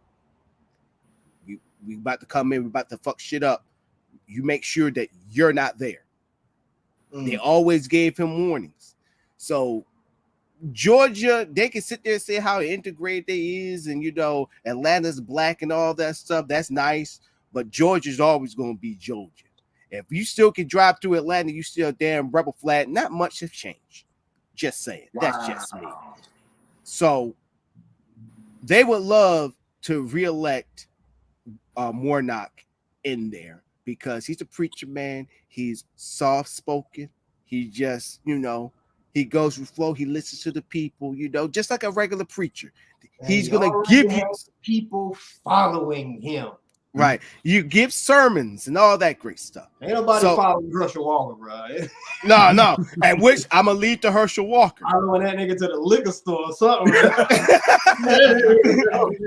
we about to come in. We about to fuck shit up. You make sure that you're not there." They always gave him warnings. So Georgia, they can sit there and say how integrated they is, and Atlanta's black and all that stuff. That's nice, but Georgia's always going to be Georgia. If you still can drive through Atlanta, you still damn rebel flag. Not much has changed. Just saying. Wow. That's just me. So they would love to reelect Warnock in there because he's a preacher man. He's soft spoken. He just, he goes with flow. He listens to the people, just like a regular preacher. And he's going to give you people following him. Right. You give sermons and all that great stuff. Ain't nobody following Herschel Walker, bro. No. And which I'm going to lead to Herschel Walker. I don't want that nigga to the liquor store or something.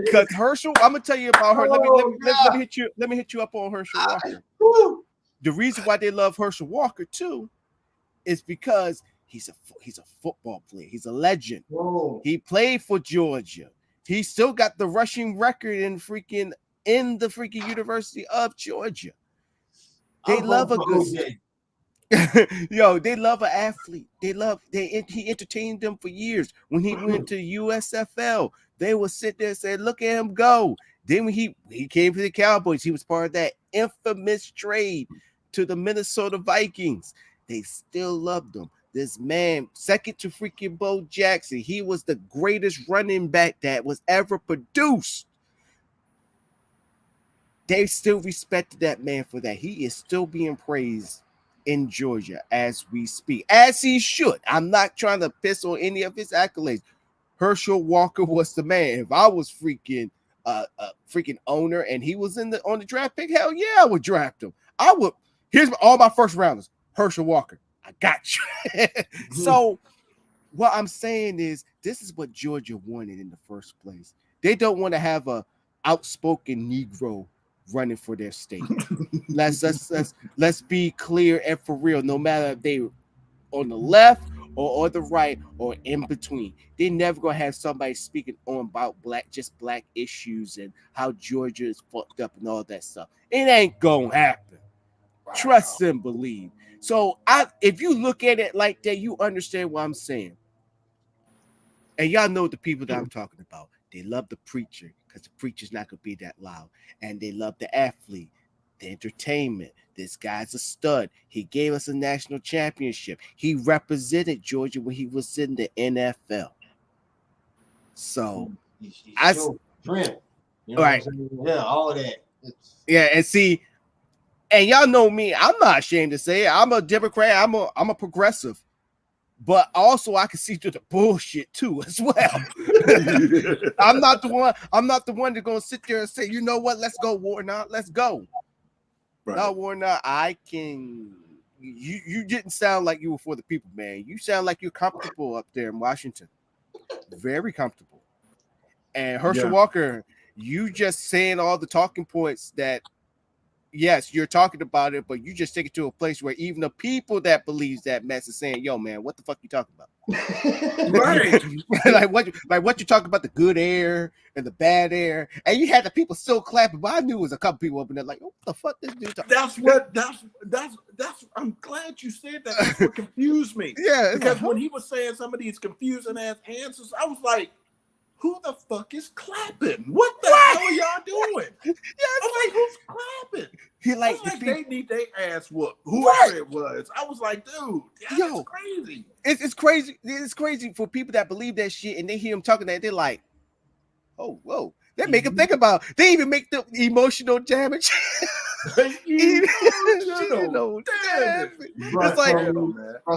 Because Herschel, I'm going to tell you about her. Let me hit you up on Herschel Walker. The reason why they love Herschel Walker too is because he's a football player. He's a legend. Whoa. He played for Georgia. He still got the rushing record in the freaking University of Georgia. They love a good they love an athlete. He entertained them for years. When he went to USFL, they would sit there and say, look at him go. Then when he came to the Cowboys, he was part of that infamous trade to the Minnesota Vikings. They still loved him. This man, second to freaking Bo Jackson, he was the greatest running back that was ever produced. They still respected that man for that. He is still being praised in Georgia as we speak, as he should. I'm not trying to piss on any of his accolades. Herschel Walker was the man. If I was freaking owner and he was on the draft pick, hell yeah, I would draft him. I would. Here's all my first rounders. Herschel Walker, I got you. So what I'm saying is, this is what Georgia wanted in the first place. They don't want to have a outspoken Negro running for their state. Let's be clear and for real. No matter if they on the left or on the right or in between, they never gonna have somebody speaking on about black issues and how Georgia is fucked up and all that stuff. It ain't gonna happen. Wow. Trust and believe. So if you look at it like that, you understand what I'm saying. And y'all know the people that I'm talking about. They love the preacher because the preacher's not going to be that loud. And they love the athlete, the entertainment. This guy's a stud. He gave us a national championship. He represented Georgia when he was in the NFL. So, Trent, you know right. Yeah, all that. Yeah, and see, and y'all know me, I'm not ashamed to say it. I'm a Democrat, I'm a progressive. But also I can see through the bullshit too as well. I'm not the one that's gonna sit there and say, you know what, let's go, Warnock, let's go. Right. No, Warnock, you didn't sound like you were for the people, man. You sound like you're comfortable up there in Washington. Very comfortable. And Herschel Walker, you just saying all the talking points that, yes, you're talking about it, but you just take it to a place where even the people that believes that mess is saying, yo, man, what the fuck you talking about? Right. what you talking about, the good air and the bad air, and you had the people still clapping, but I knew it was a couple people up in there like, what the fuck this dude talking about? That's I'm glad you said that. That's what confused me. Yeah. Because when he was saying some of these confusing ass answers, I was like, who the fuck is clapping? What the hell are y'all doing? Yeah, I was like, who's clapping? He like they need their ass whooped. Whoever it was. I was like, dude, that's crazy. It's crazy. It's crazy for people that believe that shit and they hear him talking that they're like, oh, whoa. They make them think about it. They even make the emotional damage. Emotional damage. It's like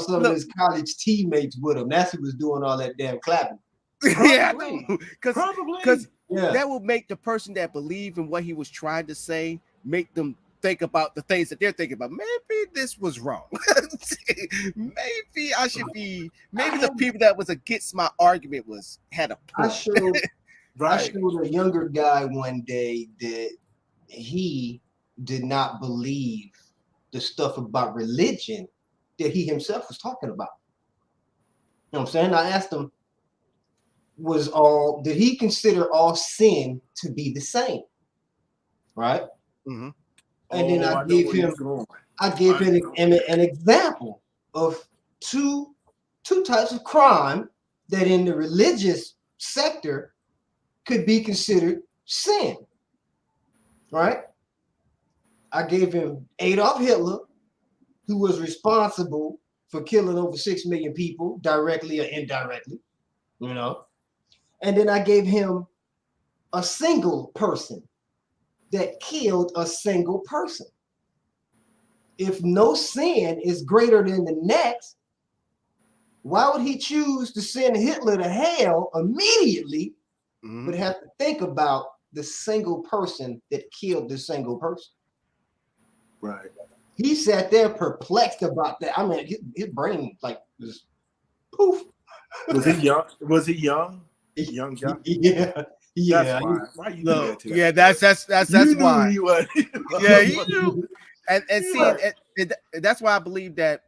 some of his college teammates with him. That's who was doing all that damn clapping. Yeah, because that will make the person that believe in what he was trying to say, make them think about the things that they're thinking about. Maybe this was wrong. Maybe I should be. Maybe the people that was against my argument had a point. I showed a younger guy one day that he did not believe the stuff about religion that he himself was talking about. You know what I'm saying? I asked him, did he consider all sin to be the same? Right? Mm-hmm. And then I gave him an example of two types of crime that in the religious sector could be considered sin. Right? I gave him Adolf Hitler, who was responsible for killing over 6 million people directly or indirectly, you know. And then I gave him a single person that killed a single person. If no sin is greater than the next, why would he choose to send Hitler to hell immediately, but have to think about the single person that killed the single person? Right. He sat there perplexed about that. I mean, his brain like just poof. Was he young? Young guy? Yeah. That's why you do that to that? Yeah, that's why. He was. Yeah, he knew. And that's why I believe that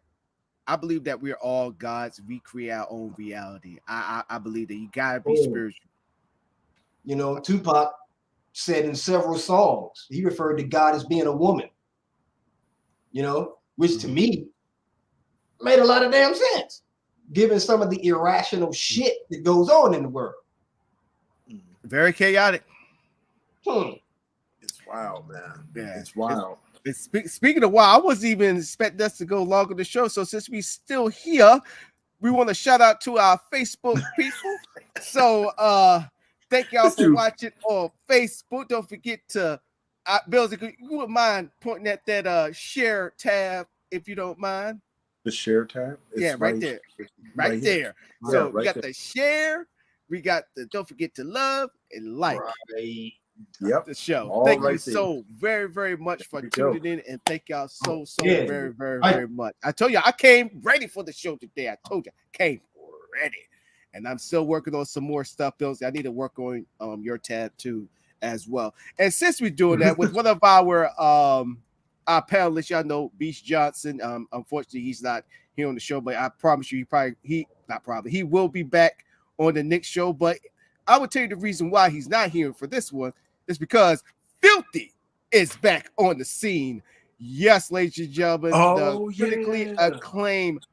we're all gods. We create our own reality. I believe that you gotta be spiritual. You know, Tupac said in several songs, he referred to God as being a woman. You know, which to me made a lot of damn sense, given some of the irrational shit that goes on in the world. Very chaotic. It's wild, man. Yeah, it's wild. Speaking of why, I wasn't even expecting us to go longer the show. So since we still here, we want to shout out to our Facebook people. So thank y'all for watching on Facebook. Don't forget to Bills, if you wouldn't mind pointing at that share tab, if you don't mind. The share tab? It's right there. Right there. So we got the share, we got the don't forget to love and like the show. All thank you so very, very much for tuning in, and thank y'all so very, very, very much. I told you I came ready for the show today. I told you I came ready. And I'm still working on some more stuff, Bills. I need to work on your tab too as well. And since we're doing that with one of our panelists, y'all know Beast Johnson. Unfortunately, he's not here on the show, but I promise you, he will be back on the next show. But I will tell you the reason why he's not here for this one is because Filthy is back on the scene. Yes, ladies and gentlemen, the critically acclaimed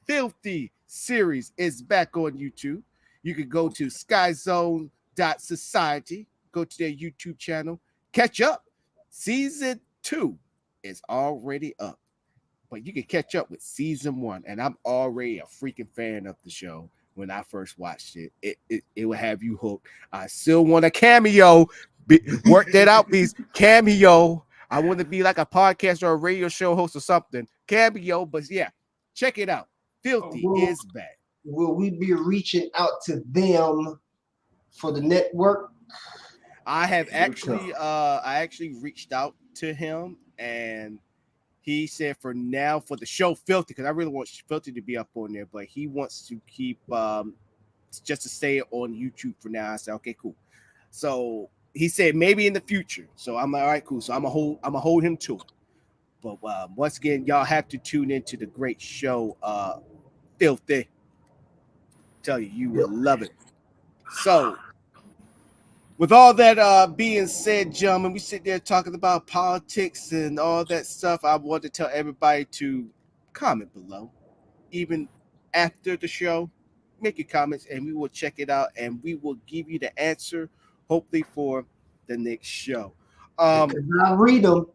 Filthy series is back on YouTube. You can go to skyzone.society, go to their YouTube channel, catch up. Season 2 is already up, but you can catch up with season 1, and I'm already a freaking fan of the show. When I first watched it, it will have you hooked. I still want a cameo. Work that out, please. Cameo. I want to be like a podcast or a radio show host or something. Cameo, but yeah, check it out. Filthy is back. Will we be reaching out to them for the network? I actually reached out to him, and he said for now, for the show Filthy, because I really want Filthy to be up on there, but he wants to keep just to stay on YouTube for now. I said, okay, cool. So he said maybe in the future. So I'm like, all right, cool. So I'm gonna hold him to it. But once again, y'all have to tune into the great show Filthy. Tell you will love it. So with all that being said, gentlemen, we sit there talking about politics and all that stuff. I want to tell everybody to comment below, even after the show. Make your comments, and we will check it out, and we will give you the answer, hopefully for the next show. I read them.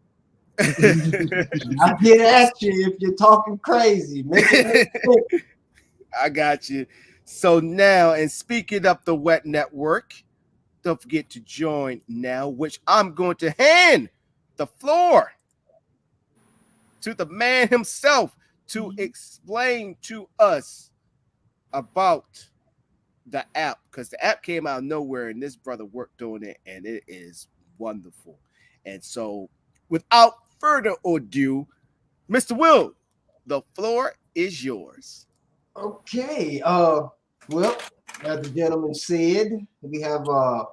I get at you if you're talking crazy. I got you. So now, and speaking of the Wet Network, don't forget to join now, which I'm going to hand the floor to the man himself to explain to us about the app, because the app came out of nowhere and this brother worked on it, and it is wonderful. And so without further ado, Mr. Will, the floor is yours. Okay. Well, as the gentleman said, we have a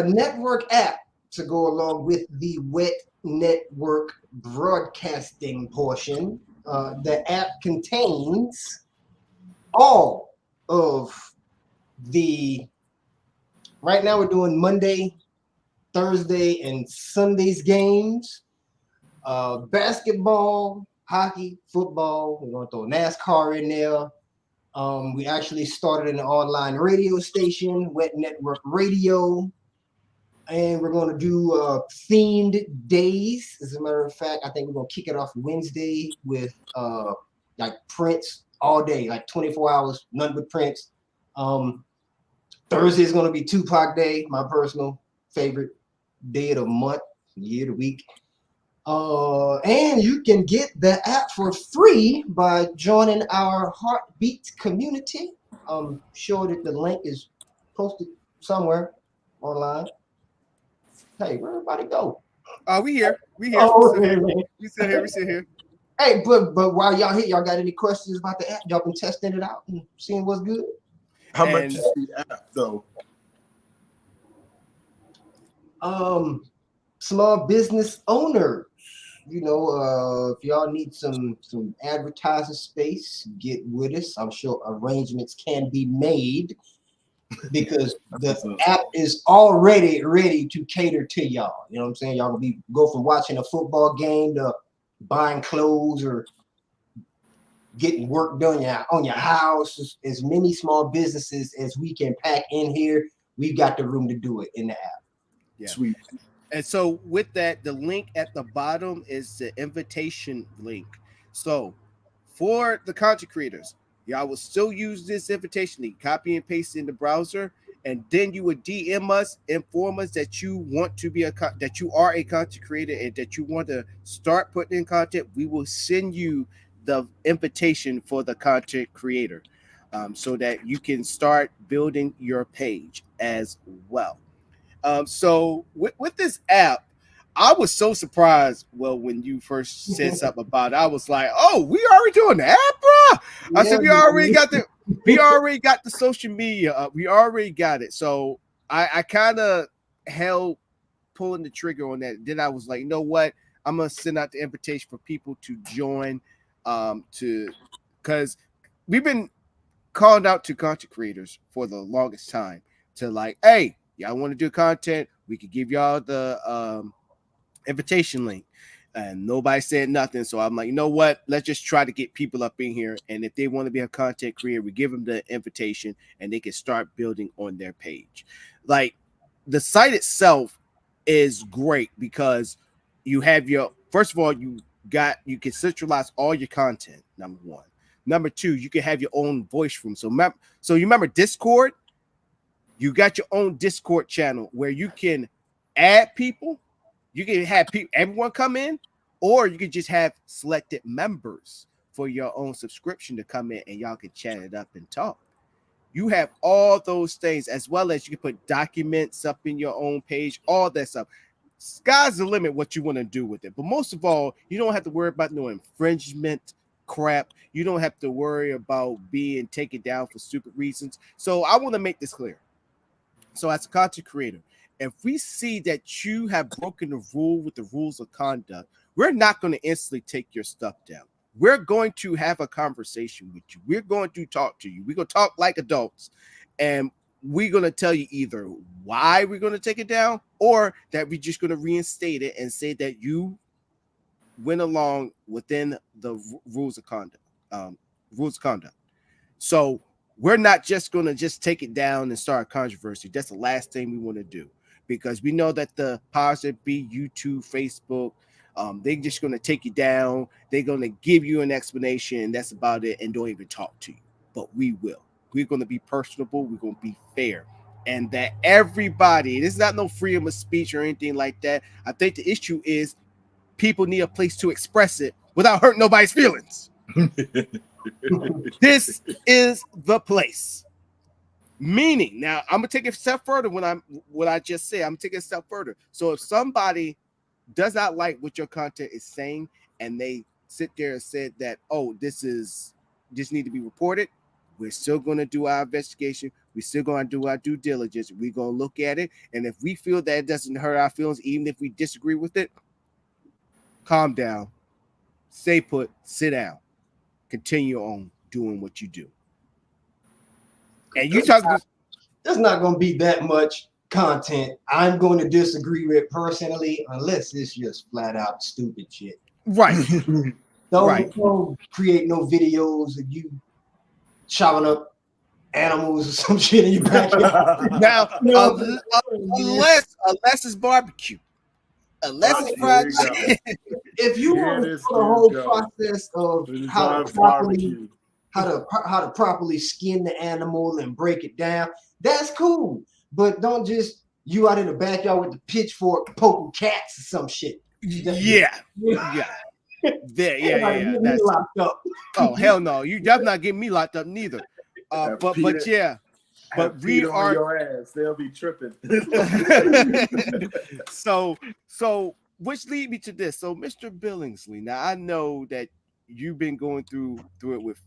network app to go along with the Wet Network broadcasting portion. The app contains all of the, right now we're doing Monday, Thursday, and Sunday's games, basketball, hockey, football. We're going to throw NASCAR in there. We actually started an online radio station, Wet Network Radio, and we're going to do themed days. As a matter of fact, I think we're going to kick it off Wednesday with like Prince all day, like 24 hours, nothing but Prince. Thursday is going to be Tupac Day, my personal favorite day of the month, year of the week. And you can get the app for free by joining our Heartbeat community. I'm sure that the link is posted somewhere online. Hey, where everybody go? We here. We here. We sit here. Hey, but while y'all here, y'all got any questions about the app? Y'all been testing it out and seeing what's good? How much is the app though? Small business owners, you know, if y'all need some advertising space, get with us. I'm sure arrangements can be made because the app is already ready to cater to y'all. You know what I'm saying? Y'all will go from watching a football game to buying clothes or getting work done on your house. As many small businesses as we can pack in here, we've got the room to do it in the app. Yeah. Sweet. And so with that, the link at the bottom is the invitation link. So for the content creators, y'all will still use this invitation link, copy and paste in the browser, and then you would DM us, inform us that you want to be that you are a content creator and that you want to start putting in content. We will send you the invitation for the content creator, so that you can start building your page as well. So with this app, I was so surprised. Well, when you first said something about it, I was like, "Oh, we already doing the app, bro." I said, "We already got the social media up. We already got it." So I kind of held pulling the trigger on that. Then I was like, "You know what? I'm gonna send out the invitation for people to join, because we've been calling out to content creators for the longest time to like, hey, y'all want to do content? We could give y'all the invitation link." And nobody said nothing. So I'm like, you know what? Let's just try to get people up in here. And if they want to be a content creator, we give them the invitation and they can start building on their page. Like the site itself is great because you have your, first of all, you can centralize all your content, number one. Number two, you can have your own voice room. So you remember Discord? You got your own Discord channel where you can add people. You can have everyone come in, or you can just have selected members for your own subscription to come in and y'all can chat it up and talk. You have all those things, as well as you can put documents up in your own page, all that stuff. Sky's the limit what you want to do with it. But most of all, you don't have to worry about no infringement crap. You don't have to worry about being taken down for stupid reasons. So I want to make this clear. So as a content creator, if we see that you have broken the rule with the rules of conduct, we're not going to instantly take your stuff down. We're going to have a conversation with you. We're going to talk to you. We're going to talk like adults. And we're going to tell you either why we're going to take it down or that we're just going to reinstate it and say that you went along within the rules of conduct. So we're not just going to just take it down and start a controversy. That's the last thing we want to do, because we know that the powers that be, YouTube, Facebook, they're just going to take you down. They're going to give you an explanation, and that's about it, and don't even talk to you. But we will. We're going to be personable. We're going to be fair. And that everybody, this is not no freedom of speech or anything like that. I think the issue is people need a place to express it without hurting nobody's feelings. This is the place. Meaning, now I'm gonna take it a step further what I just said. I'm taking a step further. So if somebody does not like what your content is saying and they sit there and said that, oh, this need to be reported, we're still gonna do our investigation. We're still gonna do our due diligence. We're gonna look at it, and if we feel that it doesn't hurt our feelings, even if we disagree with it, calm down, stay put, sit down, continue on doing what you do. And you talk about, there's not going to be that much content I'm going to disagree with personally, unless it's just flat out stupid shit. Right. Don't create no videos of you chopping up animals or some shit in your backyard. Now, unless it's barbecue. Unless it's fried chicken. If you want to the whole process of how to properly skin the animal and break it down, that's cool. But don't just you out in the backyard with the pitchfork poking cats or some shit. Yeah. That's locked up. Oh hell no! You definitely not getting me locked up neither. But yeah. But we are your ass. They'll be tripping. So which lead me to this. So Mr. Billingsley, now I know that you've been going through it with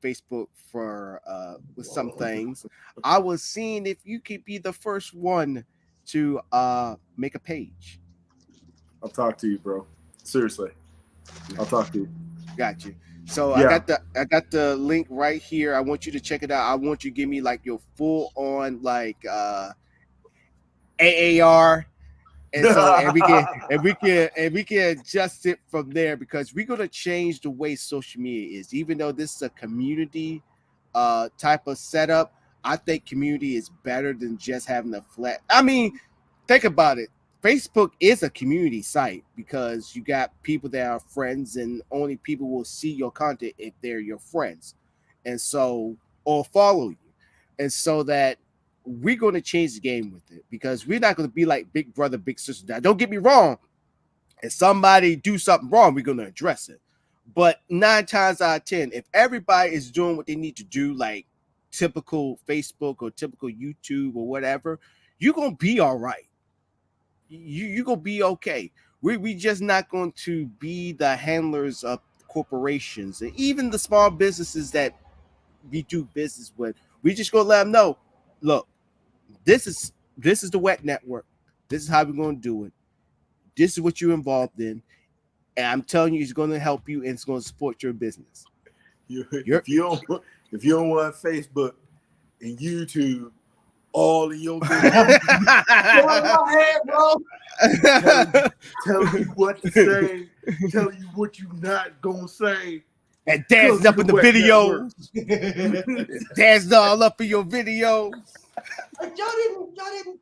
Facebook for with some things. I was seeing if you could be the first one to make a page. I'll talk to you, bro. Seriously. I'll talk to you. Got you. So yeah. I got the link right here. I want you to check it out. I want you to give me like your full on like AAR, and so and we can adjust it from there, because we're gonna change the way social media is. Even though this is a community type of setup, I think community is better than just having a flat. I mean, think about it. Facebook is a community site because you got people that are friends, and only people will see your content if they're your friends, and so or follow you, and so that we're going to change the game with it because we're not going to be like Big Brother, Big Sister. Now, don't get me wrong. If somebody do something wrong, we're going to address it. But 9 times out of 10, if everybody is doing what they need to do, like typical Facebook or typical YouTube or whatever, you're going to be all right. You're going to be okay. We just not going to be the handlers of corporations and even the small businesses that we do business with. We just going to let them know, look, this is the Wet Network. This is how we're going to do it. This is what you're involved in. And I'm telling you, it's going to help you and it's going to support your business. If you don't want Facebook and YouTube all in your business, tell you what to say, tell you what you not gonna say, and dancing up in the videos, dancing all up in your videos. Y'all didn't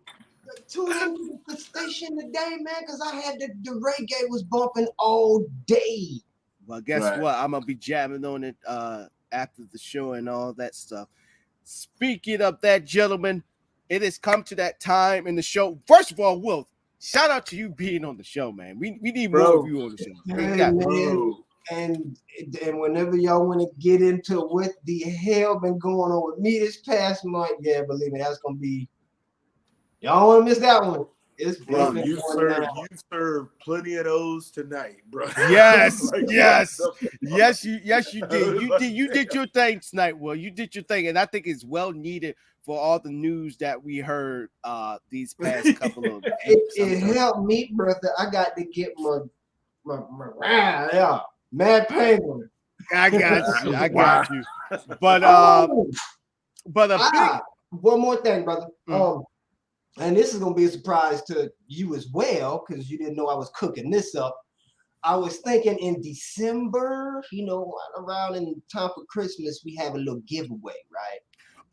tune into the station today, man, because I had the reggae was bumping all day. Well, guess what? I'm gonna be jamming on it after the show and all that stuff. Speaking of that, gentlemen, it has come to that time in the show. First of all, Will, shout out to you being on the show, man. We need more of you on the show. And whenever y'all want to get into what the hell been going on with me this past month, yeah, believe me, that's gonna be. Y'all want to miss that one. Bro, you served plenty of those tonight, bro. Yes, yes, you did. You did your thing tonight, Will. You did your thing, and I think it's well needed for all the news that we heard these past couple of days. It helped me, brother. I got to get my Mad Penguin. I got you. But one more thing, brother. And this is gonna be a surprise to you as well, because you didn't know I was cooking this up. I was thinking in December, around in time for Christmas, we have a little giveaway, right?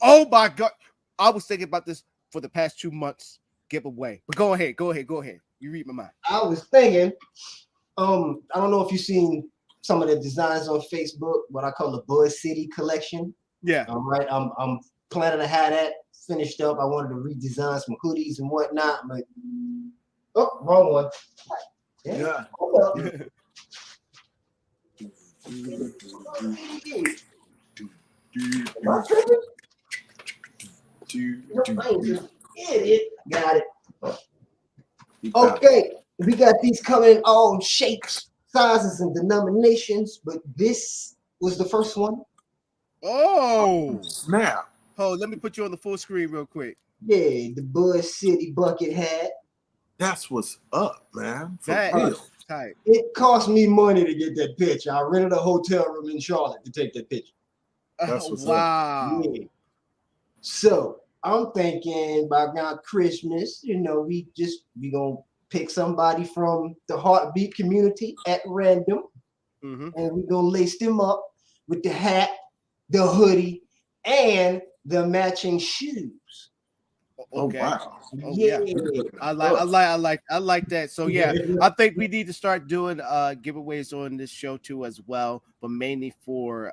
Oh my God. I was thinking about this for the past 2 months, giveaway. But go ahead. You read my mind. I was thinking, I don't know if you've seen some of the designs on Facebook, what I call the Buzz City collection. Yeah. All right. I'm planning to have that finished up. I wanted to redesign some hoodies and whatnot, but wrong one. Yeah. Idiot. Got it. Okay, we got these coming in all shapes, sizes, and denominations, but this was the first one. Oh, snap. Oh, let me put you on the full screen real quick. Yeah, the Buzz City bucket hat. That's what's up, man. That is tight. It cost me money to get that picture. I rented a hotel room in Charlotte to take that picture. That's what's wow. Yeah. So I'm thinking by now Christmas, we gonna pick somebody from the Heartbeat community at random, and we're gonna lace them up with the hat, the hoodie, and the matching shoes. Okay. Oh, wow. Oh, yeah. I like that. So yeah, I think we need to start doing giveaways on this show too as well, but mainly for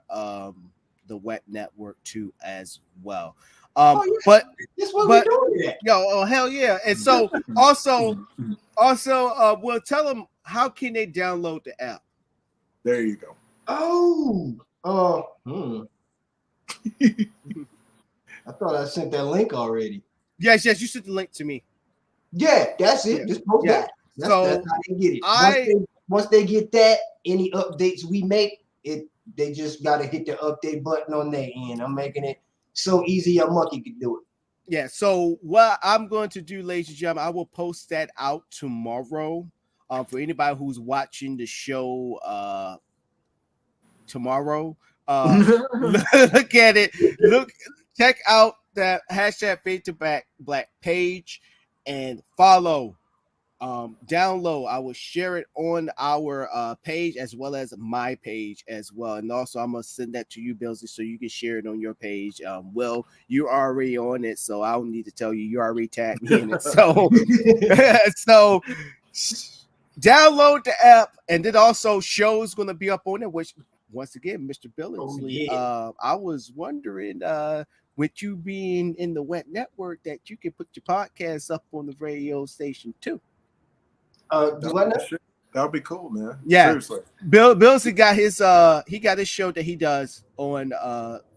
the Wet Network too as well. But we're doing it. Oh hell yeah. And so also we'll tell them how can they download the app. There you go. I thought I sent that link already. Yes, you sent the link to me. Yeah, that's it. Just post that. That's how they get it. Once they get that, any updates we make, they just gotta hit the update button on their end. I'm making it so easy a monkey can do it. Yeah, so what I'm going to do, ladies and gentlemen, I will post that out tomorrow. For anybody who's watching the show tomorrow. Look at it. Check out that hashtag Fade to Black page and follow down low. I will share it on our page as well as my page as well. And also I'm gonna send that to you, Billsy, so you can share it on your page. Will, you're already on it, so I don't need to tell you, you already tagged me in it. So so download the app, and it also shows gonna be up on it, which once again, Mr. Billingsley, I was wondering with you being in the Wet Network that you can put your podcast up on the radio station too. That'll be cool, man. Yeah, seriously. Billsy got his show that he does on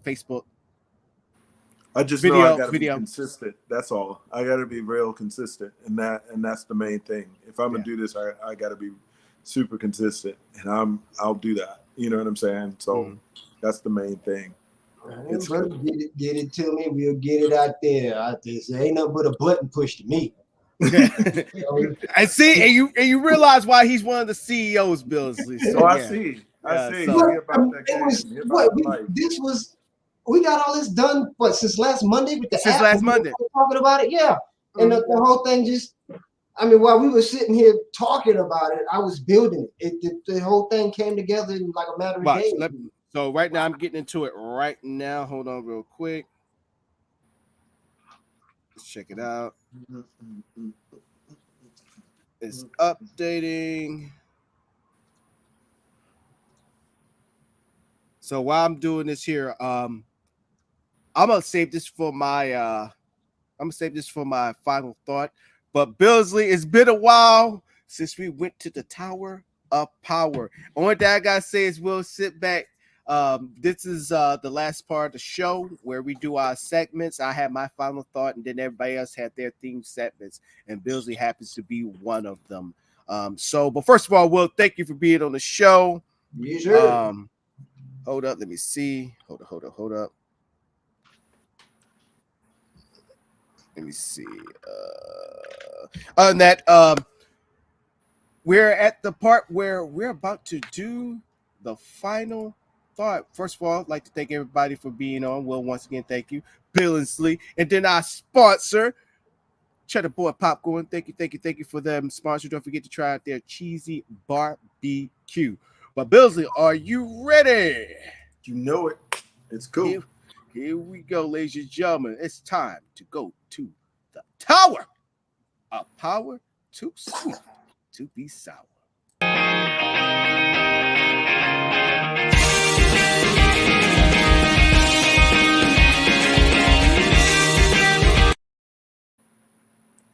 Facebook. I just know I gotta be consistent. That's all. I gotta be real consistent, and that's the main thing. If I'm gonna do this, I gotta be super consistent, and I'll do that. You know what I'm saying? So that's the main thing. Brother, get it to me. We'll get it out there. There ain't nothing but a button push to me. I see, and you realize why he's one of the CEOs, Billsy. So, I see. We got all this done. Since last Monday with the since app, last Monday talking about it, and the whole thing just. I mean, while we were sitting here talking about it, I was building it. The whole thing came together in like a matter of days. So right now, I'm getting into it right now. Hold on real quick. Let's check it out. It's updating. So while I'm doing this here, I'm gonna save this for my final thought. But Billsy, it's been a while since we went to the Tower of Power. Only thing I gotta say is we'll sit back. This is the last part of the show where we do our segments. I have my final thought, and then everybody else had their theme segments, and Billsy happens to be one of them. But first of all, Will, thank you for being on the show. Yes, sir. Hold up, let me see. Hold up. Let me see. On that, we're at the part where we're about to do the final thought. First of all, I'd like to thank everybody for being on. Will, once again, thank you, Billingsley, and then our sponsor, Cheddar Boy Popcorn. Thank you for them sponsor. Don't forget to try out their cheesy barbecue. But Billsy, are you ready? You know it. It's cool. Here we go, ladies and gentlemen. It's time to go to the Tower of Power. Too sweet to be sour.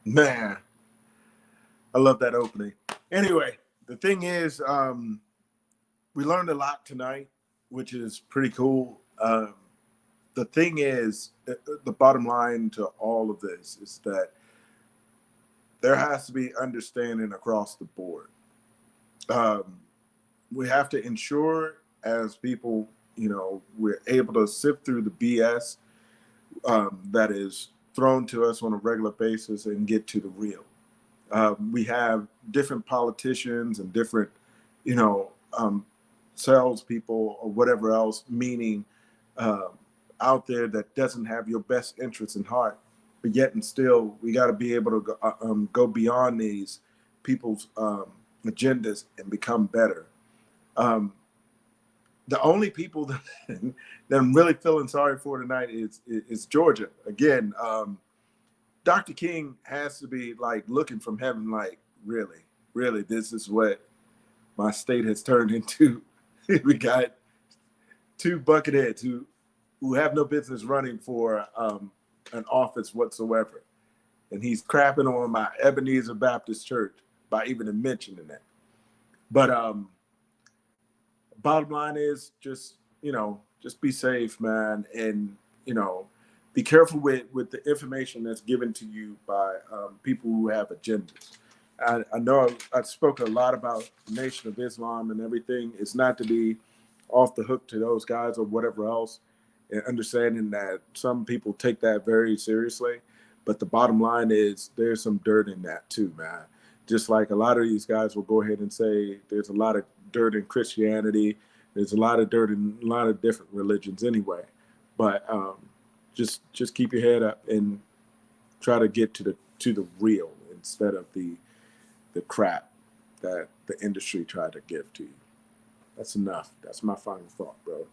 Man, I love that opening. Anyway, the thing is, we learned a lot tonight, which is pretty cool. The thing is, the bottom line to all of this is that there has to be understanding across the board. We have to ensure as people, we're able to sift through the BS that is thrown to us on a regular basis and get to the real. We have different politicians and different, salespeople or whatever else, meaning out there that doesn't have your best interests in heart, but yet and still we got to be able to go beyond these people's agendas and become better. The only people that I'm really feeling sorry for tonight is Georgia. Again, Dr. King has to be like looking from heaven, like, really, this is what my state has turned into. We got two bucketheads who have no business running for an office whatsoever. And he's crapping on my Ebenezer Baptist Church by even mentioning that. But bottom line is just be safe, man. And, be careful with the information that's given to you by people who have agendas. I know I've spoken a lot about the Nation of Islam and everything. It's not to be off the hook to those guys or whatever else, and understanding that some people take that very seriously. But the bottom line is there's some dirt in that too, man. Just like a lot of these guys will go ahead and say there's a lot of dirt in Christianity. There's a lot of dirt in a lot of different religions anyway. But just keep your head up and try to get to the real instead of the the crap that the industry tried to give to you. That's enough. That's my final thought, bro.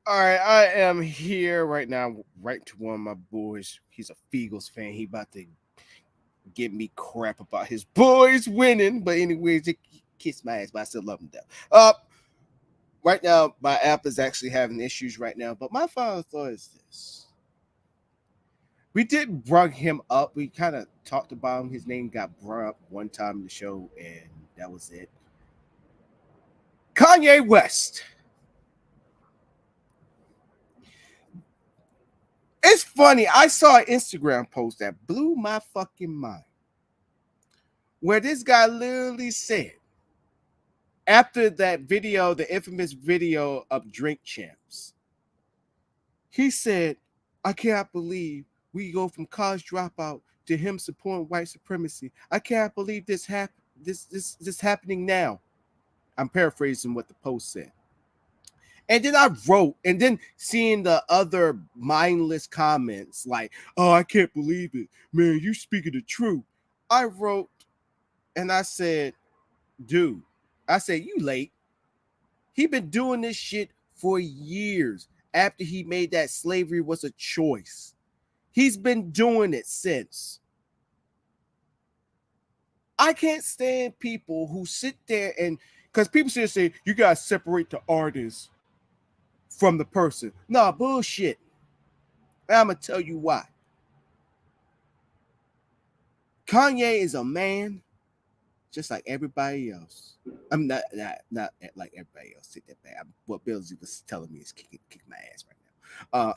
All right, I am here right now, right to one of my boys. He's a Eagles fan. He about to give me crap about his boys winning, but anyways, he kissed my ass, but I still love him though. Right now, my app is actually having issues right now, but my final thought is this. We did bring him up. We kind of talked about him. His name got brought up one time in the show, and that was it. Kanye West. It's funny. I saw an Instagram post that blew my fucking mind, where this guy literally said, after that video, the infamous video of Drink Champs, he said, I can't believe we go from college dropout to him supporting white supremacy. I can't believe this happening now. I'm paraphrasing what the post said. And then I wrote, and then seeing the other mindless comments like, oh, I can't believe it. Man, you speaking the truth. I wrote, and I said, dude, I said, you late. He been doing this shit for years after he made that slavery was a choice. He's been doing it since. I can't stand people who sit there and, because people say, you got to separate the artist from the person. Nah, bullshit. I'm going to tell you why. Kanye is a man just like everybody else. I'm not like everybody else. Take that back. What Billsy was telling me is kick my ass right now.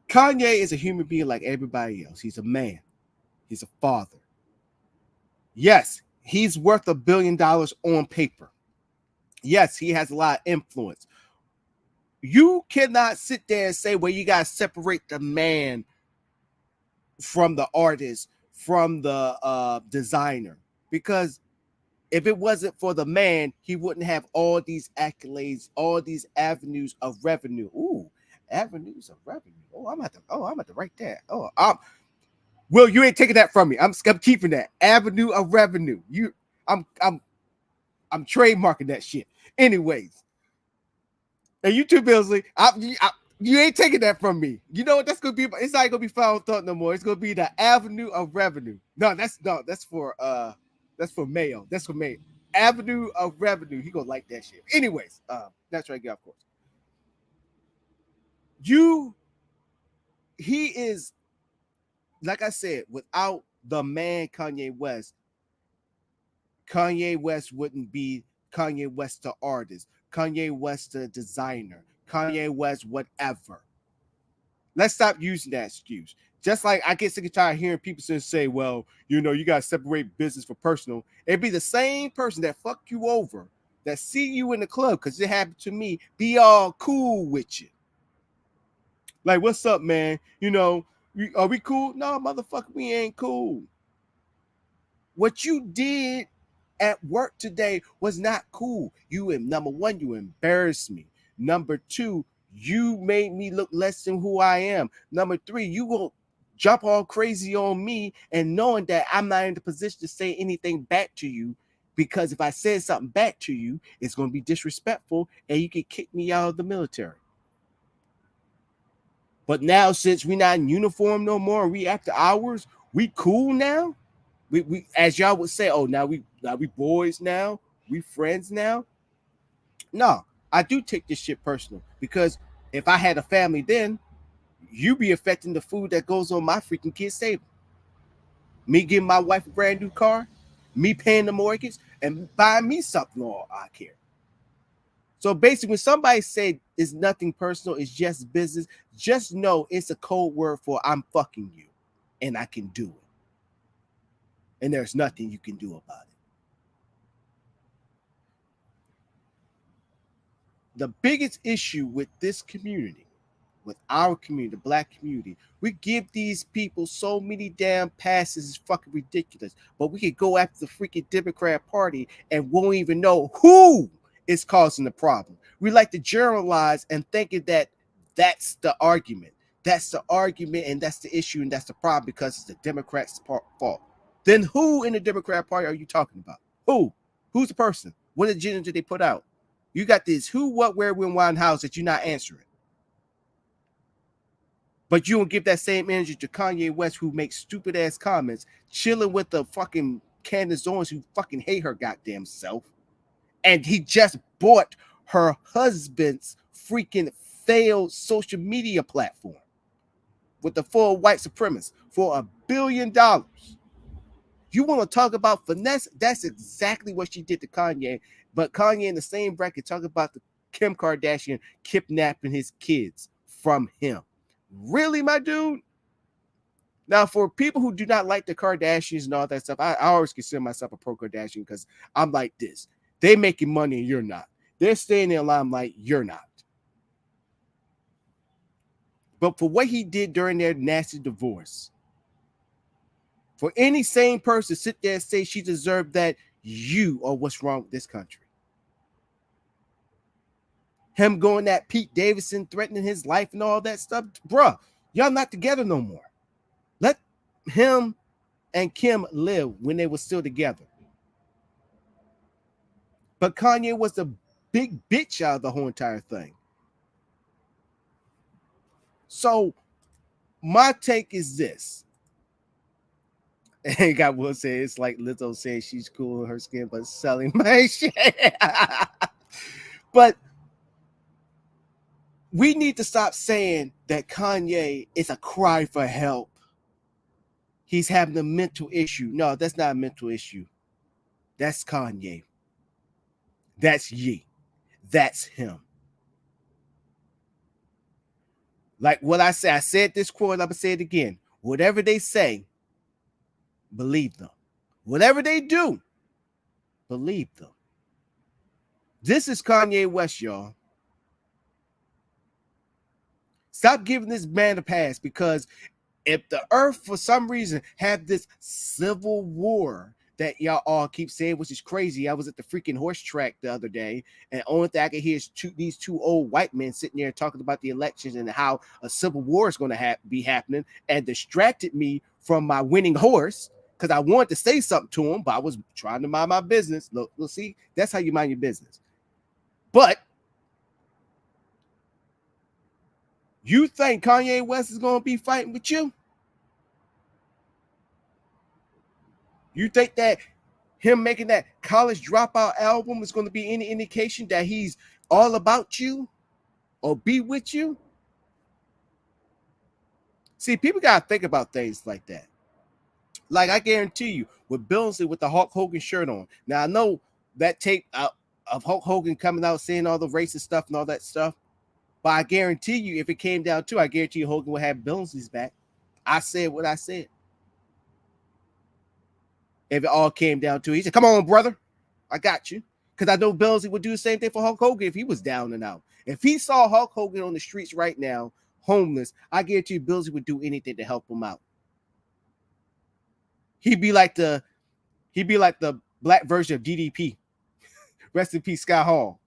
Kanye is a human being like everybody else. He's a man. He's a father. Yes, he's worth $1 billion on paper. Yes, he has a lot of influence. You cannot sit there and say, well, you got to separate the man from the artist, from the designer. Because if it wasn't for the man, he wouldn't have all these accolades, all these avenues of revenue. Ooh, avenues of revenue. I'm at the write that. Will, you ain't taking that from me. I'm keeping that. Avenue of revenue. I'm trademarking that shit. Anyways. And you too, Billsley. You ain't taking that from me. You know what? That's gonna be. It's not gonna be final thought no more. It's gonna be the avenue of revenue. That's for Mayo. That's for Mayo. Avenue of revenue. He gonna like that shit. Anyways, that's right, of course. He is, like I said, without the man Kanye West wouldn't be Kanye West the artist, Kanye West the designer, Kanye West whatever. Let's stop using that excuse. Just like I get sick and tired of hearing people say, well, you got to separate business for personal. It'd be the same person that fuck you over, that see you in the club, because it happened to me, be all cool with you. Like, what's up, man? Are we cool? No, motherfucker, we ain't cool. What you did at work today was not cool. Number one, you embarrassed me. Number two, you made me look less than who I am. Number three, you will jump all crazy on me and knowing that I'm not in the position to say anything back to you, because if I said something back to you, it's going to be disrespectful and you can kick me out of the military. But now, since we're not in uniform no more, we after hours, we cool now. We as y'all would say, oh, now we boys now, we friends now. No, I do take this shit personal, because if I had a family, then you be affecting the food that goes on my freaking kid's table. Me giving my wife a brand new car, me paying the mortgage, and buying me something all I care. So basically, when somebody say it's nothing personal, it's just business, just know it's a code word for I'm fucking you, and I can do it. And there's nothing you can do about it. The biggest issue with this community with our community, the black community. We give these people so many damn passes, it's fucking ridiculous. But we could go after the freaking Democrat Party and won't even know who is causing the problem. We like to generalize and thinking that that's the argument. That's the argument, and that's the issue, and that's the problem because it's the Democrats' fault. Then who in the Democrat Party are you talking about? Who? Who's the person? What agenda did they put out? You got this who, what, where, when, why, and how that you're not answering. But you don't give that same energy to Kanye West, who makes stupid ass comments, chilling with the fucking Candace Owens, who fucking hate her goddamn self. And he just bought her husband's freaking failed social media platform with the full white supremacist for $1 billion. You want to talk about finesse? That's exactly what she did to Kanye. But Kanye in the same bracket talk about the Kim Kardashian kidnapping his kids from him. Really, my dude? Now, for people who do not like the Kardashians and all that stuff, I always consider myself a pro Kardashian because I'm like this. They making money and you're not. They're staying in the limelight, you're not. But for what he did during their nasty divorce, for any sane person to sit there and say she deserved that, you are what's wrong with this country. Him going at Pete Davidson, threatening his life and all that stuff. Bruh, y'all not together no more. Let him and Kim live when they were still together. But Kanye was the big bitch out of the whole entire thing. So my take is this. And God will say it's like Lizzo saying she's cool in her skin, but selling my shit. But we need to stop saying that Kanye is a cry for help. He's having a mental issue. No, that's not a mental issue. That's Kanye. That's Ye. That's him. Like what I said this quote, I'm going to say it again. Whatever they say, believe them. Whatever they do, believe them. This is Kanye West, y'all. Stop giving this man a pass, because if the earth for some reason had this civil war that y'all all keep saying, which is crazy. I was at the freaking horse track the other day, and only thing I could hear is these two old white men sitting there talking about the elections and how a civil war is going to be happening, and distracted me from my winning horse because I wanted to say something to him, but I was trying to mind my business. Look, see, that's how you mind your business. But you think Kanye West is going to be fighting with you? You think that him making that College Dropout album is going to be any indication that he's all about you or be with you? See, people got to think about things like that. Like, I guarantee you, with Billingsley with the Hulk Hogan shirt on. Now, I know that tape of Hulk Hogan coming out saying all the racist stuff and all that stuff. But I guarantee you, if it came down to, I guarantee you Hogan would have Billingsley's back. I said what I said. If it all came down to it, he said, come on, brother, I got you. Because I know Billingsley would do the same thing for Hulk Hogan if he was down and out. If he saw Hulk Hogan on the streets right now, homeless, I guarantee you Billingsley would do anything to help him out. He'd be like the black version of DDP. Rest in peace, Scott Hall.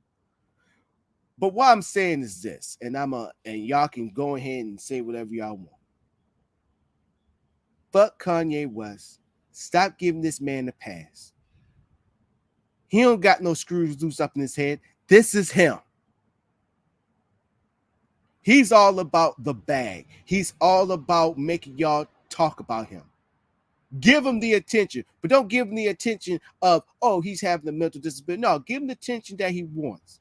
But what I'm saying is this, and y'all can go ahead and say whatever y'all want. Fuck Kanye West. Stop giving this man a pass. He don't got no screws loose up in his head. This is him. He's all about the bag. He's all about making y'all talk about him. Give him the attention, but don't give him the attention of, oh, he's having a mental disability. No, give him the attention that he wants.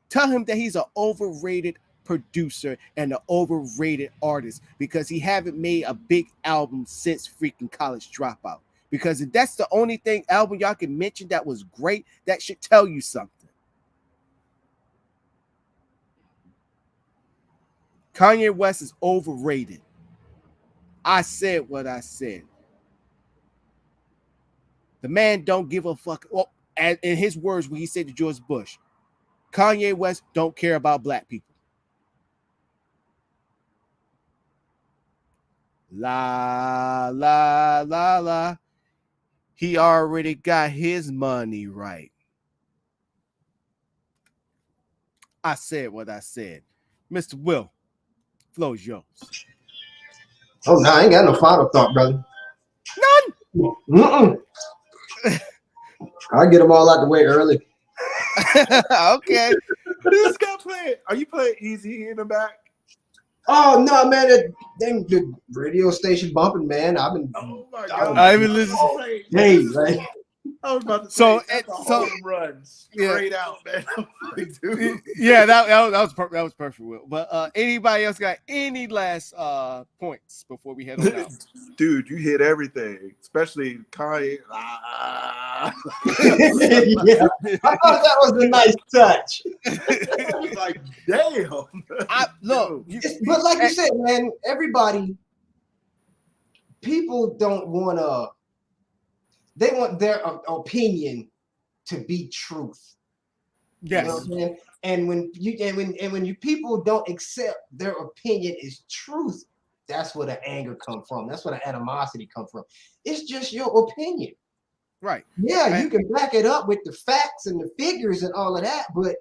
Tell him that he's an overrated producer and an overrated artist because he haven't made a big album since freaking College Dropout. Because if that's the only album y'all can mention that was great, that should tell you something. Kanye West is overrated. I said what I said. The man don't give a fuck. Well, in his words, when he said to George Bush, Kanye West don't care about black people. La la la la. He already got his money right. I said what I said. Mr. Will, flow's yours. Oh no, I ain't got no final thought, brother. None. I'll get them all out the way early. Okay. This guy playing. Are you playing Easy in the back? Oh no, man! The radio station bumping, man. I've been. Oh my I god! I even listen. Hey, like, I was about to say So, that's a so- home run straight out, man. Like, dude. Yeah, that was perfect, Will. But anybody else got any last points before we head on out? Dude, you hit everything, especially Kanye. yeah, I thought that was a nice touch. I was like, damn. Look, But like you said, man, everybody, people don't want to. They want their opinion to be truth. yes, You know what I'm saying? And when you people don't accept their opinion is truth, that's where the anger come from. That's where the animosity come from. It's just your opinion. right. Yeah, you can back it up with the facts and the figures and all of that, but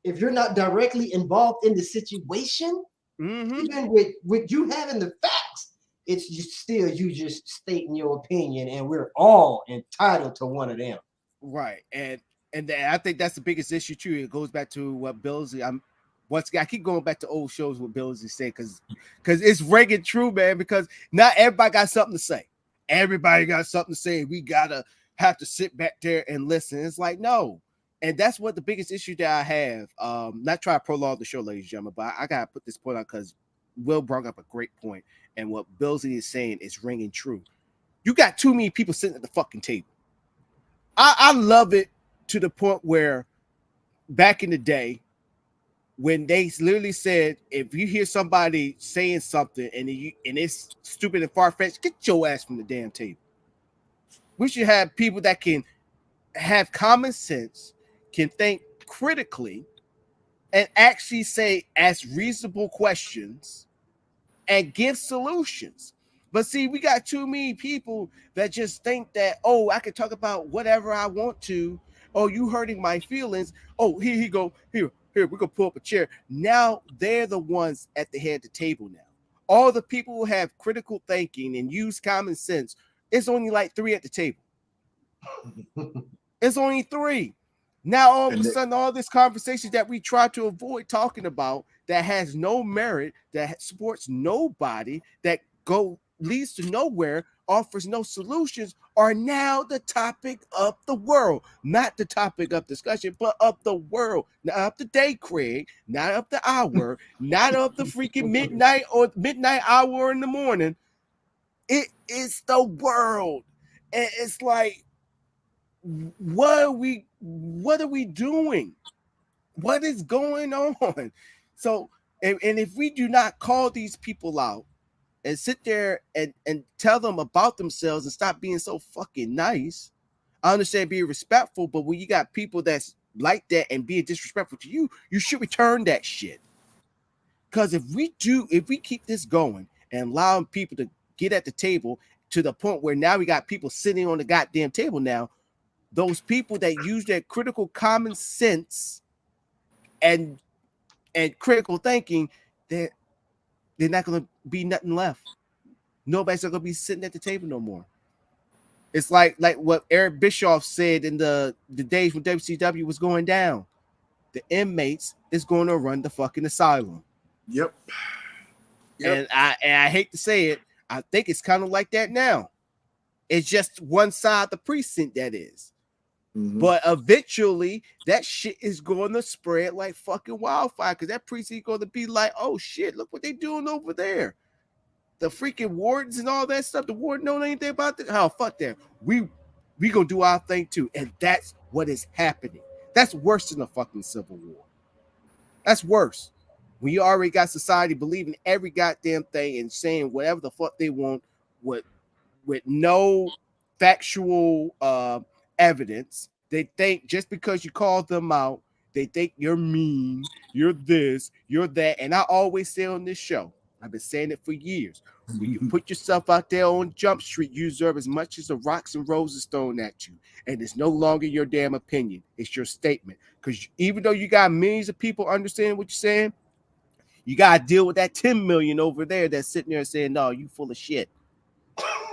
if you're not directly involved in the situation, Mm-hmm. even with you having the facts, it's you just stating your opinion, and we're all entitled to one of them. Right, and I think that's the biggest issue too. It goes back to what Billsy. I keep going back to old shows what Billsy said because it's ringing true, man. Because not everybody got something to say. Everybody got something to say. We gotta have to sit back there and listen. It's like no, and that's what the biggest issue that I have. Not try to prolong the show, ladies and gentlemen, but I gotta put this point out because Will brought up a great point, and what Billsy is saying is ringing true. You got too many people sitting at the fucking table. I love it to the point where back in the day, when they literally said, if you hear somebody saying something and it's stupid and far-fetched, get your ass from the damn table. We should have people that can have common sense, can think critically, and actually ask reasonable questions and give solutions. But see, we got too many people that just think that, oh, I can talk about whatever I want to. Oh, you hurting my feelings. Oh, here you go. Here, we're gonna pull up a chair. Now they're the ones at the head of the table now. All the people who have critical thinking and use common sense, it's only like 3 at the table. It's only 3. Now all of a sudden, all this conversation that we try to avoid talking about that has no merit, that supports nobody, that leads to nowhere, offers no solutions, are now the topic of the world. Not the topic of discussion, but of the world. Not of the day, Craig. Not of the hour. Not of the freaking midnight or midnight hour in the morning. It is the world. And it's like, what are we doing? What is going on? So, and if we do not call these people out and sit there and tell them about themselves and stop being so fucking nice, I understand being respectful, but when you got people that's like that and being disrespectful to you, you should return that shit. Because if we keep this going and allowing people to get at the table to the point where now we got people sitting on the goddamn table now, those people that use their critical common sense and critical thinking, they're not going to be nothing left. Nobody's going to be sitting at the table no more. It's like what Eric Bischoff said in the days when WCW was going down. The inmates is going to run the fucking asylum. Yep. And I hate to say it, I think it's kind of like that now. It's just one side of the precinct that is. Mm-hmm. But eventually that shit is going to spread like fucking wildfire because that precinct going to be like, oh shit, look what they doing over there. The freaking wardens and all that stuff. The warden don't know anything about this. Oh, fuck that. We gonna do our thing too. And that's what is happening. That's worse than a fucking civil war. That's worse. When you already got society believing every goddamn thing and saying whatever the fuck they want with no factual evidence. They think just because you call them out, they think you're mean, you're this, you're that. And I always say on this show, I've been saying it for years. When you put yourself out there on Jump Street, you deserve as much as the rocks and roses thrown at you. And it's no longer your damn opinion. It's your statement. Because even though you got millions of people understanding what you're saying, you got to deal with that 10 million over there that's sitting there saying, no, you full of shit.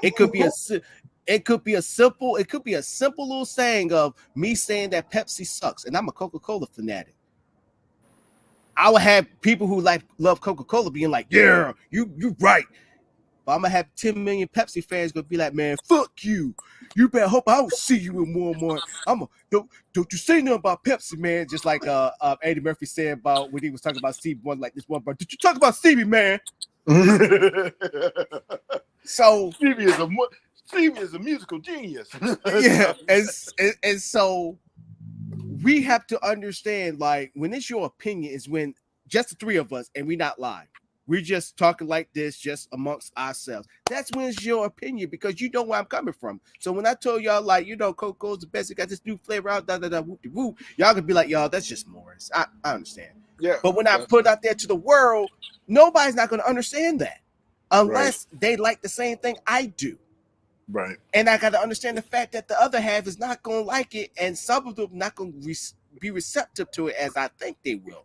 It could be a simple little saying of me saying that Pepsi sucks. And I'm a Coca-Cola fanatic. I would have people who love Coca-Cola being like, yeah, you right. But I'm gonna have 10 million Pepsi fans gonna be like, man, fuck you. You better hope I don't see you in Walmart. Don't you say nothing about Pepsi, man. Just like Eddie Murphy said about when he was talking about Stevie Wonder, like this one part. Did you talk about Stevie, man? So Stevie is a musical genius. Yeah, and so we have to understand, like, when it's your opinion is when just the three of us and we not lying. We're just talking like this, just amongst ourselves. That's when it's your opinion because you know where I'm coming from. So when I told y'all, like, Coco's the best, it got this new flavor out, whoop-de-whoop, y'all could be like, y'all, that's just Morris. I understand. Yeah. But when I put it out there to the world, nobody's not going to understand that unless they like the same thing I do. Right. And I got to understand the fact that the other half is not going to like it, and some of them not going to be receptive to it as I think they will.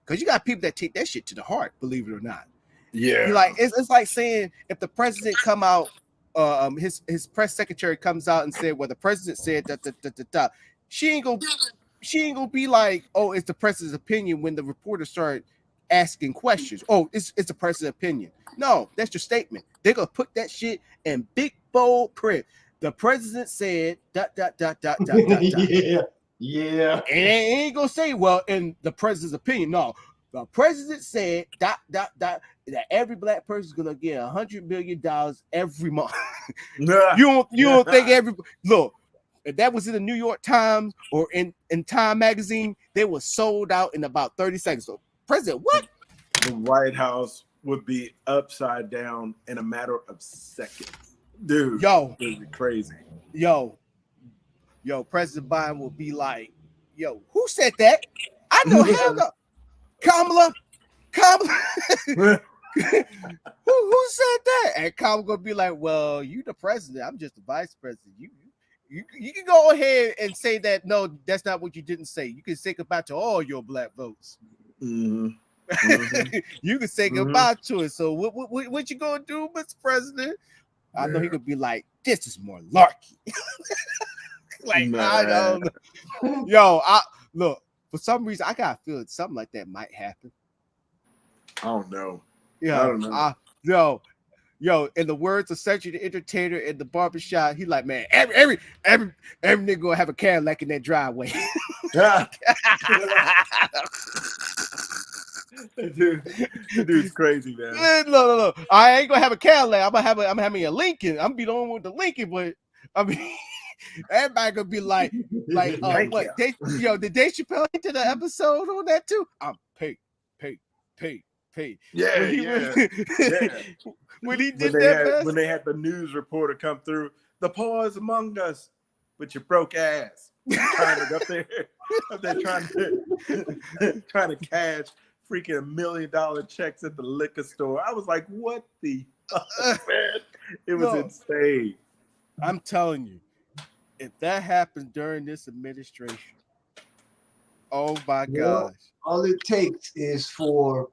Because you got people that take that shit to the heart, believe it or not. Yeah. Like it's like saying if the president come out, his press secretary comes out and said, well, the president said that. She ain't gonna be like, oh, it's the president's opinion when the reporters start asking questions. Oh, it's the president's opinion. No, that's your statement. They're gonna put that shit in big bold print. The president said ... Yeah. And it ain't gonna say, well, in the president's opinion. No, the president said ... that every black person is gonna get $100 million every month. You don't think look, if that was in the New York Times or in Time magazine, they were sold out in about 30 seconds. So, president, what? The White House would be upside down in a matter of seconds. Dude, yo, it'd be crazy. Yo, President Biden will be like, yo, who said that? I know hell no. Kamala. who said that? And Kamala gonna be like, well, you the president. I'm just the vice president. You can go ahead and say that. No, that's not what you didn't say. You can say goodbye to all your black votes. Mm-hmm. You can say goodbye to it. So what you gonna do, Mr. President? I know he could be like, this is more larky. Like, man. I don't know. Yo, look, for some reason, I got a feeling something like that might happen. I don't know. Yeah, I don't know. Yo, in the words of Cedric the Entertainer in the barbershop, he like, man, every nigga gonna have a Cadillac in that driveway. Dude's crazy, man. No. I ain't gonna have a Cadillac. I'm having a Lincoln. I'm be the one with the Lincoln, but I mean, everybody gonna be like, what? Did Dave Chappelle into the episode on that too? I'm pay. Yeah. When he did that, when they had the news reporter come through, the poor is among us, but your broke ass trying to up there trying to cash freaking $1 million checks at the liquor store. I was like, what the fuck, man? It was insane. I'm telling you, if that happened during this administration, oh my gosh. All it takes is for,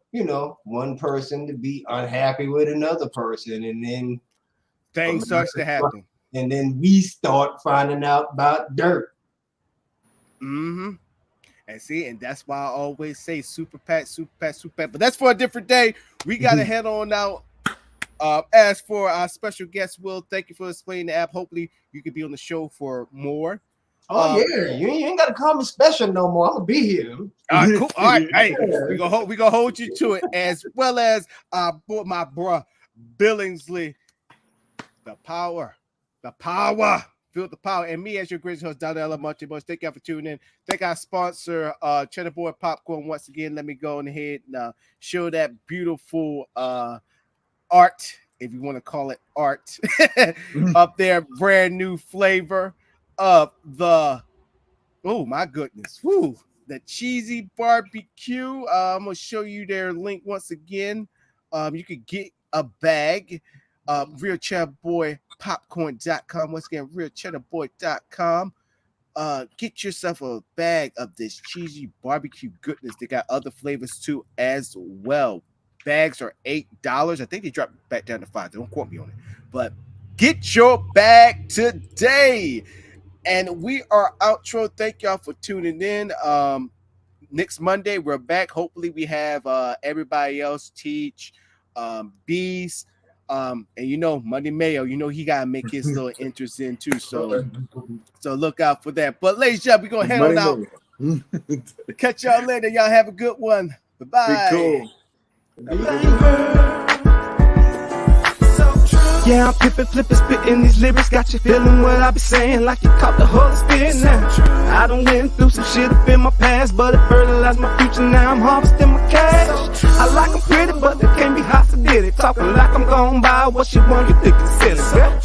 one person to be unhappy with another person, and then things starts to happen. And then we start finding out about dirt. Mm-hmm. And that's why I always say super PAC. But that's for a different day. We got to head on out. As for our special guest, Will, thank you for explaining the app. Hopefully you could be on the show for more. Oh yeah, you ain't got to call me special no more. I'm gonna be here. All right, cool. All right, hey, we gonna hold you to it, as well as my bro Billingsley. The power, feel the power, and me as your greatest host, Donald Much. Thank you for tuning in. Thank our sponsor, Cheddar Boy Popcorn. Once again, let me go ahead and show that beautiful art, if you want to call it art, up there. Brand new flavor of the, oh my goodness, the cheesy barbecue. I'm gonna show you their link once again. You could get a bag. RealCheddarBoyPopcorn.com. Once again, RealCheddarBoy.com. Get yourself a bag of this cheesy barbecue goodness. They got other flavors too as well. Bags are $8. I think they dropped back down to $5. Don't quote me on it. But get your bag today. And we are outro. Thank y'all for tuning in. Next Monday, we're back. Hopefully, we have everybody else teach Bees. And Monday Mayo, he gotta make his little entrance in too. So look out for that. But ladies and gentlemen, we're gonna head on out. Catch y'all later. Y'all have a good one. Bye-bye. Be cool. Yeah, I'm pippin', flippin', spittin' these lyrics. Got you feeling what I be saying, like you caught the Holy Spirit now. I done went through some shit up in my past, but it fertilized my future. Now I'm harvesting my cash. I like them pretty, but they can't be hot, so did it. Talking like I'm gon' buy what you want, you think it's silly, girl.